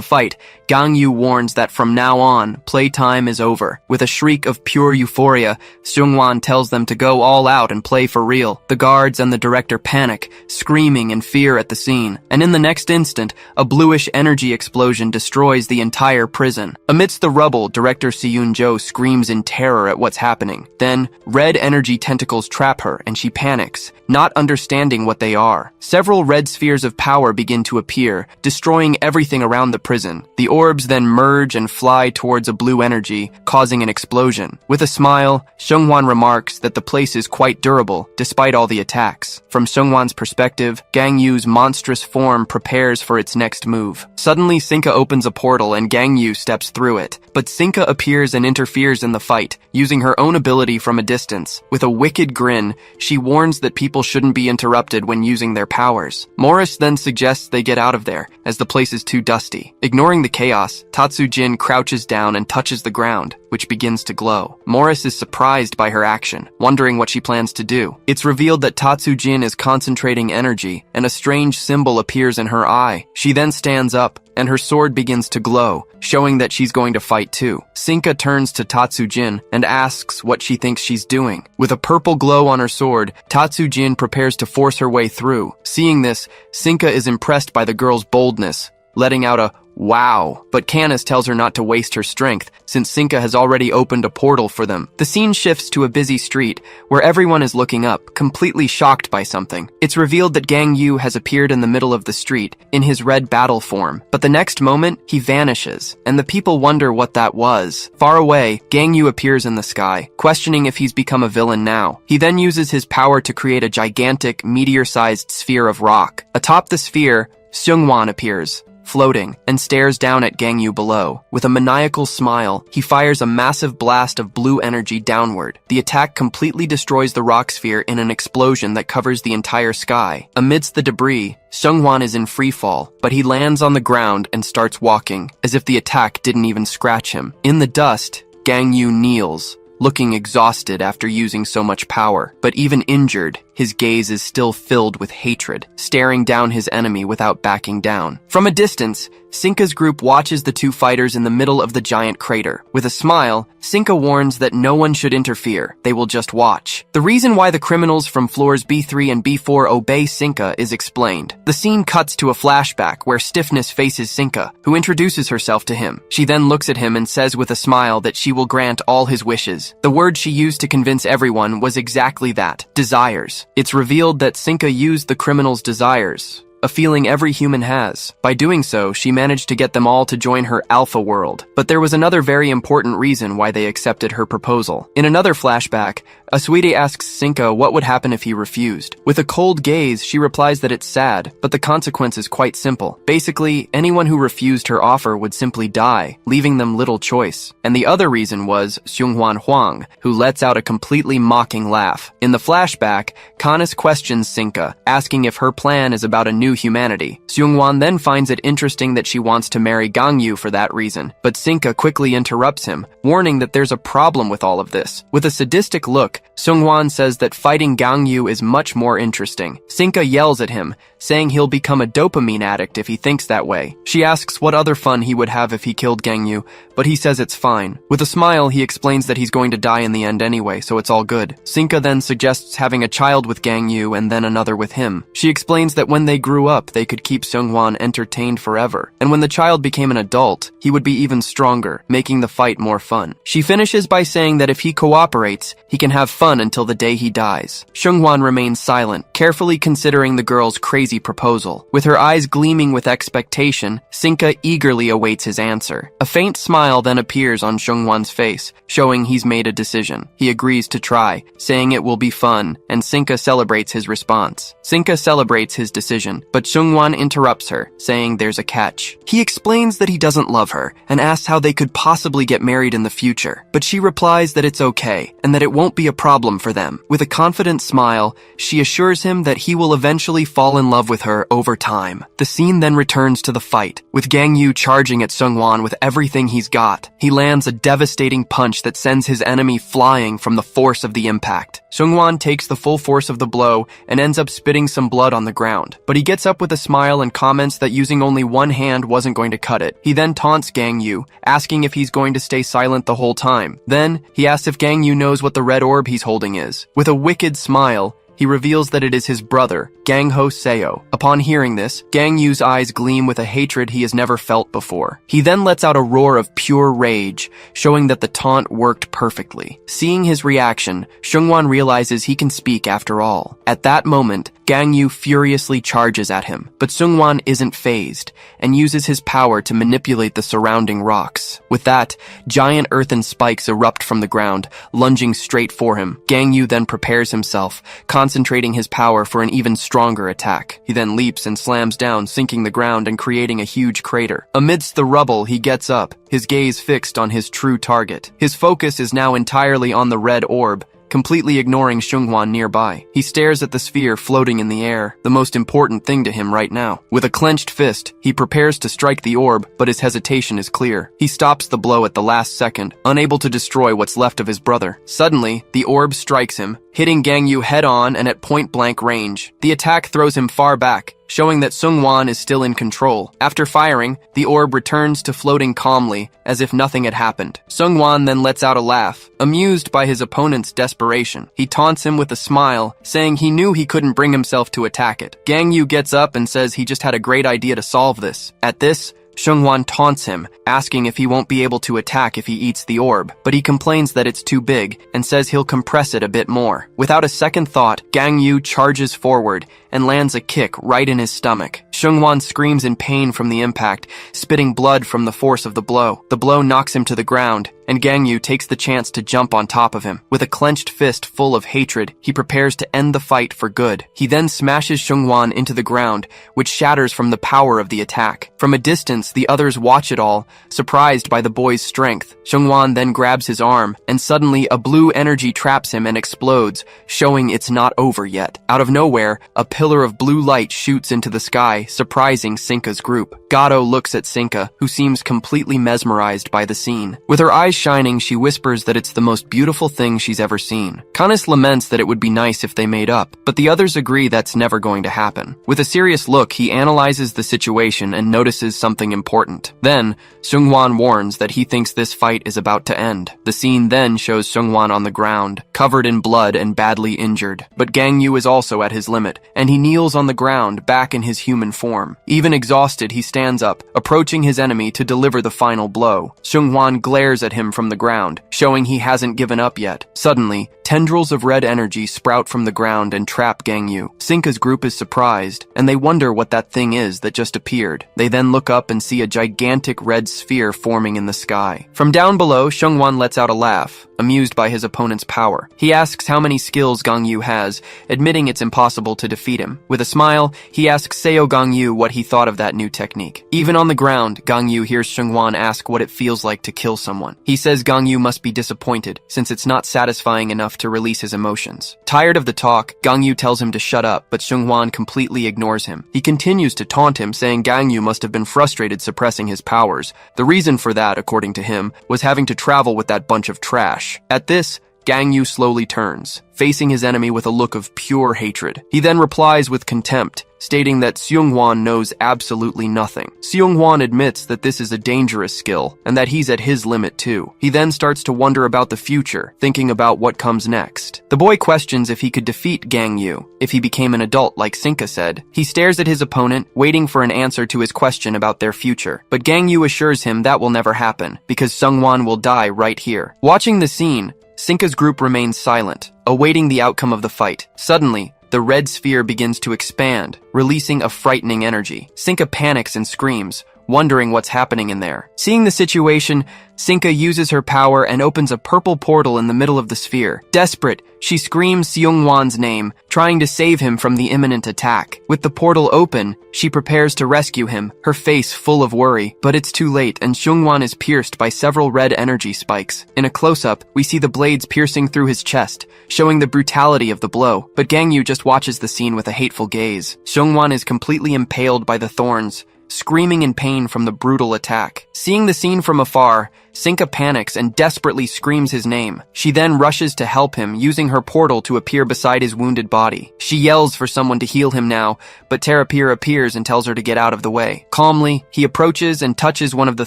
fight, Gang Yu warns that from now on, playtime is over. With a shriek of pure euphoria, Seungwon tells them to go all out and play for real. The guards and the director panic, screaming in fear at the scene. And in the next instant, a bluish energy explosion destroys the entire prison. Amidst the rubble, director Se-Yun-jo screams in terror at what's happening. Then, red energy tentacles trap her and she panics, not understanding what they are. Several red spheres of power begin to appear, destroying everything around the prison. The orbs then merge and fly towards a blue energy, causing an explosion. With a smile, Seungwon remarks that the place is quite durable, despite all the attacks. From Seungwon's perspective, Gang Yu's monstrous form prepares for its next move. Suddenly, Sinka opens a portal and Gang Yu steps through it. But Sinka appears and interferes in the fight, using her own ability from a distance. With a wicked grin, she warns that people shouldn't be interrupted when using their powers. Morris then suggests they get out of there, as the place is too dusty. Ignoring the chaos, Tatsujin crouches down and touches the ground, which begins to glow. Morris is surprised by her action, wondering what she plans to do. It's revealed that Tatsujin is concentrating energy, and a strange symbol appears in her eye. She then stands up, and her sword begins to glow, showing that she's going to fight too. Sinka turns to Tatsujin and asks what she thinks she's doing. With a purple glow on her sword, Tatsujin prepares to force her way through. Seeing this, Sinka is impressed by the girl's boldness, letting out a wow, but Canis tells her not to waste her strength, since Sinka has already opened a portal for them. The scene shifts to a busy street, where everyone is looking up, completely shocked by something. It's revealed that Gang Yu has appeared in the middle of the street, in his red battle form. But the next moment, he vanishes, and the people wonder what that was. Far away, Gang Yu appears in the sky, questioning if he's become a villain now. He then uses his power to create a gigantic, meteor-sized sphere of rock. Atop the sphere, Seungwon appears, floating, and stares down at Gangyu below. With a maniacal smile, he fires a massive blast of blue energy downward. The attack completely destroys the rock sphere in an explosion that covers the entire sky. Amidst the debris, Seungwon is in freefall, but he lands on the ground and starts walking, as if the attack didn't even scratch him. In the dust, Gangyu kneels, looking exhausted after using so much power. But even injured, his gaze is still filled with hatred, staring down his enemy without backing down. From a distance, Sinka's group watches the two fighters in the middle of the giant crater. With a smile, Sinka warns that no one should interfere, they will just watch. The reason why the criminals from floors B3 and B4 obey Sinka is explained. The scene cuts to a flashback where Stiffness faces Sinka, who introduces herself to him. She then looks at him and says with a smile that she will grant all his wishes. The word she used to convince everyone was exactly that, desires. It's revealed that Sinka used the criminals' desires, a feeling every human has. By doing so, she managed to get them all to join her alpha world. But there was another very important reason why they accepted her proposal. In another flashback, Asuide asks Sinka what would happen if he refused. With a cold gaze, she replies that it's sad, but the consequence is quite simple. Basically, anyone who refused her offer would simply die, leaving them little choice. And the other reason was Seunghwan Huang, who lets out a completely mocking laugh. In the flashback, Canis questions Sinka, asking if her plan is about a new humanity. Seungwon then finds it interesting that she wants to marry Gangyu for that reason, but Sinka quickly interrupts him, warning that there's a problem with all of this. With a sadistic look, Seungwon says that fighting Gangyu is much more interesting. Sinka yells at him, saying he'll become a dopamine addict if he thinks that way. She asks what other fun he would have if he killed Gangyu, but he says it's fine. With a smile, he explains that he's going to die in the end anyway, so it's all good. Sinka then suggests having a child with Gangyu and then another with him. She explains that when they grew up, they could keep Seungwon entertained forever, and when the child became an adult, he would be even stronger, making the fight more fun. She finishes by saying that if he cooperates, he can have fun until the day he dies. Seungwon remains silent, carefully considering the girl's crazy proposal. With her eyes gleaming with expectation, Sinka eagerly awaits his answer. A faint smile then appears on Seungwon's face, showing he's made a decision. He agrees to try, saying it will be fun, and Sinka celebrates his response. Sinka celebrates his decision, but Seungwon interrupts her, saying there's a catch. He explains that he doesn't love her, and asks how they could possibly get married in the future, but she replies that it's okay, and that it won't be a problem for them. With a confident smile, she assures him that he will eventually fall in love with her over time. The scene then returns to the fight, with Gangyu charging at Seungwon with everything he's got. He lands a devastating punch that sends his enemy flying from the force of the impact. Seungwon takes the full force of the blow and ends up spitting some blood on the ground, but he gets up with a smile and comments that using only one hand wasn't going to cut it. He then taunts Gangyu, asking if he's going to stay silent the whole time. Then, he asks if Gangyu knows what the red orb he's holding is. With a wicked smile, he reveals that it is his brother, Gangho Seo. Upon hearing this, Gangyu's eyes gleam with a hatred he has never felt before. He then lets out a roar of pure rage, showing that the taunt worked perfectly. Seeing his reaction, Seungwon realizes he can speak after all. At that moment, Gangyu furiously charges at him, but Seungwon isn't fazed, and uses his power to manipulate the surrounding rocks. With that, giant earthen spikes erupt from the ground, lunging straight for him. Gangyu then prepares himself, concentrating his power for an even stronger attack. He then leaps and slams down, sinking the ground and creating a huge crater. Amidst the rubble, he gets up, his gaze fixed on his true target. His focus is now entirely on the red orb, completely ignoring Seungwon nearby. He stares at the sphere floating in the air, the most important thing to him right now. With a clenched fist, he prepares to strike the orb, but his hesitation is clear. He stops the blow at the last second, unable to destroy what's left of his brother. Suddenly, the orb strikes him, hitting Gangyu head-on and at point-blank range. The attack throws him far back, showing that Seungwon is still in control. After firing, the orb returns to floating calmly, as if nothing had happened. Seungwon then lets out a laugh, amused by his opponent's desperation. He taunts him with a smile, saying he knew he couldn't bring himself to attack it. Gangyu gets up and says he just had a great idea to solve this. At this, Seungwon taunts him, asking if he won't be able to attack if he eats the orb, but he complains that it's too big and says he'll compress it a bit more. Without a second thought, Gangyu charges forward and lands a kick right in his stomach. Seungwon screams in pain from the impact, spitting blood from the force of the blow. The blow knocks him to the ground, and Gangyu takes the chance to jump on top of him. With a clenched fist full of hatred, he prepares to end the fight for good. He then smashes Seungwon into the ground, which shatters from the power of the attack. From a distance, the others watch it all, surprised by the boy's strength. Seungwon then grabs his arm, and suddenly a blue energy traps him and explodes, showing it's not over yet. Out of nowhere, a pillar of blue light shoots into the sky, surprising Sinka's group. Gato looks at Sinka, who seems completely mesmerized by the scene. With her eyes shining, she whispers that it's the most beautiful thing she's ever seen. Kanis laments that it would be nice if they made up, but the others agree that's never going to happen. With a serious look, he analyzes the situation and notices something important. Then, Seungwon warns that he thinks this fight is about to end. The scene then shows Seungwon on the ground, covered in blood and badly injured. But Gangyu is also at his limit, and he kneels on the ground, back in his human form. Even exhausted, he stands up, approaching his enemy to deliver the final blow. Seungwon glares at him from the ground, showing he hasn't given up yet. Suddenly, tendrils of red energy sprout from the ground and trap Gangyu. Sinka's group is surprised, and they wonder what that thing is that just appeared. They then look up and see a gigantic red sphere forming in the sky. From down below, Seungwon lets out a laugh, amused by his opponent's power. He asks how many skills Gangyu has, admitting it's impossible to defeat him. With a smile, he asks Seo Gangyu what he thought of that new technique. Even on the ground, Gangyu hears Seungwon ask what it feels like to kill someone. He says Gangyu must be disappointed, since it's not satisfying enough to release his emotions. Tired of the talk, Gangyu tells him to shut up, but Seungwon completely ignores him. He continues to taunt him, saying Gangyu must have been frustrated suppressing his powers. The reason for that, according to him, was having to travel with that bunch of trash. At this, Gangyu slowly turns, facing his enemy with a look of pure hatred. He then replies with contempt, stating that Seungwon knows absolutely nothing. Seungwon admits that this is a dangerous skill, and that he's at his limit too. He then starts to wonder about the future, thinking about what comes next. The boy questions if he could defeat Gangyu, if he became an adult like Sinka said. He stares at his opponent, waiting for an answer to his question about their future. But Gangyu assures him that will never happen, because Seungwon will die right here. Watching the scene, Sinka's group remains silent, awaiting the outcome of the fight. Suddenly, the red sphere begins to expand, releasing a frightening energy. Sinka panics and screams, wondering what's happening in there. Seeing the situation, Sinka uses her power and opens a purple portal in the middle of the sphere. Desperate, she screams Seungwon's name, trying to save him from the imminent attack. With the portal open, she prepares to rescue him, her face full of worry. But it's too late, and Seungwon is pierced by several red energy spikes. In a close-up, we see the blades piercing through his chest, showing the brutality of the blow. But Gangyu just watches the scene with a hateful gaze. Seungwon is completely impaled by the thorns, screaming in pain from the brutal attack. Seeing the scene from afar, Sinka panics and desperately screams his name. She then rushes to help him, using her portal to appear beside his wounded body. She yells for someone to heal him now, but Terapir appears and tells her to get out of the way. Calmly, he approaches and touches one of the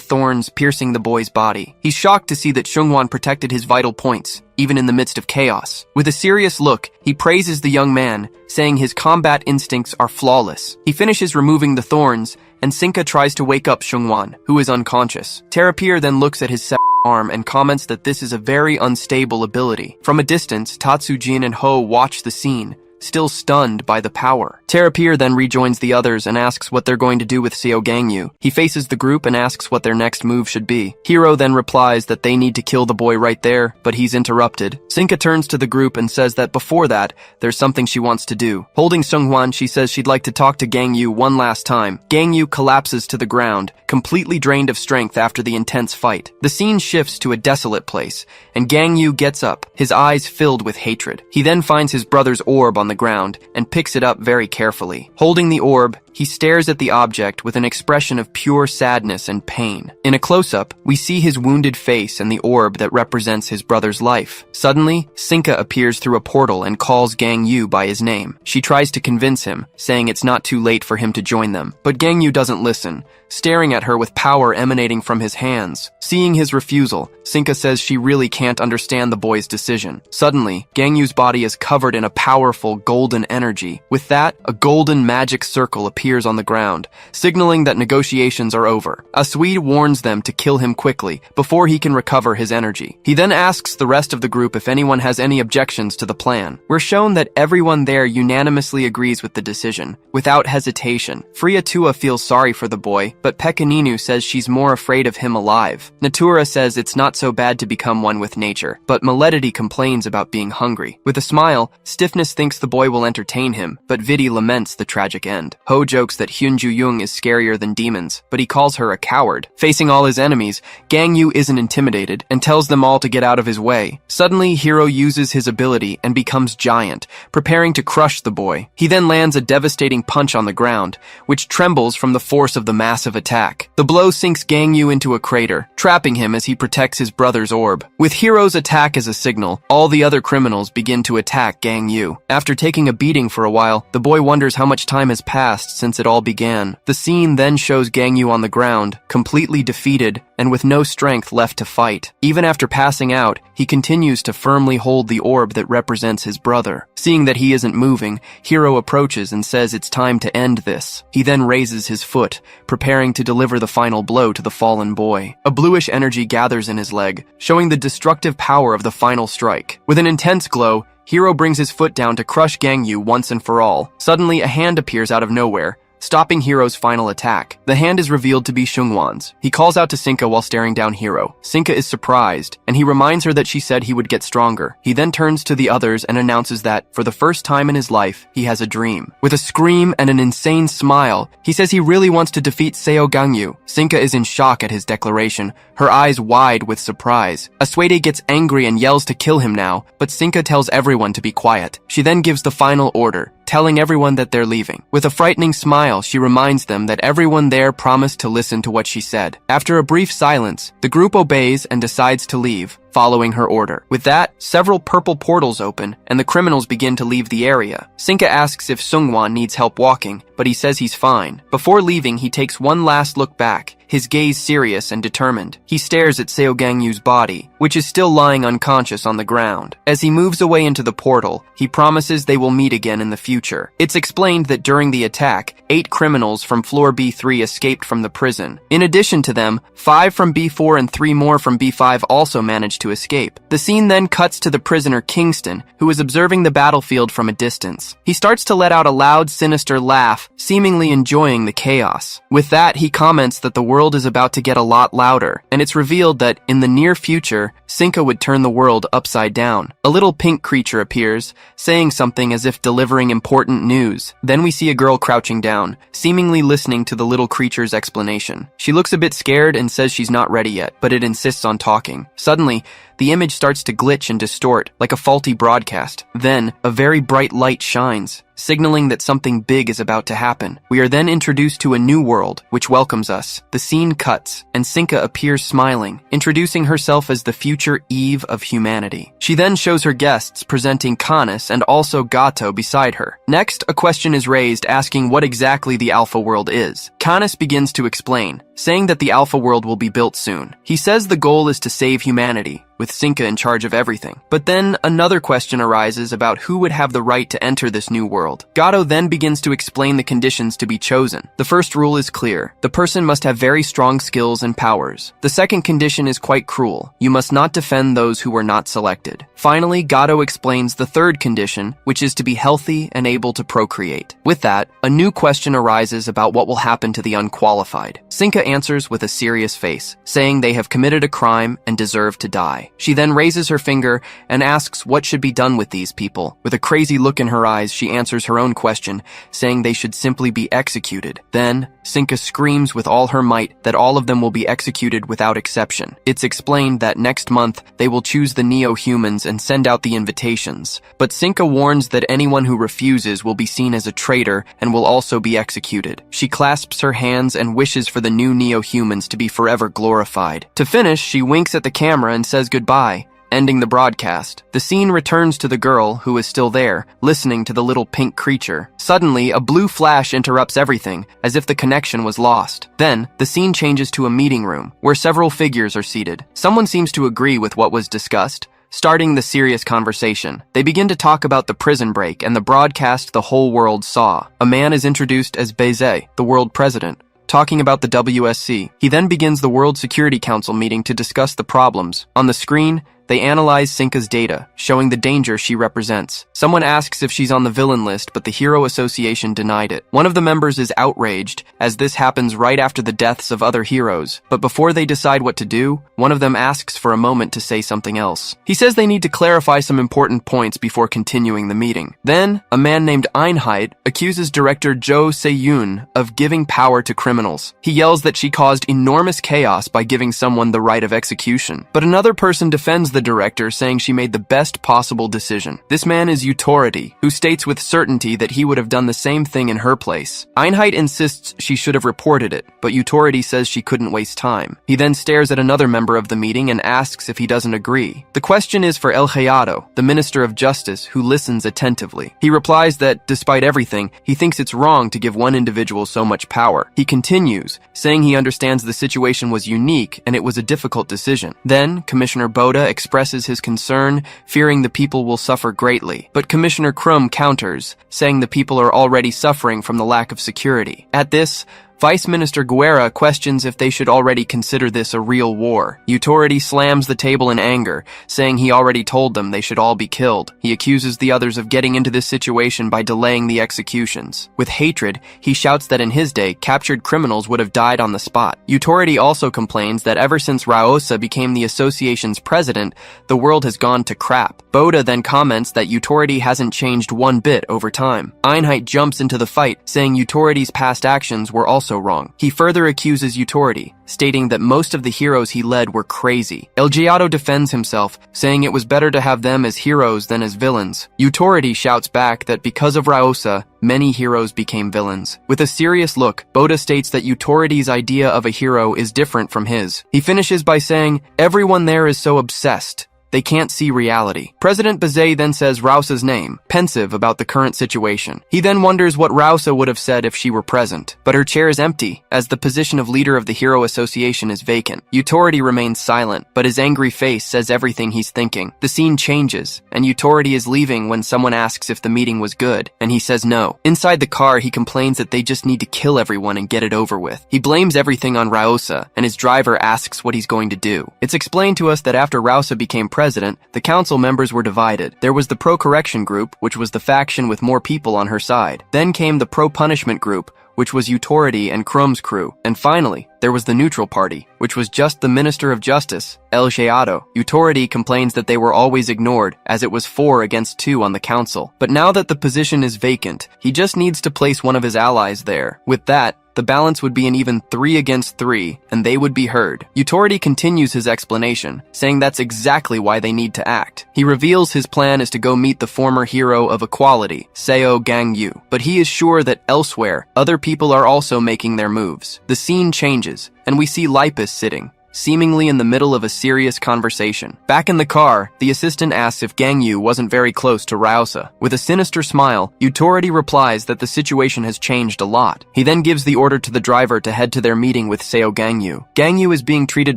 thorns, piercing the boy's body. He's shocked to see that Seungwon protected his vital points, even in the midst of chaos. With a serious look, he praises the young man, saying his combat instincts are flawless. He finishes removing the thorns, and Sinka tries to wake up Seungwon, who is unconscious. Terapir then looks at his severed arm and comments that this is a very unstable ability. From a distance, Tatsujin and Ho watch the scene, still stunned by the power. Terapir then rejoins the others and asks what they're going to do with Seo Gangyu. He faces the group and asks what their next move should be. Hiro then replies that they need to kill the boy right there, but he's interrupted. Sinka turns to the group and says that before that, there's something she wants to do. Holding Seungwon, she says she'd like to talk to Gangyu one last time. Gangyu collapses to the ground, completely drained of strength after the intense fight. The scene shifts to a desolate place, and Gangyu gets up, his eyes filled with hatred. He then finds his brother's orb on the ground and picks it up very carefully. Holding the orb, he stares at the object with an expression of pure sadness and pain. In a close-up, we see his wounded face and the orb that represents his brother's life. Suddenly, Sinka appears through a portal and calls Gangyu by his name. She tries to convince him, saying it's not too late for him to join them. But Gangyu doesn't listen, staring at her with power emanating from his hands. Seeing his refusal, Sinka says she really can't understand the boy's decision. Suddenly, Gangyu's body is covered in a powerful golden energy. With that, a golden magic circle appears appears on the ground, signaling that negotiations are over. A Swede warns them to kill him quickly before he can recover his energy. He then asks the rest of the group if anyone has any objections to the plan. We're shown that everyone there unanimously agrees with the decision, without hesitation. Friatua feels sorry for the boy, but Pekaninu says she's more afraid of him alive. Natura says it's not so bad to become one with nature, but Maledity complains about being hungry. With a smile, Stiffness thinks the boy will entertain him, but Vidi laments the tragic end. Ho jokes that Hyunju-young is scarier than demons, but he calls her a coward. Facing all his enemies, Gangyu isn't intimidated and tells them all to get out of his way. Suddenly, Hiro uses his ability and becomes giant, preparing to crush the boy. He then lands a devastating punch on the ground, which trembles from the force of the massive attack. The blow sinks Gangyu into a crater, trapping him as he protects his brother's orb. With Hiro's attack as a signal, all the other criminals begin to attack Gangyu. After taking a beating for a while, the boy wonders how much time has passed since it all began. The scene then shows Gangyu on the ground, completely defeated and with no strength left to fight. Even after passing out, he continues to firmly hold the orb that represents his brother. Seeing that he isn't moving, Hiro approaches and says it's time to end this. He then raises his foot, preparing to deliver the final blow to the fallen boy. A bluish energy gathers in his leg, showing the destructive power of the final strike. With an intense glow, Hiro brings his foot down to crush Gangyu once and for all. Suddenly, a hand appears out of nowhere, stopping Hiro's final attack. The hand is revealed to be Shungwan's. He calls out to Sinka while staring down Hiro. Sinka is surprised, and he reminds her that she said he would get stronger. He then turns to the others and announces that, for the first time in his life, he has a dream. With a scream and an insane smile, he says he really wants to defeat Seo Gangyu. Sinka is in shock at his declaration, her eyes wide with surprise. Asuede gets angry and yells to kill him now, but Sinka tells everyone to be quiet. She then gives the final order, telling everyone that they're leaving. With a frightening smile, she reminds them that everyone there promised to listen to what she said. After a brief silence, the group obeys and decides to leave, following her order. With that, several purple portals open, and the criminals begin to leave the area. Sinka asks if Sungwon needs help walking, but he says he's fine. Before leaving, he takes one last look back, his gaze serious and determined. He stares at Seo Gangyu's body, which is still lying unconscious on the ground. As he moves away into the portal, he promises they will meet again in the future. It's explained that during the attack, 8 criminals from floor B3 escaped from the prison. In addition to them, 5 from B4 and 3 more from B5 also managed to escape. The scene then cuts to the prisoner Kingston, who is observing the battlefield from a distance. He starts to let out a loud, sinister laugh, seemingly enjoying the chaos. With that, he comments that the world is about to get a lot louder, and it's revealed that, in the near future, Sinka would turn the world upside down. A little pink creature appears, saying something as if delivering important news. Then we see a girl crouching down, seemingly listening to the little creature's explanation. She looks a bit scared and says she's not ready yet, but it insists on talking. Suddenly, the image starts to glitch and distort, like a faulty broadcast. Then, a very bright light shines, signaling that something big is about to happen. We are then introduced to a new world, which welcomes us. The scene cuts, and Sinka appears smiling, introducing herself as the future Eve of humanity. She then shows her guests, presenting Canis and also Gato beside her. Next, a question is raised asking what exactly the Alpha World is. Canis begins to explain, saying that the Alpha World will be built soon. He says the goal is to save humanity, with Sinka in charge of everything. But then another question arises about who would have the right to enter this new world. Gato then begins to explain the conditions to be chosen. The first rule is clear. The person must have very strong skills and powers. The second condition is quite cruel. You must not defend those who were not selected. Finally, Gato explains the third condition, which is to be healthy and able to procreate. With that, a new question arises about what will happen to the unqualified. Sinka answers with a serious face, saying they have committed a crime and deserve to die. She then raises her finger and asks what should be done with these people. With a crazy look in her eyes, she answers her own question, saying they should simply be executed. Then, Sinka screams with all her might that all of them will be executed without exception. It's explained that next month, they will choose the neo-humans and send out the invitations. But Sinka warns that anyone who refuses will be seen as a traitor and will also be executed. She clasps her hands and wishes for the new neo-humans to be forever glorified. To finish, she winks at the camera and says goodbye, ending the broadcast. The scene returns to the girl, who is still there, listening to the little pink creature. Suddenly, a blue flash interrupts everything, as if the connection was lost. Then, the scene changes to a meeting room, where several figures are seated. Someone seems to agree with what was discussed, starting the serious conversation. They begin to talk about the prison break and the broadcast the whole world saw. A man is introduced as Beze, the world president, talking about the WSC. He then begins the World Security Council meeting to discuss the problems. On the screen, they analyze Sinka's data, showing the danger she represents. Someone asks if she's on the villain list, but the Hero Association denied it. One of the members is outraged, as this happens right after the deaths of other heroes. But before they decide what to do, one of them asks for a moment to say something else. He says they need to clarify some important points before continuing the meeting. Then, a man named Einheit accuses director Jo Se-yoon of giving power to criminals. He yells that she caused enormous chaos by giving someone the right of execution. But another person defends the director, saying she made the best possible decision. This man is Utority, who states with certainty that he would have done the same thing in her place. Einheit insists she should have reported it, but Utority says she couldn't waste time. He then stares at another member of the meeting and asks if he doesn't agree. The question is for El Hayado, the Minister of Justice, who listens attentively. He replies that, despite everything, he thinks it's wrong to give one individual so much power. He continues, saying he understands the situation was unique and it was a difficult decision. Then, Commissioner Boda expresses his concern, fearing the people will suffer greatly. But Commissioner Krum counters, saying the people are already suffering from the lack of security. At this, Vice Minister Guerra questions if they should already consider this a real war. Utority slams the table in anger, saying he already told them they should all be killed. He accuses the others of getting into this situation by delaying the executions. With hatred, he shouts that in his day, captured criminals would have died on the spot. Utority also complains that ever since Raosa became the association's president, the world has gone to crap. Boda then comments that Utority hasn't changed one bit over time. Einheit jumps into the fight, saying Utority's past actions were also wrong. He further accuses Utority, stating that most of the heroes he led were crazy. El Giotto defends himself, saying it was better to have them as heroes than as villains. Utority shouts back that because of Raosa, many heroes became villains. With a serious look, Boda states that Utority's idea of a hero is different from his. He finishes by saying, "Everyone there is so obsessed. They can't see reality." President Beze then says Rausa's name, pensive about the current situation. He then wonders what Rausa would have said if she were present. But her chair is empty, as the position of leader of the Hero Association is vacant. Utority remains silent, but his angry face says everything he's thinking. The scene changes, and Utority is leaving when someone asks if the meeting was good, and he says no. Inside the car, he complains that they just need to kill everyone and get it over with. He blames everything on Rausa, and his driver asks what he's going to do. It's explained to us that after Rausa became president, the council members were divided. There was the pro-correction group, which was the faction with more people on her side. Then came the pro-punishment group, which was Utority and Krum's crew. And finally, there was the neutral party, which was just the Minister of Justice, El Giotto. Utority complains that they were always ignored, as it was 4 against 2 on the council. But now that the position is vacant, he just needs to place one of his allies there. With that, the balance would be an even 3 against 3, and they would be heard. Utority continues his explanation, saying that's exactly why they need to act. He reveals his plan is to go meet the former hero of equality, Seo Gangyu, but he is sure that elsewhere, other people are also making their moves. The scene changes, and we see Lipus sitting, seemingly in the middle of a serious conversation. Back in the car, the assistant asks if Gangyu wasn't very close to Rausa. With a sinister smile, Utority replies that the situation has changed a lot. He then gives the order to the driver to head to their meeting with Seo Gangyu. Gangyu is being treated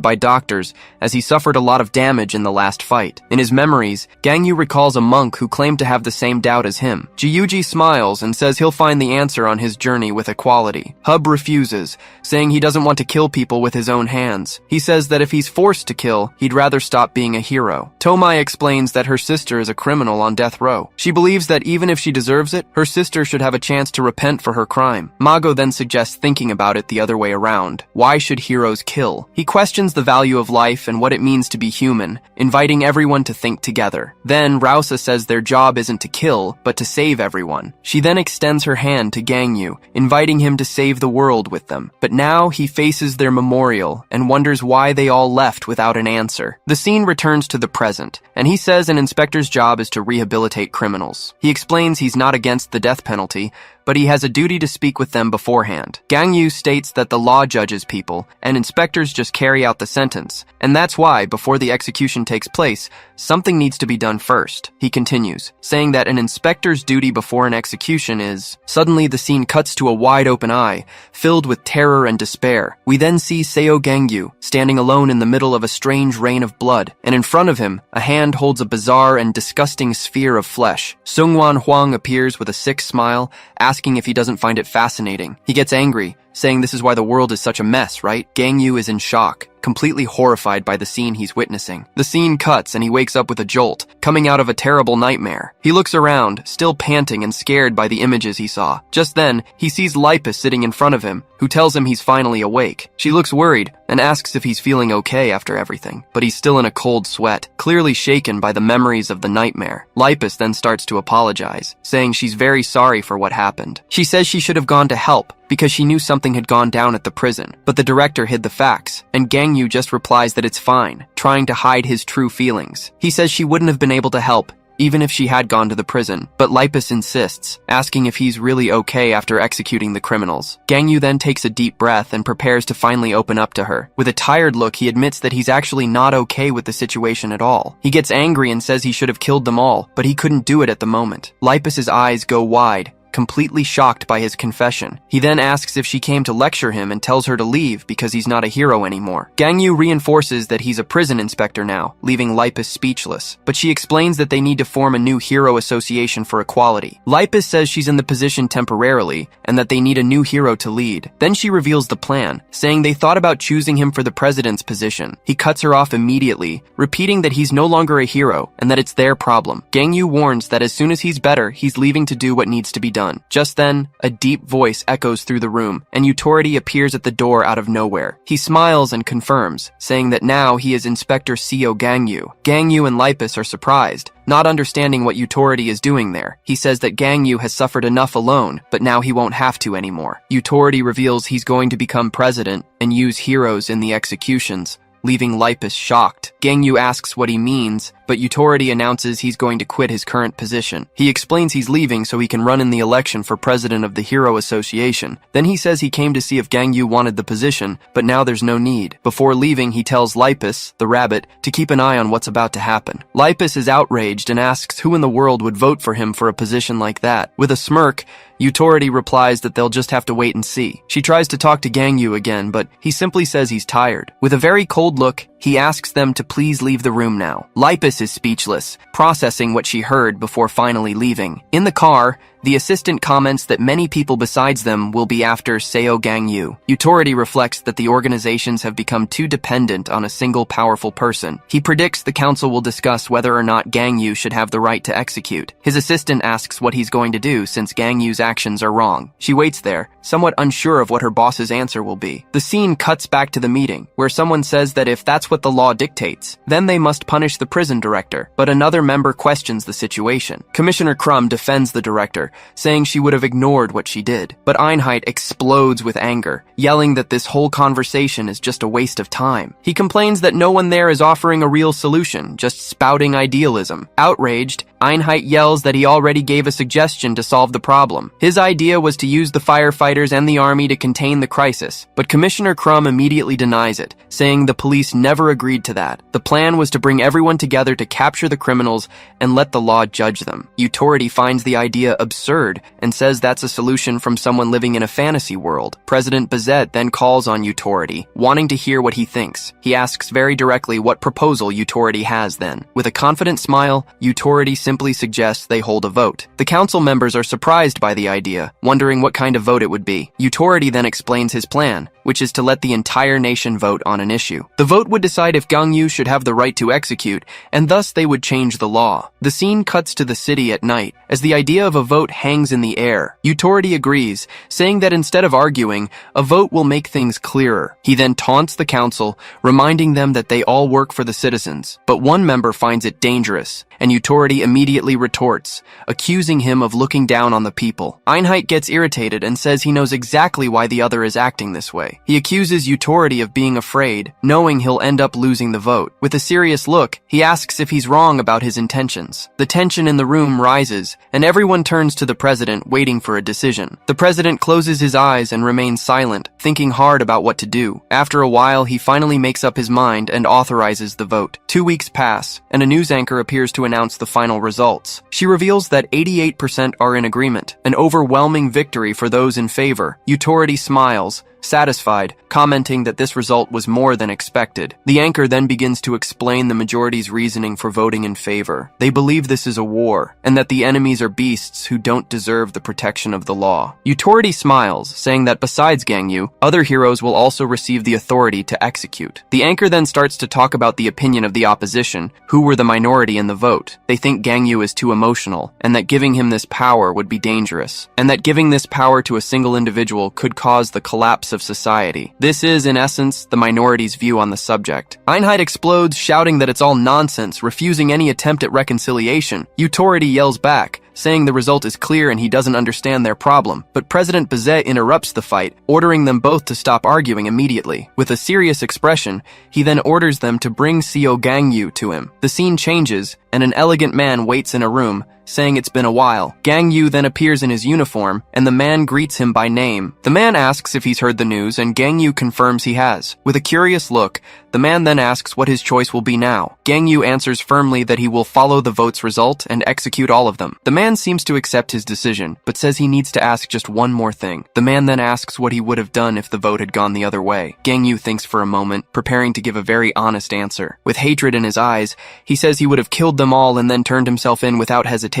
by doctors, as he suffered a lot of damage in the last fight. In his memories, Gangyu recalls a monk who claimed to have the same doubt as him. Jiyuji smiles and says he'll find the answer on his journey with equality. Hub refuses, saying he doesn't want to kill people with his own hands. He says that if he's forced to kill, he'd rather stop being a hero. Tomai explains that her sister is a criminal on death row. She believes that even if she deserves it, her sister should have a chance to repent for her crime. Mago then suggests thinking about it the other way around. Why should heroes kill? He questions the value of life and what it means to be human, inviting everyone to think together. Then, Rausa says their job isn't to kill, but to save everyone. She then extends her hand to Gangyu, inviting him to save the world with them. But now he faces their memorial and wonders why they all left without an answer. The scene returns to the present, and he says an inspector's job is to rehabilitate criminals. He explains he's not against the death penalty, but he has a duty to speak with them beforehand. Gang Yu states that the law judges people, and inspectors just carry out the sentence, and that's why, before the execution takes place, something needs to be done first. He continues, saying that an inspector's duty before an execution is... Suddenly, the scene cuts to a wide-open eye, filled with terror and despair. We then see Seo Gangyu standing alone in the middle of a strange rain of blood, and in front of him, a hand holds a bizarre and disgusting sphere of flesh. Seungwon Hwang appears with a sick smile, asking if he doesn't find it fascinating. He gets angry, saying this is why the world is such a mess, right? Gangyu is in shock, completely horrified by the scene he's witnessing. The scene cuts and he wakes up with a jolt, coming out of a terrible nightmare. He looks around, still panting and scared by the images he saw. Just then, he sees Lipus sitting in front of him, who tells him he's finally awake. She looks worried and asks if he's feeling okay after everything, but he's still in a cold sweat, clearly shaken by the memories of the nightmare. Lipus then starts to apologize, saying she's very sorry for what happened. She says she should have gone to help, because she knew something had gone down at the prison, but the director hid the facts, and Gangyu just replies that it's fine, trying to hide his true feelings. He says she wouldn't have been able to help, even if she had gone to the prison, but Lipus insists, asking if he's really okay after executing the criminals. Gangyu then takes a deep breath and prepares to finally open up to her. With a tired look, he admits that he's actually not okay with the situation at all. He gets angry and says he should have killed them all, but he couldn't do it at the moment. Lipus's eyes go wide, completely shocked by his confession. He then asks if she came to lecture him and tells her to leave because he's not a hero anymore. Gangyu reinforces that he's a prison inspector now, leaving Lipus speechless, but she explains that they need to form a new hero association for equality. Lipus says she's in the position temporarily and that they need a new hero to lead. Then she reveals the plan, saying they thought about choosing him for the president's position. He cuts her off immediately, repeating that he's no longer a hero and that it's their problem. Gangyu warns that as soon as he's better, he's leaving to do what needs to be done. Just then, a deep voice echoes through the room, and Utority appears at the door out of nowhere. He smiles and confirms, saying that now he is Inspector Seo Gangyu. Gangyu and Lipus are surprised, not understanding what Utority is doing there. He says that Gangyu has suffered enough alone, but now he won't have to anymore. Utority reveals he's going to become president and use heroes in the executions, leaving Lipus shocked. Gangyu asks what he means, but Utority announces he's going to quit his current position. He explains he's leaving so he can run in the election for president of the Hero Association. Then he says he came to see if Gangyu wanted the position, but now there's no need. Before leaving, he tells Lipus, the rabbit, to keep an eye on what's about to happen. Lipus is outraged and asks who in the world would vote for him for a position like that. With a smirk, Utority replies that they'll just have to wait and see. She tries to talk to Gangyu again, but he simply says he's tired. With a very cold look, he asks them to please leave the room now. Lipus is speechless, processing what she heard before finally leaving. In the car, the assistant comments that many people besides them will be after Seo Gangyu. Utority reflects that the organizations have become too dependent on a single powerful person. He predicts the council will discuss whether or not Gangyu should have the right to execute. His assistant asks what he's going to do since Gangyu's actions are wrong. She waits there, somewhat unsure of what her boss's answer will be. The scene cuts back to the meeting, where someone says that if that's what the law dictates, then they must punish the prison director, but another member questions the situation. Commissioner Crumb defends the director, saying she would have ignored what she did. But Einheit explodes with anger, yelling that this whole conversation is just a waste of time. He complains that no one there is offering a real solution, just spouting idealism. Outraged, Einheit yells that he already gave a suggestion to solve the problem. His idea was to use the firefighters and the army to contain the crisis, but Commissioner Crumb immediately denies it, saying the police never agreed to that. The plan was to bring everyone together to capture the criminals and let the law judge them. Utority finds the idea absurd and says that's a solution from someone living in a fantasy world. President Bazette then calls on Utority, wanting to hear what he thinks. He asks very directly what proposal Utority has then. With a confident smile, Utority simply suggests they hold a vote. The council members are surprised by the idea, wondering what kind of vote it would be. Utority then explains his plan, which is to let the entire nation vote on an issue. The vote would decide if Gangyu should have the right to execute, and thus they would change the law. The scene cuts to the city at night, as the idea of a vote hangs in the air. Utority agrees, saying that instead of arguing, a vote will make things clearer. He then taunts the council, reminding them that they all work for the citizens. But one member finds it dangerous, and Yutori immediately retorts, accusing him of looking down on the people. Einheit gets irritated and says he knows exactly why the other is acting this way. He accuses Yutori of being afraid, knowing he'll end up losing the vote. With a serious look, he asks if he's wrong about his intentions. The tension in the room rises, and everyone turns to the president, waiting for a decision. The president closes his eyes and remains silent, thinking hard about what to do. After a while, he finally makes up his mind and authorizes the vote. 2 weeks pass, and a news anchor appears to announce the final results. She reveals that 88% are in agreement, an overwhelming victory for those in favor. Yutori smiles, satisfied, commenting that this result was more than expected. The anchor then begins to explain the majority's reasoning for voting in favor. They believe this is a war, and that the enemies are beasts who don't deserve the protection of the law. Yutori smiles, saying that besides Gangyu, other heroes will also receive the authority to execute. The anchor then starts to talk about the opinion of the opposition, who were the minority in the vote. They think Gangyu is too emotional, and that giving him this power would be dangerous, and that giving this power to a single individual could cause the collapse of society. This is, in essence, the minority's view on the subject. Einheit explodes, shouting that it's all nonsense, refusing any attempt at reconciliation. Yutori yells back, saying the result is clear and he doesn't understand their problem. But President Bazet interrupts the fight, ordering them both to stop arguing immediately. With a serious expression, he then orders them to bring Seo Gangyu to him. The scene changes, and an elegant man waits in a room, saying it's been a while. Gangyu then appears in his uniform, and the man greets him by name. The man asks if he's heard the news, and Gangyu confirms he has. With a curious look, the man then asks what his choice will be now. Gangyu answers firmly that he will follow the vote's result and execute all of them. The man seems to accept his decision, but says he needs to ask just one more thing. The man then asks what he would have done if the vote had gone the other way. Gangyu thinks for a moment, preparing to give a very honest answer. With hatred in his eyes, he says he would have killed them all and then turned himself in without hesitation.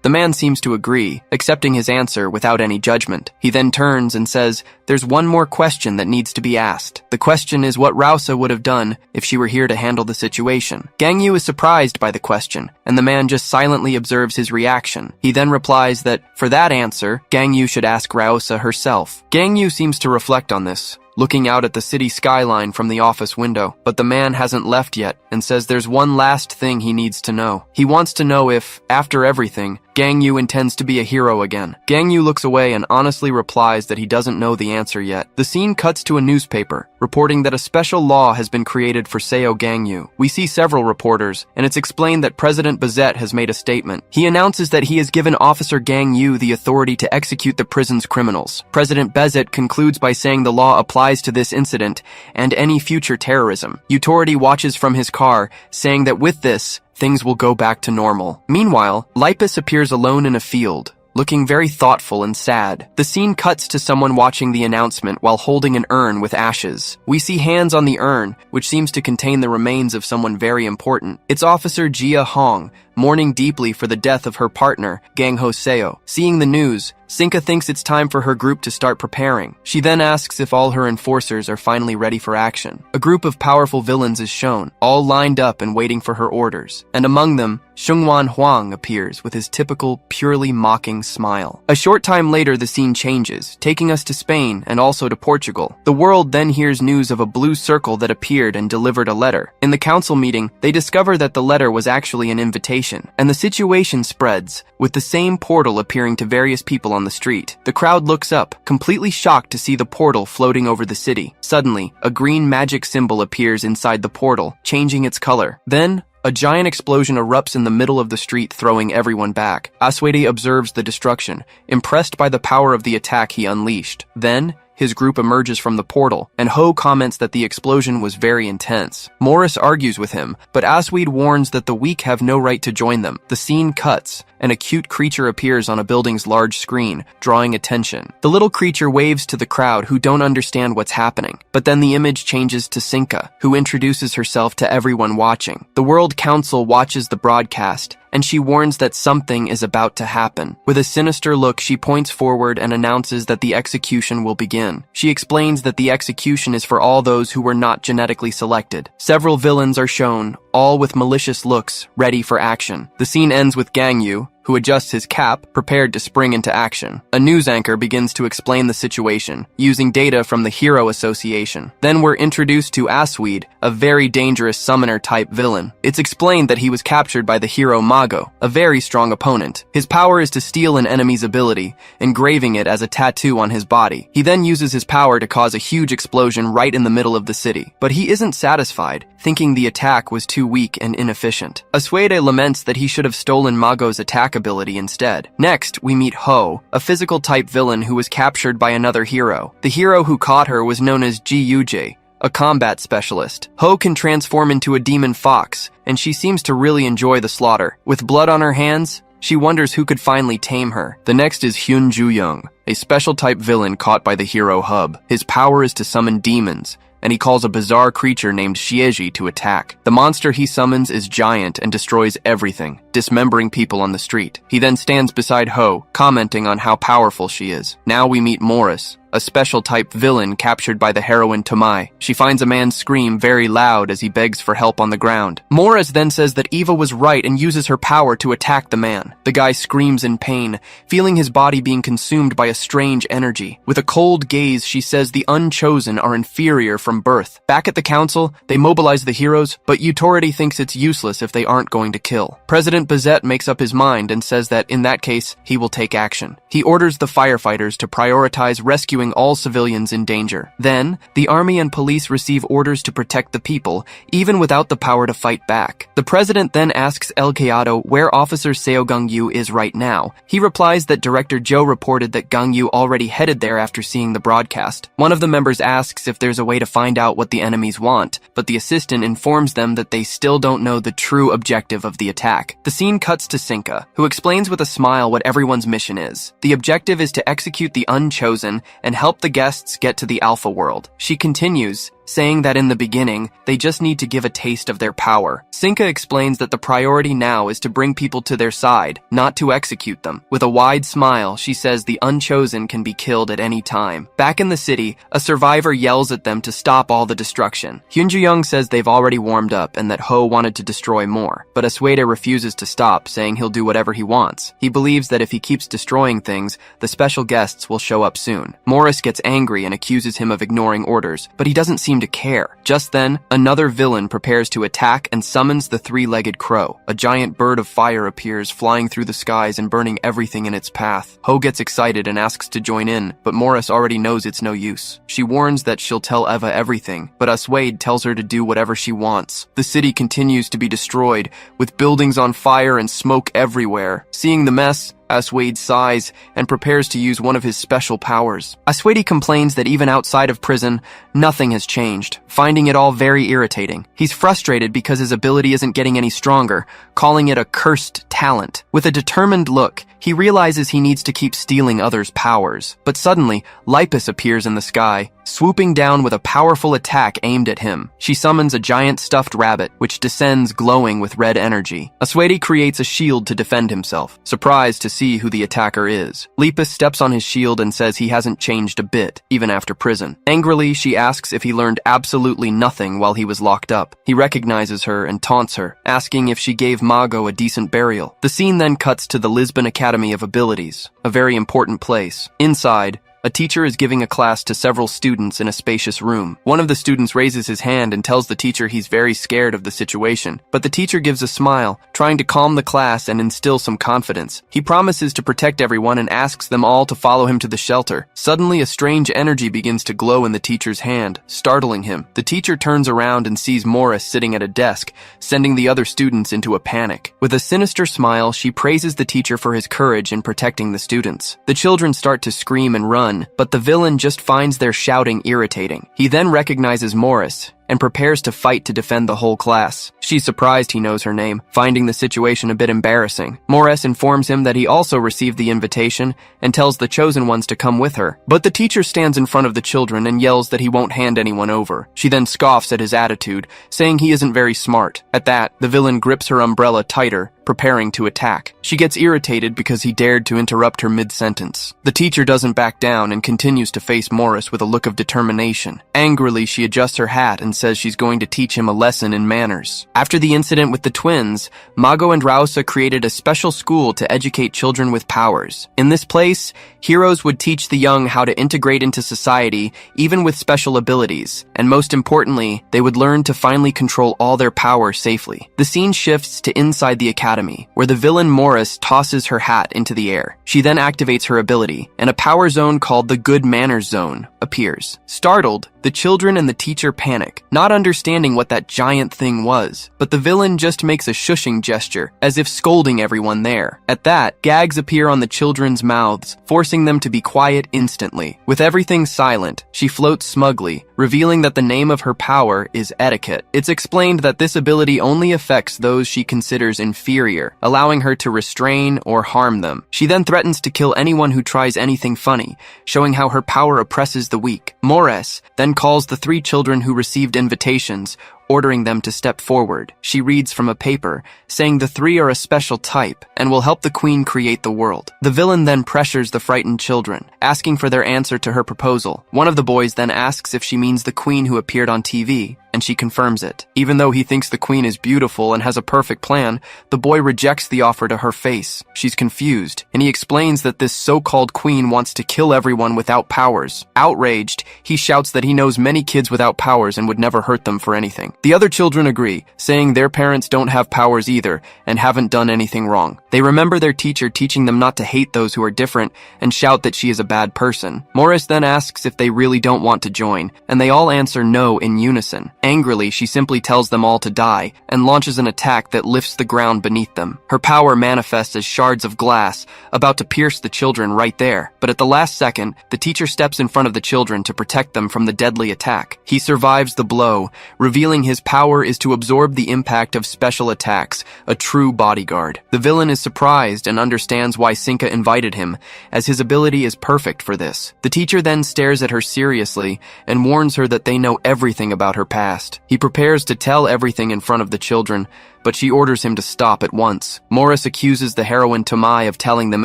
The man seems to agree, accepting his answer without any judgment. He then turns and says, "There's one more question that needs to be asked. The question is what Rausa would have done if she were here to handle the situation." Gangyu is surprised by the question, and the man just silently observes his reaction. He then replies that, for that answer, Gangyu should ask Rausa herself. Gangyu seems to reflect on this, looking out at the city skyline from the office window. But the man hasn't left yet, and says there's one last thing he needs to know. He wants to know if, after everything, Gangyu intends to be a hero again. Gangyu looks away and honestly replies that he doesn't know the answer yet. The scene cuts to a newspaper, reporting that a special law has been created for Seo Gangyu. We see several reporters, and it's explained that President Bazet has made a statement. He announces that he has given Officer Gangyu the authority to execute the prison's criminals. President Bazet concludes by saying the law applies to this incident and any future terrorism. Yutori watches from his car, saying that with this, things will go back to normal. Meanwhile, Lipus appears alone in a field, looking very thoughtful and sad. The scene cuts to someone watching the announcement while holding an urn with ashes. We see hands on the urn, which seems to contain the remains of someone very important. It's Officer Jia Hong, mourning deeply for the death of her partner, Gang Ho Seo. Seeing the news, Sinka thinks it's time for her group to start preparing. She then asks if all her enforcers are finally ready for action. A group of powerful villains is shown, all lined up and waiting for her orders. And among them, Shungwan Huang appears with his typical, purely mocking smile. A short time later, the scene changes, taking us to Spain and also to Portugal. The world then hears news of a blue circle that appeared and delivered a letter. In the council meeting, they discover that the letter was actually an invitation, and the situation spreads, with the same portal appearing to various people on the street. The crowd looks up, completely shocked to see the portal floating over the city. Suddenly, a green magic symbol appears inside the portal, changing its color. Then, a giant explosion erupts in the middle of the street, throwing everyone back. Asuede observes the destruction, impressed by the power of the attack he unleashed. Then, his group emerges from the portal, and Ho comments that the explosion was very intense. Morris argues with him, but Asweed warns that the weak have no right to join them. The scene cuts, and a cute creature appears on a building's large screen, drawing attention. The little creature waves to the crowd who don't understand what's happening, but then the image changes to Sinka, who introduces herself to everyone watching. The World Council watches the broadcast, and she warns that something is about to happen. With a sinister look, she points forward and announces that the execution will begin. She explains that the execution is for all those who were not genetically selected. Several villains are shown, all with malicious looks, ready for action. The scene ends with Gangyu, who adjusts his cap, prepared to spring into action. A news anchor begins to explain the situation, using data from the Hero Association. Then we're introduced to Asweed, a very dangerous summoner-type villain. It's explained that he was captured by the hero Mago, a very strong opponent. His power is to steal an enemy's ability, engraving it as a tattoo on his body. He then uses his power to cause a huge explosion right in the middle of the city. But he isn't satisfied, thinking the attack was too weak and inefficient. Asuede laments that he should have stolen Mago's attack ability instead. Next, we meet Ho, a physical-type villain who was captured by another hero. The hero who caught her was known as Ji-Yuji, a combat specialist. Ho can transform into a demon fox, and she seems to really enjoy the slaughter. With blood on her hands, she wonders who could finally tame her. The next is Hyun Ju-young, a special-type villain caught by the hero Hub. His power is to summon demons, and he calls a bizarre creature named Shieji to attack. The monster he summons is giant and destroys everything, dismembering people on the street. He then stands beside Ho, commenting on how powerful she is. Now we meet Morris, a special-type villain captured by the heroine Tomai. She finds a man scream very loud as he begs for help on the ground. Morris then says that Eva was right and uses her power to attack the man. The guy screams in pain, feeling his body being consumed by a strange energy. With a cold gaze, she says the Unchosen are inferior from birth. Back at the council, they mobilize the heroes, but Utority thinks it's useless if they aren't going to kill. President Bazette makes up his mind and says that in that case, he will take action. He orders the firefighters to prioritize rescuing all civilians in danger. Then, the army and police receive orders to protect the people, even without the power to fight back. The president then asks El Kayado where Officer Seo Gang-yu is right now. He replies that Director Joe reported that Gang-yu already headed there after seeing the broadcast. One of the members asks if there's a way to find out what the enemies want, but the assistant informs them that they still don't know the true objective of the attack. The scene cuts to Sinka, who explains with a smile what everyone's mission is. The objective is to execute the Unchosen and help the guests get to the Alpha world. She continues, saying that in the beginning, they just need to give a taste of their power. Sinka explains that the priority now is to bring people to their side, not to execute them. With a wide smile, she says the Unchosen can be killed at any time. Back in the city, a survivor yells at them to stop all the destruction. Hyun Ju-young says they've already warmed up and that Ho wanted to destroy more, but Asuede refuses to stop, saying he'll do whatever he wants. He believes that if he keeps destroying things, the special guests will show up soon. Morris gets angry and accuses him of ignoring orders, but he doesn't seem to care. Just then, another villain prepares to attack and summons the three-legged crow. A giant bird of fire appears, flying through the skies and burning everything in its path. Ho gets excited and asks to join in, but Morris already knows it's no use. She warns that she'll tell Eva everything, but Asuede tells her to do whatever she wants. The city continues to be destroyed, with buildings on fire and smoke everywhere. Seeing the mess, Asuede sighs and prepares to use one of his special powers. Asuede complains that even outside of prison, nothing has changed, finding it all very irritating. He's frustrated because his ability isn't getting any stronger, calling it a cursed talent. With a determined look, he realizes he needs to keep stealing others' powers. But suddenly, Lipus appears in the sky, swooping down with a powerful attack aimed at him. She summons a giant stuffed rabbit, which descends glowing with red energy. Asuede creates a shield to defend himself, surprised to see who the attacker is. Lipus steps on his shield and says he hasn't changed a bit, even after prison. Angrily, she asks if he learned absolutely nothing while he was locked up. He recognizes her and taunts her, asking if she gave Mago a decent burial. The scene then cuts to the Lisbon Academy of Abilities, a very important place. Inside, a teacher is giving a class to several students in a spacious room. One of the students raises his hand and tells the teacher he's very scared of the situation, but the teacher gives a smile, trying to calm the class and instill some confidence. He promises to protect everyone and asks them all to follow him to the shelter. Suddenly, a strange energy begins to glow in the teacher's hand, startling him. The teacher turns around and sees Morris sitting at a desk, sending the other students into a panic. With a sinister smile, she praises the teacher for his courage in protecting the students. The children start to scream and run, but the villain just finds their shouting irritating. He then recognizes Morris and prepares to fight to defend the whole class. She's surprised he knows her name, finding the situation a bit embarrassing. Morris informs him that he also received the invitation and tells the chosen ones to come with her. But the teacher stands in front of the children and yells that he won't hand anyone over. She then scoffs at his attitude, saying he isn't very smart. At that, the villain grips her umbrella tighter, preparing to attack. She gets irritated because he dared to interrupt her mid-sentence. The teacher doesn't back down and continues to face Morris with a look of determination. Angrily, she adjusts her hat and says she's going to teach him a lesson in manners. After the incident with the twins, Mago and Rausa created a special school to educate children with powers. In this place, heroes would teach the young how to integrate into society, even with special abilities, and most importantly, they would learn to finally control all their power safely. The scene shifts to inside the academy, where the villain Morris tosses her hat into the air. She then activates her ability, and a power zone called the Good Manners Zone appears. Startled, the children and the teacher panic, not understanding what that giant thing was, but the villain just makes a shushing gesture, as if scolding everyone there. At that, gags appear on the children's mouths, forcing them to be quiet instantly. With everything silent, she floats smugly, revealing that the name of her power is etiquette. It's explained that this ability only affects those she considers inferior, allowing her to restrain or harm them. She then threatens to kill anyone who tries anything funny, showing how her power oppresses the weak. Morris then calls the 3 children who received invitations, ordering them to step forward. She reads from a paper, saying the 3 are a special type and will help the queen create the world. The villain then pressures the frightened children, asking for their answer to her proposal. One of the boys then asks if she means the queen who appeared on TV, and she confirms it. Even though he thinks the queen is beautiful and has a perfect plan, the boy rejects the offer to her face. She's confused, and he explains that this so-called queen wants to kill everyone without powers. Outraged, he shouts that he knows many kids without powers and would never hurt them for anything. The other children agree, saying their parents don't have powers either and haven't done anything wrong. They remember their teacher teaching them not to hate those who are different and shout that she is a bad person. Morris then asks if they really don't want to join, and they all answer no in unison. Angrily, she simply tells them all to die and launches an attack that lifts the ground beneath them. Her power manifests as shards of glass, about to pierce the children right there. But at the last second, the teacher steps in front of the children to protect them from the deadly attack. He survives the blow, revealing his power is to absorb the impact of special attacks, a true bodyguard. The villain is surprised and understands why Sinka invited him, as his ability is perfect for this. The teacher then stares at her seriously and warns her that they know everything about her past. He prepares to tell everything in front of the children, but she orders him to stop at once. Morris accuses the heroine Tamai of telling them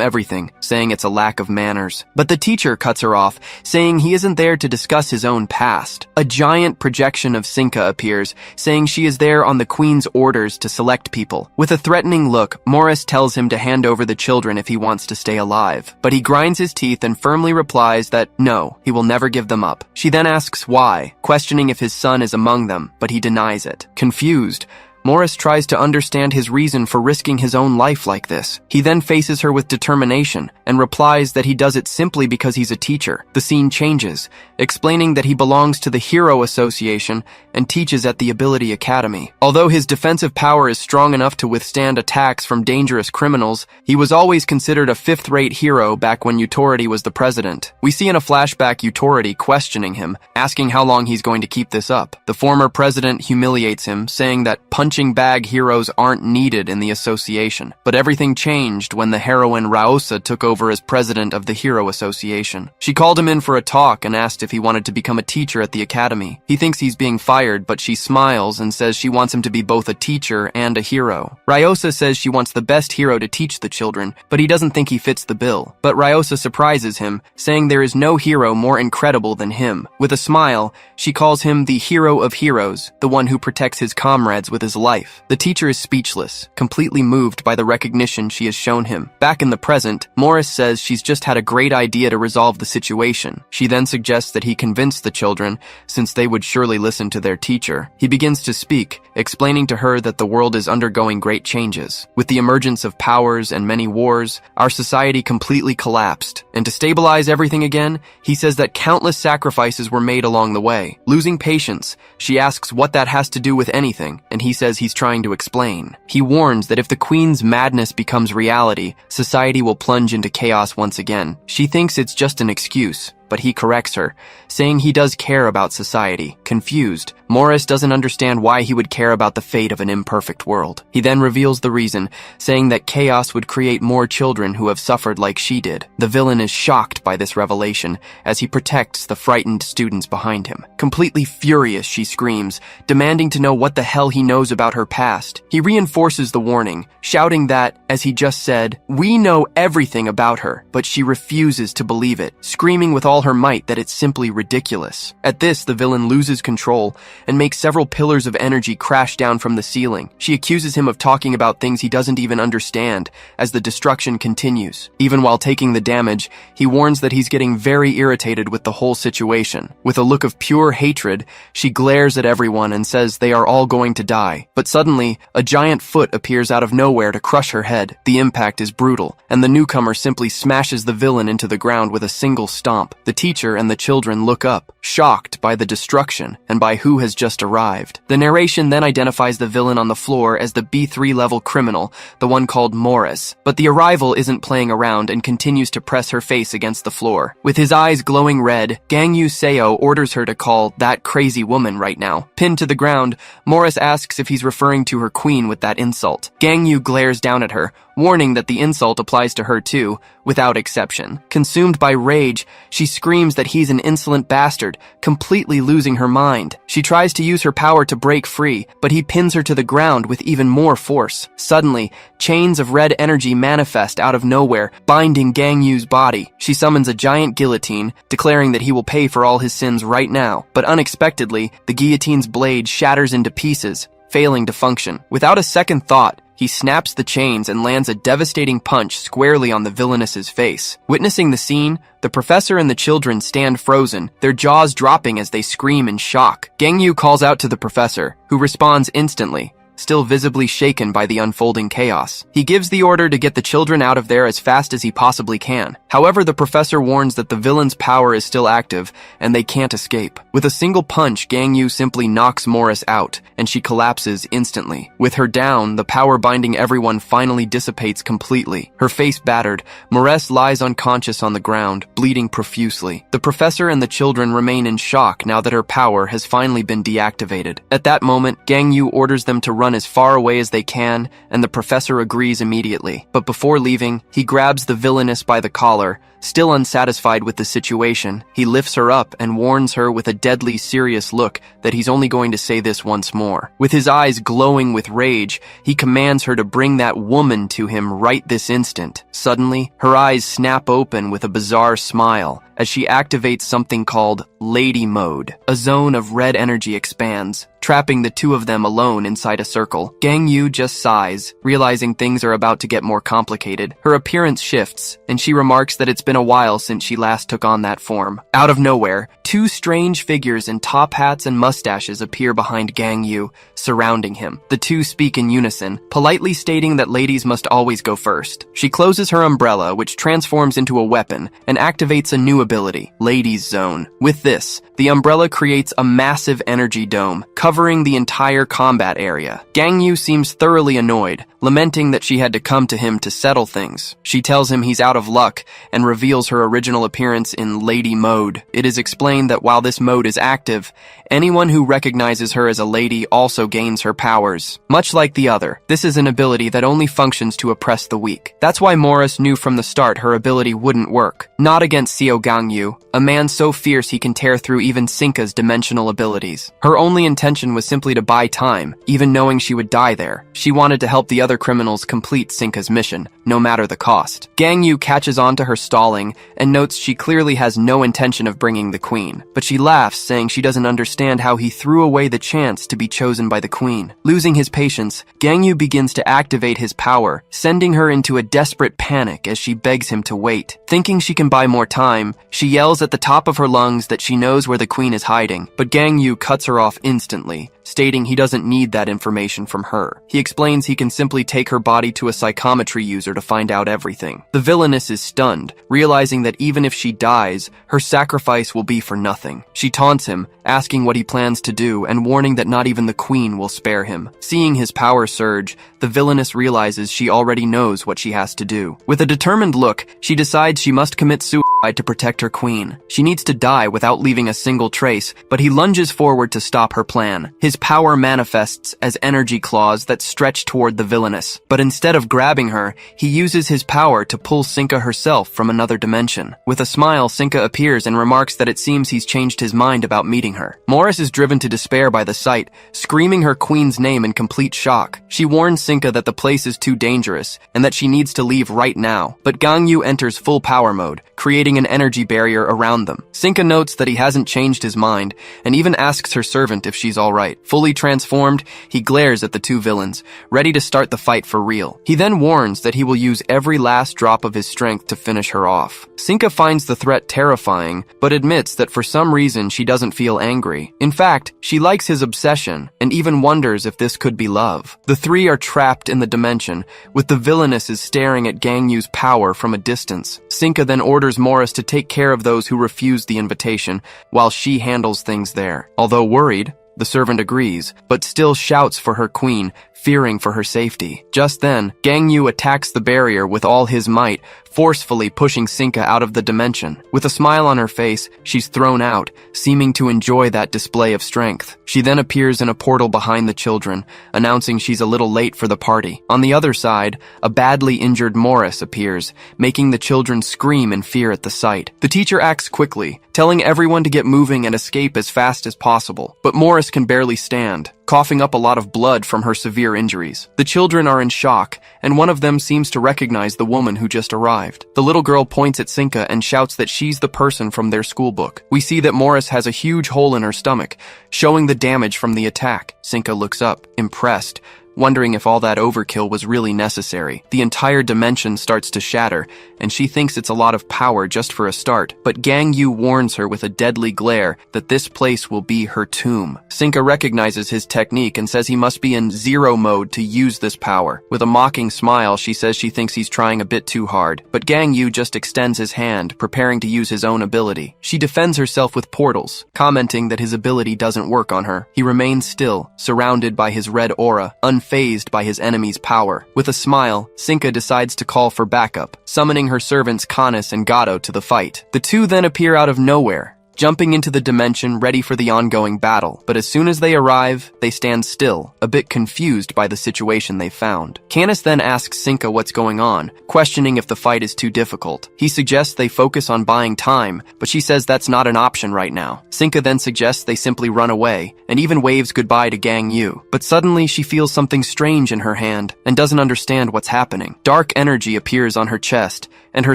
everything, saying it's a lack of manners. But the teacher cuts her off, saying he isn't there to discuss his own past. A giant projection of Sinka appears, saying she is there on the queen's orders to select people. With a threatening look, Morris tells him to hand over the children if he wants to stay alive. But he grinds his teeth and firmly replies that no, he will never give them up. She then asks why, questioning if his son is among them, but he denies it. Confused, Morris tries to understand his reason for risking his own life like this. He then faces her with determination and replies that he does it simply because he's a teacher. The scene changes, explaining that he belongs to the Hero Association and teaches at the Ability Academy. Although his defensive power is strong enough to withstand attacks from dangerous criminals, he was always considered a 5th-rate hero back when Utority was the president. We see in a flashback Utority questioning him, asking how long he's going to keep this up. The former president humiliates him, saying that punching bag heroes aren't needed in the association. But everything changed when the heroine Raosa took over as president of the Hero Association. She called him in for a talk and asked if he wanted to become a teacher at the academy. He thinks he's being fired, but she smiles and says she wants him to be both a teacher and a hero. Raosa says she wants the best hero to teach the children, but he doesn't think he fits the bill. But Raosa surprises him, saying there is no hero more incredible than him. With a smile, she calls him the hero of heroes, the one who protects his comrades with his life. The teacher is speechless, completely moved by the recognition she has shown him. Back in the present, Morris says she's just had a great idea to resolve the situation. She then suggests that he convince the children, since they would surely listen to their teacher. He begins to speak, explaining to her that the world is undergoing great changes. With the emergence of powers and many wars, our society completely collapsed. And to stabilize everything again, he says that countless sacrifices were made along the way. Losing patience, she asks what that has to do with anything, and he says he's trying to explain. He warns that if the queen's madness becomes reality, society will plunge into chaos once again. She thinks it's just an excuse, but he corrects her, saying he does care about society. Confused, Morris doesn't understand why he would care about the fate of an imperfect world. He then reveals the reason, saying that chaos would create more children who have suffered like she did. The villain is shocked by this revelation as he protects the frightened students behind him. Completely furious, she screams, demanding to know what the hell he knows about her past. He reinforces the warning, shouting that, as he just said, we know everything about her, but she refuses to believe it, screaming with all her might that it's simply ridiculous. At this, the villain loses control and makes several pillars of energy crash down from the ceiling. She accuses him of talking about things he doesn't even understand as the destruction continues. Even while taking the damage, he warns that he's getting very irritated with the whole situation. With a look of pure hatred, she glares at everyone and says they are all going to die. But suddenly, a giant foot appears out of nowhere to crush her head. The impact is brutal, and the newcomer simply smashes the villain into the ground with a single stomp. The teacher and the children look up, shocked by the destruction and by who has just arrived. The narration then identifies the villain on the floor as the B3 level criminal, the one called Morris. But the arrival isn't playing around and continues to press her face against the floor. With his eyes glowing red, Gangyu Seo orders her to call that crazy woman right now. Pinned to the ground, Morris asks if he's referring to her queen with that insult. Gangyu glares down at her, warning that the insult applies to her too, without exception. Consumed by rage, she screams that he's an insolent bastard, completely losing her mind. She tries to use her power to break free, but he pins her to the ground with even more force. Suddenly, chains of red energy manifest out of nowhere, binding Gangyu's body. She summons a giant guillotine, declaring that he will pay for all his sins right now. But unexpectedly, the guillotine's blade shatters into pieces, failing to function. Without a second thought, he snaps the chains and lands a devastating punch squarely on the villainess's face. Witnessing the scene, the professor and the children stand frozen, their jaws dropping as they scream in shock. Gangyu calls out to the professor, who responds instantly, still visibly shaken by the unfolding chaos. He gives the order to get the children out of there as fast as he possibly can. However, the professor warns that the villain's power is still active and they can't escape. With a single punch, Gangyu simply knocks Morris out, and she collapses instantly. With her down, the power binding everyone finally dissipates completely. Her face battered, Morris lies unconscious on the ground, bleeding profusely. The professor and the children remain in shock now that her power has finally been deactivated. At that moment, Gangyu orders them to run as far away as they can, and the professor agrees immediately. But before leaving, he grabs the villainess by the collar. Still unsatisfied with the situation, he lifts her up and warns her with a deadly serious look that he's only going to say this once more. With his eyes glowing with rage, he commands her to bring that woman to him right this instant. Suddenly, her eyes snap open with a bizarre smile as she activates something called Lady Mode. A zone of red energy expands, trapping the two of them alone inside a circle. Gangyu just sighs, realizing things are about to get more complicated. Her appearance shifts, and she remarks that it's been a while since she last took on that form. Out of nowhere, two strange figures in top hats and mustaches appear behind Gangyu, surrounding him. The two speak in unison, politely stating that ladies must always go first. She closes her umbrella, which transforms into a weapon, and activates a new ability, Ladies Zone. With this, the umbrella creates a massive energy dome, covering the entire combat area. Gangyu seems thoroughly annoyed, lamenting that she had to come to him to settle things. She tells him he's out of luck and reveals her original appearance in Lady Mode. It is explained that while this mode is active, anyone who recognizes her as a lady also gains her powers. Much like the other, this is an ability that only functions to oppress the weak. That's why Morris knew from the start her ability wouldn't work. Not against Seo Gangyu, a man so fierce he can tear through even Sinka's dimensional abilities. Her only intention was simply to buy time, even knowing she would die there. She wanted to help the other criminals complete Sinka's mission, no matter the cost. Gangyu catches on to her stalling and notes she clearly has no intention of bringing the queen, but she laughs, saying she doesn't understand how he threw away the chance to be chosen by the queen. Losing his patience, Gangyu begins to activate his power, sending her into a desperate panic as she begs him to wait. Thinking she can buy more time, she yells at the top of her lungs that she knows where the queen is hiding, but Gangyu cuts her off instantly, stating he doesn't need that information from her. He explains he can simply take her body to a psychometry user to find out everything. The villainess is stunned, realizing that even if she dies, her sacrifice will be for nothing. She taunts him, asking what he plans to do and warning that not even the queen will spare him. Seeing his power surge, the villainess realizes she already knows what she has to do. With a determined look, she decides she must commit suicide to protect her queen. She needs to die without leaving a single trace, but he lunges forward to stop her plan. His power manifests as energy claws that stretch toward the villainess. But instead of grabbing her, he uses his power to pull Sinka herself from another dimension. With a smile, Sinka appears and remarks that it seems he's changed his mind about meeting her. Morris is driven to despair by the sight, screaming her queen's name in complete shock. She warns Sinka that the place is too dangerous and that she needs to leave right now. But Gangyu enters full power mode, creating an energy barrier around them. Sinka notes that he hasn't changed his mind and even asks her servant if she's alright. Fully transformed, he glares at the two villains, ready to start the fight for real. He then warns that he will use every last drop of his strength to finish her off. Sinka finds the threat terrifying, but admits that for some reason she doesn't feel angry. In fact, she likes his obsession and even wonders if this could be love. The three are trapped in the dimension, with the villainesses staring at Gangyu's power from a distance. Sinka then orders Morris to take care of those who refuse the invitation, while she handles things there. Although worried, the servant agrees, but still shouts for her queen, fearing for her safety. Just then, Gangyu attacks the barrier with all his might, forcefully pushing Sinka out of the dimension. With a smile on her face, she's thrown out, seeming to enjoy that display of strength. She then appears in a portal behind the children, announcing she's a little late for the party. On the other side, a badly injured Morris appears, making the children scream in fear at the sight. The teacher acts quickly, telling everyone to get moving and escape as fast as possible. But Morris can barely stand, coughing up a lot of blood from her severe injuries. The children are in shock, and one of them seems to recognize the woman who just arrived. The little girl points at Sinka and shouts that she's the person from their school book. We see that Morris has a huge hole in her stomach, showing the damage from the attack. Sinka looks up, impressed, wondering if all that overkill was really necessary. The entire dimension starts to shatter, and she thinks it's a lot of power just for a start. But Gangyu warns her with a deadly glare that this place will be her tomb. Sinka recognizes his technique and says he must be in zero mode to use this power. With a mocking smile, she says she thinks he's trying a bit too hard. But Gangyu just extends his hand, preparing to use his own ability. She defends herself with portals, commenting that his ability doesn't work on her. He remains still, surrounded by his red aura, unfazed by his enemy's power. With a smile, Sinka decides to call for backup, summoning her servants Canis and Gato to the fight. The two then appear out of nowhere, jumping into the dimension ready for the ongoing battle. But as soon as they arrive, they stand still, a bit confused by the situation they found. Canis then asks Sinka what's going on, questioning if the fight is too difficult. He suggests they focus on buying time, but she says that's not an option right now. Sinka then suggests they simply run away, and even waves goodbye to Gangyu. But suddenly she feels something strange in her hand, and doesn't understand what's happening. Dark energy appears on her chest, and her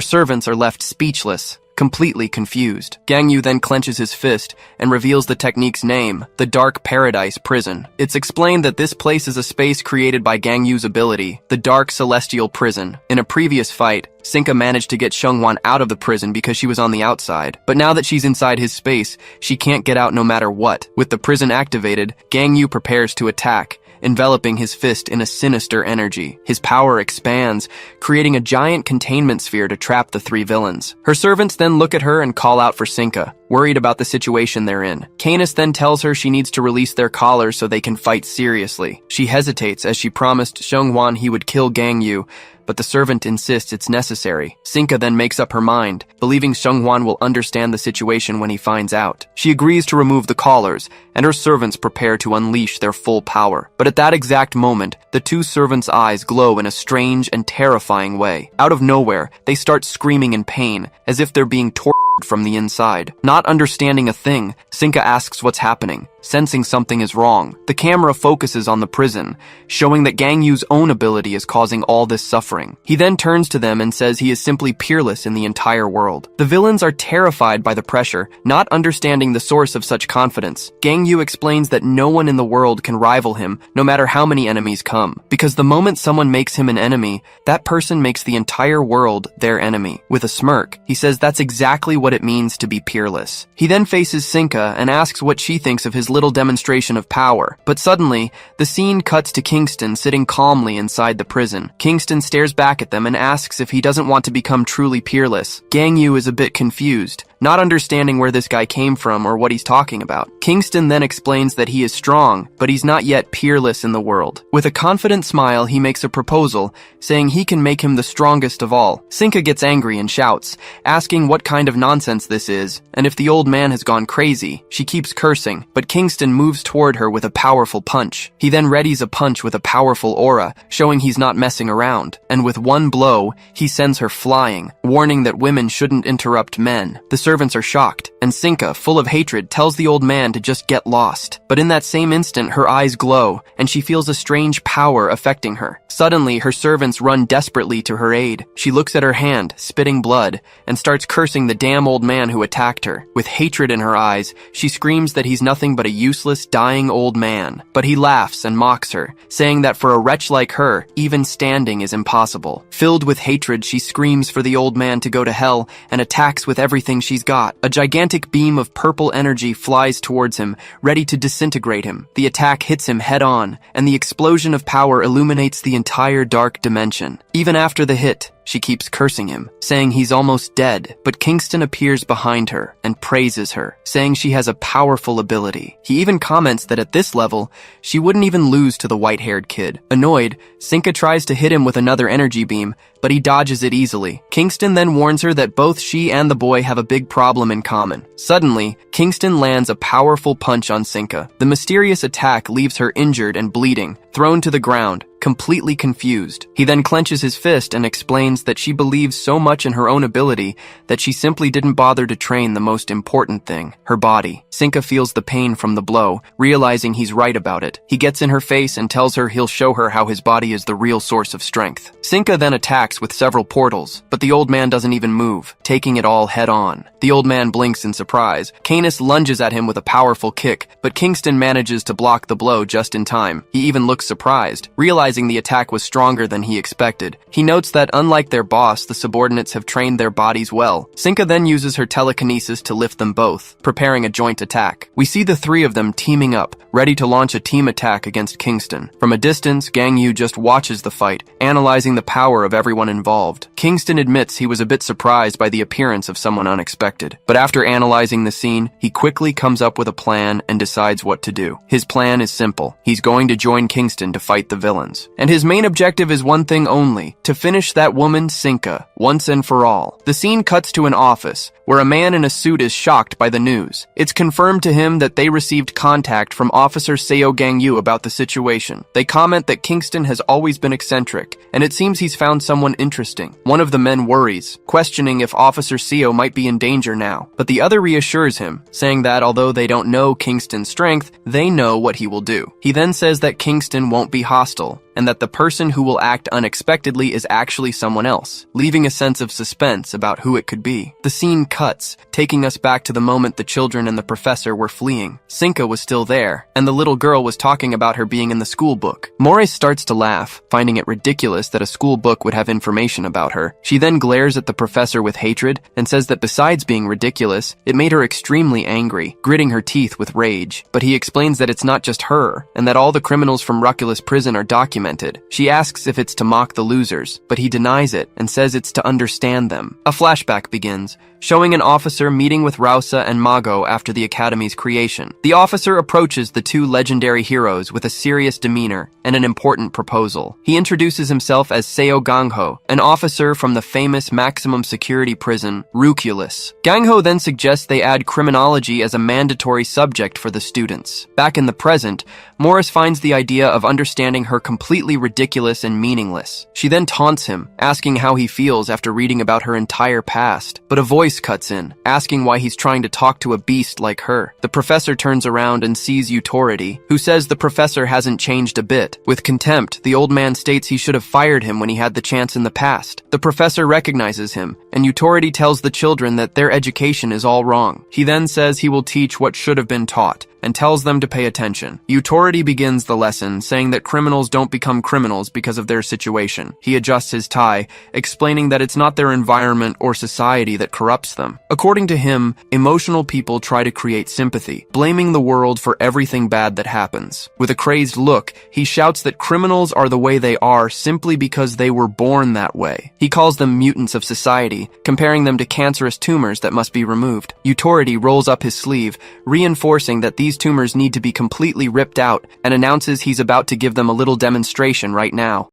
servants are left speechless, completely confused. Gangyu then clenches his fist and reveals the technique's name, the Dark Paradise Prison. It's explained that this place is a space created by Gangyu's ability, the Dark Celestial Prison. In a previous fight, Sinka managed to get Shengwan out of the prison because she was on the outside. But now that she's inside his space, she can't get out no matter what. With the prison activated, Gangyu prepares to attack, enveloping his fist in a sinister energy. His power expands, creating a giant containment sphere to trap the three villains. Her servants then look at her and call out for Sinka, worried about the situation they're in. Canis then tells her she needs to release their collars so they can fight seriously. She hesitates as she promised Shengwan he would kill Gangyu, but the servant insists it's necessary. Sinka then makes up her mind, believing Shengwan will understand the situation when he finds out. She agrees to remove the collars, and her servants prepare to unleash their full power. But at that exact moment, the two servants' eyes glow in a strange and terrifying way. Out of nowhere, they start screaming in pain, as if they're being tortured from the inside. Not understanding a thing, Sinka asks what's happening, sensing something is wrong. The camera focuses on the prison, showing that Gangyu's own ability is causing all this suffering. He then turns to them and says he is simply peerless in the entire world. The villains are terrified by the pressure, not understanding the source of such confidence. Gangyu explains that no one in the world can rival him, no matter how many enemies come, because the moment someone makes him an enemy, that person makes the entire world their enemy. With a smirk, he says that's exactly what it means to be peerless. He then faces Sinka and asks what she thinks of his little demonstration of power. But suddenly, the scene cuts to Kingston sitting calmly inside the prison. Kingston stares back at them and asks if he doesn't want to become truly peerless. Gangyu is a bit confused, not understanding where this guy came from or what he's talking about. Kingston then explains that he is strong, but he's not yet peerless in the world. With a confident smile, he makes a proposal, saying he can make him the strongest of all. Sinka gets angry and shouts, asking what kind of nonsense this is, and if the old man has gone crazy. She keeps cursing, but Kingston moves toward her with a powerful punch. He then readies a punch with a powerful aura, showing he's not messing around, and with one blow, he sends her flying, warning that women shouldn't interrupt men. The servants are shocked, and Sinka, full of hatred, tells the old man to just get lost. But in that same instant, her eyes glow, and she feels a strange power affecting her. Suddenly, her servants run desperately to her aid. She looks at her hand, spitting blood, and starts cursing the damn old man who attacked her. With hatred in her eyes, she screams that he's nothing but a useless, dying old man. But he laughs and mocks her, saying that for a wretch like her, even standing is impossible. Filled with hatred, she screams for the old man to go to hell and attacks with everything she's got. A gigantic beam of purple energy flies towards him, ready to disintegrate him. The attack hits him head on, and the explosion of power illuminates the entire dark dimension. Even after the hit, she keeps cursing him, saying he's almost dead, but Kingston appears behind her and praises her, saying she has a powerful ability. He even comments that at this level, she wouldn't even lose to the white-haired kid. Annoyed, Sinka tries to hit him with another energy beam, but he dodges it easily. Kingston then warns her that both she and the boy have a big problem in common. Suddenly, Kingston lands a powerful punch on Sinka. The mysterious attack leaves her injured and bleeding, thrown to the ground, completely confused. He then clenches his fist and explains that she believes so much in her own ability that she simply didn't bother to train the most important thing, her body. Sinka feels the pain from the blow, realizing he's right about it. He gets in her face and tells her he'll show her how his body is the real source of strength. Sinka then attacks with several portals, but the old man doesn't even move, taking it all head on. The old man blinks in surprise. Canis lunges at him with a powerful kick, but Kingston manages to block the blow just in time. He even looks surprised, realizing the attack was stronger than he expected. He notes that unlike their boss, the subordinates have trained their bodies well. Sinka then uses her telekinesis to lift them both, preparing a joint attack. We see the three of them teaming up, ready to launch a team attack against Kingston. From a distance, Gang Yu just watches the fight, analyzing the power of everyone involved. Kingston admits he was a bit surprised by the appearance of someone unexpected, but after analyzing the scene, he quickly comes up with a plan and decides what to do. His plan is simple. He's going to join Kingston to fight the villains. And his main objective is one thing only, to finish that woman, Sinka, once and for all. The scene cuts to an office, where a man in a suit is shocked by the news. It's confirmed to him that they received contact from Officer Seo Gang-yu about the situation. They comment that Kingston has always been eccentric, and it seems he's found someone interesting. One of the men worries, questioning if Officer Seo might be in danger now, but the other reassures him, saying that although they don't know Kingston's strength, they know what he will do. He then says that Kingston won't be hostile, and that the person who will act unexpectedly is actually someone else, leaving a sense of suspense about who it could be. The scene cuts, taking us back to the moment the children and the professor were fleeing. Sinka was still there, and the little girl was talking about her being in the school book. Morris starts to laugh, finding it ridiculous that a school book would have information about her. She then glares at the professor with hatred, and says that besides being ridiculous, it made her extremely angry, gritting her teeth with rage. But he explains that it's not just her, and that all the criminals from Ruculus prison are documented. She asks if it's to mock the losers, but he denies it and says it's to understand them. A flashback begins, showing an officer meeting with Rausa and Mago after the Academy's creation. The officer approaches the two legendary heroes with a serious demeanor and an important proposal. He introduces himself as Seo Gangho, an officer from the famous maximum security prison, Ruculus. Gangho then suggests they add criminology as a mandatory subject for the students. Back in the present, Morris finds the idea of understanding her completely ridiculous and meaningless. She then taunts him, asking how he feels after reading about her entire past, but a voice cuts in, asking why he's trying to talk to a beast like her. The professor turns around and sees Utority, who says the professor hasn't changed a bit. With contempt, the old man states he should have fired him when he had the chance in the past. The professor recognizes him, and Utority tells the children that their education is all wrong. He then says he will teach what should have been taught, and tells them to pay attention. Authority begins the lesson, saying that criminals don't become criminals because of their situation. He adjusts his tie, explaining that it's not their environment or society that corrupts them. According to him, emotional people try to create sympathy, blaming the world for everything bad that happens. With a crazed look, he shouts that criminals are the way they are simply because they were born that way. He calls them mutants of society, comparing them to cancerous tumors that must be removed. Authority rolls up his sleeve, reinforcing that these tumors need to be completely ripped out, and announces he's about to give them a little demonstration right now.